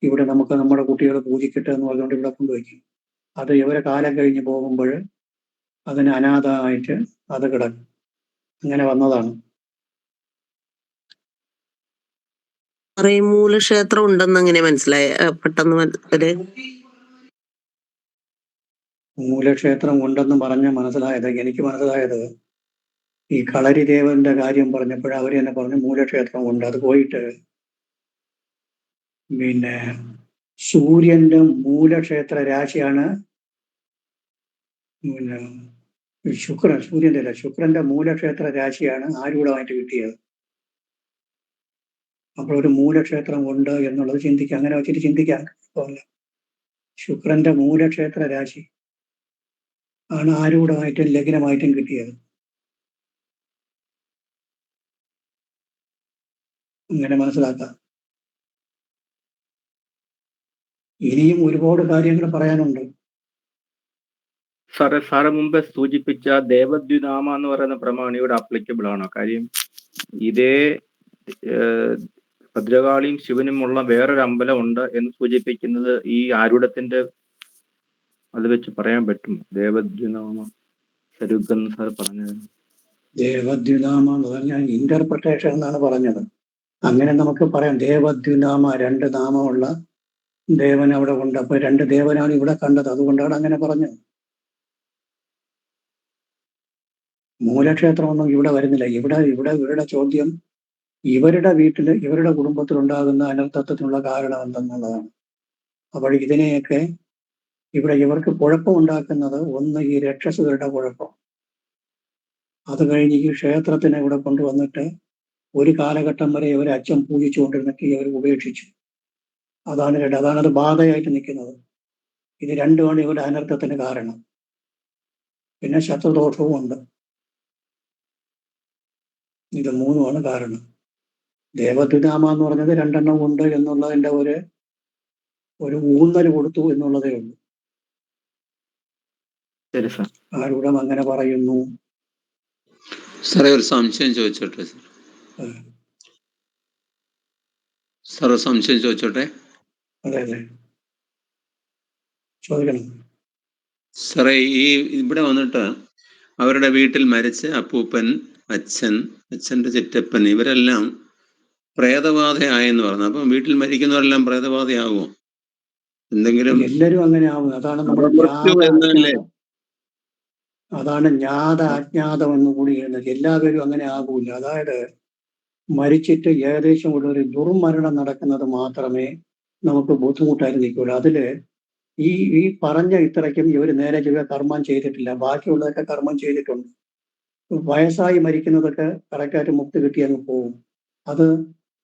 ഇവിടെ നമുക്ക് നമ്മുടെ കുട്ടികളെ പൂജിക്കട്ടെ എന്ന് പറഞ്ഞുകൊണ്ട് ഇവിടെ കൊണ്ടുവയ്ക്കും. അത് ഇവരെ കാലം കഴിഞ്ഞ് പോകുമ്പോൾ അതിന് അനാഥമായിട്ട് അത് കിടക്കും. അങ്ങനെ വന്നതാണ്. മൂലക്ഷേത്രം ഉണ്ടെന്ന് എങ്ങനെ മനസ്സിലായ പെട്ടെന്ന് മൂലക്ഷേത്രം ഉണ്ടെന്ന് പറഞ്ഞ് മനസ്സിലായത്, എനിക്ക് മനസ്സിലായത് ഈ കളരി ദേവന്റെ കാര്യം പറഞ്ഞപ്പോൾ അവർ തന്നെ പറഞ്ഞു മൂലക്ഷേത്രം ഉണ്ട്. അത് പോയിട്ട് പിന്നെ സൂര്യന്റെ മൂലക്ഷേത്ര രാശിയാണ് പിന്നെ ശുക്രന്റെ മൂലക്ഷേത്ര രാശിയാണ് ആരൂഢമായിട്ട് കിട്ടിയത്. അപ്പോൾ ഒരു മൂലക്ഷേത്രം ഉണ്ട് എന്നുള്ളത് ചിന്തിക്കാം, അങ്ങനെ വെച്ചിട്ട് ചിന്തിക്കാം. ശുക്രന്റെ മൂലക്ഷേത്ര രാശി ആണ് ആരൂഢമായിട്ടും ലഗ്നമായിട്ടും കിട്ടിയത്. അങ്ങനെ മനസ്സിലാക്കാം. ഇനിയും ഒരുപാട് കാര്യങ്ങൾ പറയാനുണ്ട്. സാറ് മുമ്പേ സൂചിപ്പിച്ച ദേവദ്വിനാമ എന്ന് പറയുന്ന പ്രമാണിയുടെ ആപ്ലിക്കബിൾ ആണോ? കാര്യം ഇതേ ഭദ്രകാളിയും ശിവനുമുള്ള വേറൊരു അമ്പലം ഉണ്ട് എന്ന് സൂചിപ്പിക്കുന്നത് ഈ ആരൂഢത്തിന്റെ അത് വെച്ച് പറയാൻ പറ്റും. ദേവദ്വിനാമ ശരുഗെന്ന് സാർ പറഞ്ഞത്. ദേവദ്വിനാമ എന്ന് പറഞ്ഞാൽ ഇന്റർപ്രിട്ടേഷൻ എന്നാണ് പറഞ്ഞത്. അങ്ങനെ നമുക്ക് പറയാം. ദേവദ്വിനാമ, രണ്ട് നാമമുള്ള ദേവൻ അവിടെ ഉണ്ട്. അപ്പൊ രണ്ട് ദേവനാണ് ഇവിടെ കണ്ടത്, അതുകൊണ്ടാണ് അങ്ങനെ പറഞ്ഞത്. മൂലക്ഷേത്രമൊന്നും ഇവിടെ വരുന്നില്ല. ഇവരുടെ ചോദ്യം ഇവരുടെ വീട്ടില് ഇവരുടെ കുടുംബത്തിൽ ഉണ്ടാകുന്ന അനർത്ഥത്തിനുള്ള കാരണം എന്തെന്നുള്ളതാണ്. അപ്പോൾ ഇതിനെയൊക്കെ ഇവിടെ ഇവർക്ക് കുഴപ്പമുണ്ടാക്കുന്നത് ഒന്ന് ഈ രക്ഷസുകളുടെ കുഴപ്പം. അത് കഴിഞ്ഞ് ഈ ക്ഷേത്രത്തിനെ ഇവിടെ കൊണ്ടുവന്നിട്ട് ഒരു കാലഘട്ടം വരെ ഇവരെ അച്ഛൻ പൂജിച്ചുകൊണ്ടിരുന്നിട്ട് ഇവർ ഉപേക്ഷിച്ചു. അതാണത് ബാധയായിട്ട് നിൽക്കുന്നത്. ഇത് രണ്ടുമാണ് ഇവരുടെ അനർത്ഥത്തിന് കാരണം. പിന്നെ ശത്രുദോഷവും ഉണ്ട്. ഇത് മൂന്നുമാണ് കാരണം. ദേവദ്വിനാമ എന്ന് പറഞ്ഞത് രണ്ടെണ്ണം ഉണ്ട് എന്നുള്ളതിന്റെ ഒരു ഊന്നൽ കൊടുത്തു എന്നുള്ളതേ ഉള്ളൂ. ശരി സാർ. ആരൂഢം അങ്ങനെ പറയുന്നു. സാറേ ഒരു സംശയം ചോദിച്ചോട്ടെ? സാർ സംശയം ചോദിച്ചോട്ടെ? അതെ ചോദിക്കണം. സാറേ ഈ ഇവിടെ വന്നിട്ട് അവരുടെ വീട്ടിൽ മരിച്ച അപ്പൂപ്പൻ, അച്ഛന്റെ ചിറ്റപ്പൻ ഇവരെല്ലാം പ്രേതബാധയായെന്ന് പറഞ്ഞു. അപ്പം വീട്ടിൽ മരിക്കുന്നവരെല്ലാം പ്രേതബാധയാകുമോ? എന്തെങ്കിലും എല്ലാവരും അങ്ങനെ ആവും. അതാണ് ജ്ഞാത അജ്ഞാതം എന്ന് കൂടി എഴുതുന്നത്. എല്ലാവരും അങ്ങനെ ആകൂല. അതായത് മരിച്ചിട്ട് ഏകദേശം ഒരു ദുർമരണം നടക്കുന്നത് മാത്രമേ നമുക്ക് ബുദ്ധിമുട്ടായി നിൽക്കുള്ളൂ. അതില് ഈ പറഞ്ഞ ഇത്രയ്ക്കും ഇവർ നേരെ ചൊവ്വേ കർമ്മം ചെയ്തിട്ടില്ല. ബാക്കിയുള്ളതൊക്കെ കർമ്മം ചെയ്തിട്ടുണ്ട്. വയസ്സായി മരിക്കുന്നതൊക്കെ കറക്റ്റായിട്ട് മുക്തി കിട്ടി അങ്ങ് പോകും.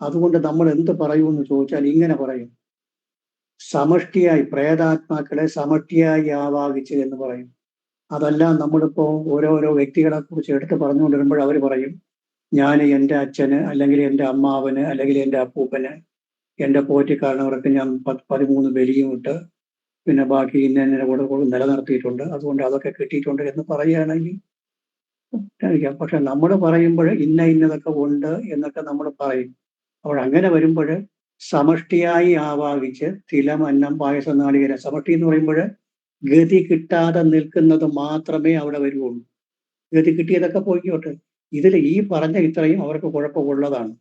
അതുകൊണ്ട് നമ്മൾ എന്ത് പറയുമെന്ന് ചോദിച്ചാൽ ഇങ്ങനെ പറയും: സമഷ്ടിയായി പ്രേതാത്മാക്കളെ സമഷ്ടിയായി ആവാഹിച്ച് എന്ന് പറയും. അതല്ല, നമ്മളിപ്പോ ഓരോരോ വ്യക്തികളെ കുറിച്ച് എടുത്ത് പറഞ്ഞുകൊണ്ടിരുമ്പോൾ അവർ പറയും, ഞാൻ എൻ്റെ അച്ഛന് അല്ലെങ്കിൽ എൻ്റെ അമ്മാവന് അല്ലെങ്കിൽ എൻ്റെ അപ്പൂപ്പന് എൻ്റെ പോറ്റിക്കാരണവർക്ക് ഞാൻ 13 ബലിയും ഇട്ട് പിന്നെ ബാക്കി ഇന്ന കൂടെ നിലനിർത്തിയിട്ടുണ്ട്, അതുകൊണ്ട് അതൊക്കെ കിട്ടിയിട്ടുണ്ട് എന്ന് പറയുകയാണെങ്കിൽ കഴിക്കാം. പക്ഷെ നമ്മൾ പറയുമ്പോൾ ഇന്നതൊക്കെ ഉണ്ട് എന്നൊക്കെ നമ്മൾ പറയും. അപ്പോൾ അങ്ങനെ വരുമ്പോൾ സമഷ്ടിയായി ആവാഹിച്ച് തിലം, അന്നം, പായസം, നാളികേരം. സമഷ്ടി എന്ന് പറയുമ്പോൾ ഗതി കിട്ടാതെ നിൽക്കുന്നത് മാത്രമേ അവിടെ വരുള്ളൂ. ഗതി കിട്ടിയതൊക്കെ പോയിക്കോട്ടെ. ഇതിൽ ഈ പറഞ്ഞ ഇത്രയും അവർക്ക് കുഴപ്പമുള്ളതാണ്.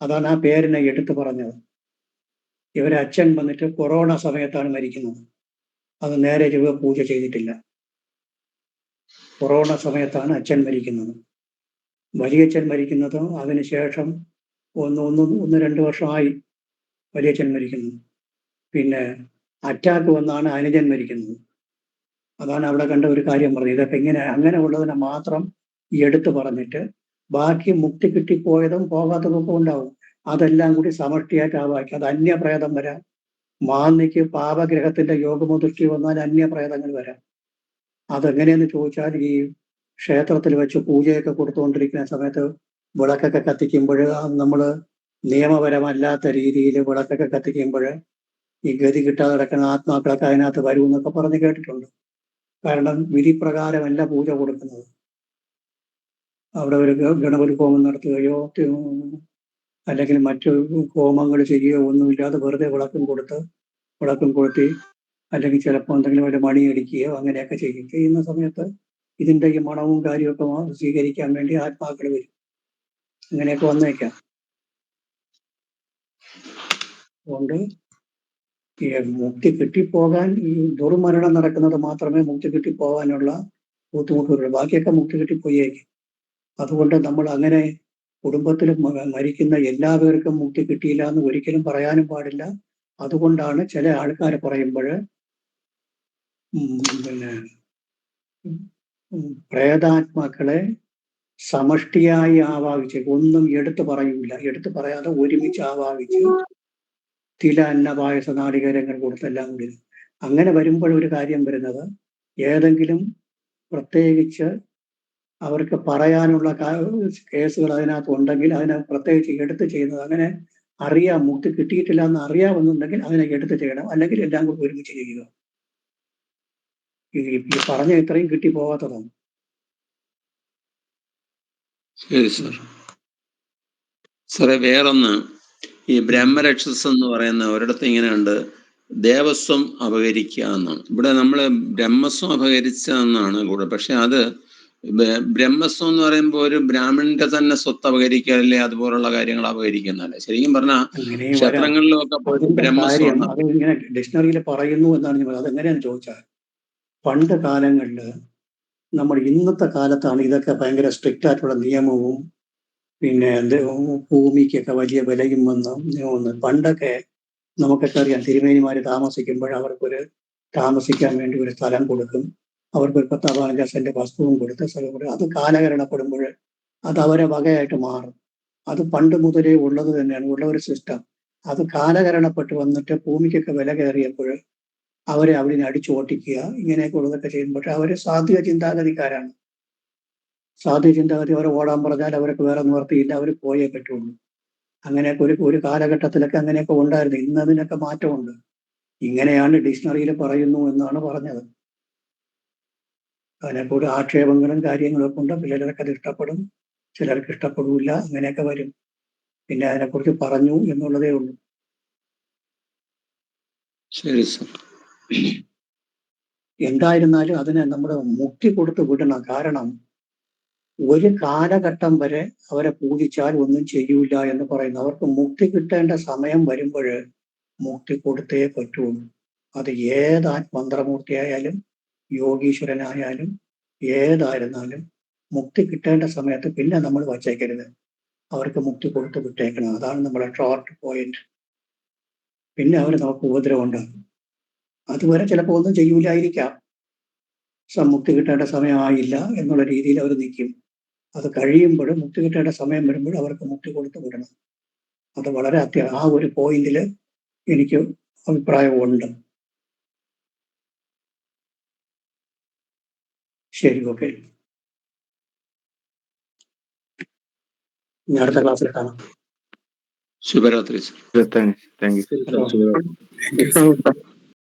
അതാണ് ആ പേരിനെ എടുത്തു പറഞ്ഞത്. ഇവരെ അച്ഛൻ വന്നിട്ട് കൊറോണ സമയത്താണ് മരിക്കുന്നത്. അത് നേരെ ചൊവ്വെ പൂജ ചെയ്തിട്ടില്ല. കൊറോണ സമയത്താണ് അച്ഛൻ മരിക്കുന്നത്. വലിയച്ഛൻ മരിക്കുന്നതും അതിനുശേഷം 1-2 വർഷമായി വലിയച്ഛൻ മരിക്കുന്നു. പിന്നെ അറ്റാക്ക് വന്നാണ് അനുജൻ മരിക്കുന്നത്. അതാണ് അവിടെ കണ്ട ഒരു കാര്യം പറഞ്ഞത്. ഇതൊക്കെ ഇങ്ങനെ അങ്ങനെ ഉള്ളതിനെ മാത്രം എടുത്തു പറഞ്ഞിട്ട് ബാക്കി മുക്തി കിട്ടിപ്പോയതും പോകാത്തതൊക്കെ ഉണ്ടാവും. അതെല്ലാം കൂടി സമഷ്ടിയായിട്ട് ആവാക്കി. അത് അന്യപ്രേതം വരാം. മാന്നിക്ക് പാപഗ്രഹത്തിന്റെ യോഗമോ ദൃഷ്ടി വന്നാൽ അന്യപ്രേതങ്ങൾ വരാം. അതെങ്ങനെയെന്ന് ചോദിച്ചാൽ ഈ ക്ഷേത്രത്തിൽ വെച്ച് പൂജയൊക്കെ കൊടുത്തുകൊണ്ടിരിക്കുന്ന സമയത്ത് വിളക്കൊക്കെ കത്തിക്കുമ്പോൾ നമ്മൾ നിയമപരമല്ലാത്ത രീതിയിൽ വിളക്കൊക്കെ കത്തിക്കുമ്പോൾ ഈ ഗതി കിട്ടാതെ കിടക്കുന്ന ആത്മാക്കളൊക്കെ അതിനകത്ത് വരും എന്നൊക്കെ പറഞ്ഞ് കേട്ടിട്ടുണ്ട്. കാരണം വിധിപ്രകാരമല്ല പൂജ കൊടുക്കുന്നത്. അവിടെ ഒരു ഗണപതി ഹോമം നടത്തുകയോ അല്ലെങ്കിൽ മറ്റു ഹോമങ്ങൾ ചെയ്യുകയോ ഒന്നുമില്ലാതെ വെറുതെ വിളക്കും കൊളുത്തി അല്ലെങ്കിൽ ചിലപ്പോൾ എന്തെങ്കിലും ഒരു മണി അടിക്കുകയോ അങ്ങനെയൊക്കെ ചെയ്യുന്ന സമയത്ത് ഇതിൻ്റെ ഈ മണവും കാര്യമൊക്കെ സ്വീകരിക്കാൻ വേണ്ടി ആത്മാക്കൾ വരും. അങ്ങനെയൊക്കെ വന്നേക്കാം. അതുകൊണ്ട് ഈ മുക്തി കിട്ടിപ്പോകാൻ ഈ ദുർമരണം നടക്കുന്നത് മാത്രമേ മുക്തി കിട്ടിപ്പോകാനുള്ള ബുദ്ധിമുട്ടുള്ളൂ. ബാക്കിയൊക്കെ മുക്തി കിട്ടിപ്പോയേക്കും. അതുകൊണ്ട് നമ്മൾ അങ്ങനെ കുടുംബത്തിൽ മരിക്കുന്ന എല്ലാ പേർക്കും മുക്തി കിട്ടിയില്ല എന്ന് ഒരിക്കലും പറയാനും പാടില്ല. അതുകൊണ്ടാണ് ചില ആൾക്കാർ പറയുമ്പോൾ പിന്നെ പ്രേതാത്മാക്കളെ സമഷ്ടിയായി ആവാഹിച്ച് ഒന്നും എടുത്തു പറയൂല, എടുത്തു പറയാതെ ഒരുമിച്ച് ആവാഹിച്ച് തില അന്നപായസ നാളികേരങ്ങൾ കൊടുത്തെല്ലാം കൂടി. അങ്ങനെ വരുമ്പോൾ ഒരു കാര്യം വരുന്നത്, ഏതെങ്കിലും പ്രത്യേകിച്ച് അവർക്ക് പറയാനുള്ള കേസുകൾ അതിനകത്ത് ഉണ്ടെങ്കിൽ അതിനെ പ്രത്യേകിച്ച് എടുത്ത് ചെയ്യുന്നത്. അങ്ങനെ അറിയാം മുക്തി കിട്ടിയിട്ടില്ല എന്ന് അറിയാമെന്നുണ്ടെങ്കിൽ അതിനെ എടുത്ത് ചെയ്യണം. അല്ലെങ്കിൽ എല്ലാം കൂടി ഒരുമിച്ച് ചെയ്യുക. ഈ പറഞ്ഞ ഇത്രയും കിട്ടി പോകാത്തതാണ്. ശരി സാർ. സാറേ, വേറൊന്ന്, ഈ ബ്രഹ്മരക്ഷസ് എന്ന് പറയുന്ന ഒരിടത്ത് ഇങ്ങനെയുണ്ട്, ദേവസ്വം അപഹരിക്കുക എന്നാണ്. ഇവിടെ നമ്മൾ ബ്രഹ്മസ്വം അപഹരിച്ച എന്നാണ് കൂടെ. പക്ഷെ അത് ബ്രഹ്മസ്വം എന്ന് പറയുമ്പോൾ ഒരു ബ്രാഹ്മണന്റെ തന്നെ സ്വത്ത് അപഹരിക്കാറില്ലേ, അതുപോലുള്ള കാര്യങ്ങൾ അപഹരിക്കുന്നതല്ലേ. ശരിക്കും പറഞ്ഞാൽ ക്ഷേത്രങ്ങളിലും ഒക്കെ പോയിട്ട് ബ്രഹ്മസ്വം അത് ഇങ്ങനെ ഡിക്ഷണറിയിൽ പറയുന്നു എന്നാണ് ഞാൻ പറയുന്നത്. അതെങ്ങനെയാന്ന് ചോദിച്ചാൽ, പണ്ട് കാലങ്ങളിൽ നമ്മൾ ഇന്നത്തെ കാലത്താണ് ഇതൊക്കെ ഭയങ്കര സ്ട്രിക്റ്റ് ആയിട്ടുള്ള നിയമവും പിന്നെ ഭൂമിക്കൊക്കെ വലിയ വിലയും വന്ന് പണ്ടൊക്കെ നമുക്കൊക്കെ അറിയാം, തിരുമേനിമാര് താമസിക്കുമ്പോൾ അവർക്കൊരു താമസിക്കാൻ വേണ്ടി ഒരു സ്ഥലം കൊടുക്കും. അവർക്കൊരു 10-15 സെന്റ് വസ്തുവും കൊടുത്ത് സ്ഥലം കൊടുക്കും. അത് കാലഹരണപ്പെടുമ്പോൾ അത് അവരെ വകയായിട്ട് മാറും. അത് പണ്ട് മുതലേ ഉള്ളത് തന്നെയാണ്, ഉള്ള ഒരു സിസ്റ്റം. അത് കാലഹരണപ്പെട്ട് വന്നിട്ട് ഭൂമിക്കൊക്കെ വില കയറിയപ്പോൾ അവരെ അവിടെ അടിച്ചോട്ടിക്കുക, ഇങ്ങനെയൊക്കെ ഉള്ളതൊക്കെ ചെയ്യുമ്പോൾ അവർ സാത്വിക ചിന്താഗതിക്കാരാണ്. സാധ്യ ചിന്താഗതി അവരെ ഓടാൻ പറഞ്ഞാൽ അവർക്ക് വേറെ നിവർത്തിയില്ല, അവർ പോയേ പറ്റുള്ളൂ. അങ്ങനെയൊക്കെ ഒരു കാലഘട്ടത്തിലൊക്കെ അങ്ങനെയൊക്കെ ഉണ്ടായിരുന്നു. ഇന്ന് അതിനൊക്കെ മാറ്റമുണ്ട്. ഇങ്ങനെയാണ് ഡിക്ഷണറിയിൽ പറയുന്നു എന്നാണ് പറഞ്ഞത്. അതിനെക്കൂടി ആക്ഷേപങ്ങളും കാര്യങ്ങളൊക്കെ ഉണ്ട്. ചിലർക്ക് അത് ഇഷ്ടപ്പെടും, ചിലർക്ക് ഇഷ്ടപ്പെടില്ല, അങ്ങനെയൊക്കെ വരും. പിന്നെ അതിനെക്കുറിച്ച് പറഞ്ഞു എന്നുള്ളതേ ഉള്ളൂ. ശരി സർ. എന്തായിരുന്നാലും അതിനെ നമ്മൾ മുക്തി കൊടുത്ത് വിടണം. കാരണം ഒരു കാലഘട്ടം വരെ അവരെ പൂജിച്ചാൽ ഒന്നും ചെയ്യൂല എന്ന് പറയുന്നു. അവർക്ക് മുക്തി കിട്ടേണ്ട സമയം വരുമ്പോൾ മുക്തി കൊടുത്തേ പറ്റുള്ളൂ. അത് മന്ത്രമൂർത്തിയായാലും യോഗീശ്വരനായാലും ഏതായിരുന്നാലും മുക്തി കിട്ടേണ്ട സമയത്ത് പിന്നെ നമ്മൾ വച്ചേക്കരുത്. അവർക്ക് മുക്തി കൊടുത്ത് വിട്ടേക്കണം. അതാണ് നമ്മളെ ഷോർട്ട് പോയിന്റ്. പിന്നെ അവർ നമുക്ക് ഉപദ്രവം ഉണ്ടാകും. അതുവരെ ചിലപ്പോൾ ഒന്നും ചെയ്യൂലായിരിക്കാം. മുക്തി കിട്ടേണ്ട സമയമായില്ല എന്നുള്ള രീതിയിൽ അവർ നിൽക്കും. അത് കഴിയുമ്പോൾ മുക്തി കിട്ടേണ്ട സമയം വരുമ്പോൾ അവർക്ക് മുക്തി കൊടുത്ത് വിടണം. അത് വളരെ ആ ഒരു പോയിന്റിൽ എനിക്ക് അഭിപ്രായമുണ്ട്. ശരി, ഓക്കെ. ഇനി അടുത്ത ക്ലാസ്സിൽ കാണാം. ശുഭരാത്രി സർ. Thank you.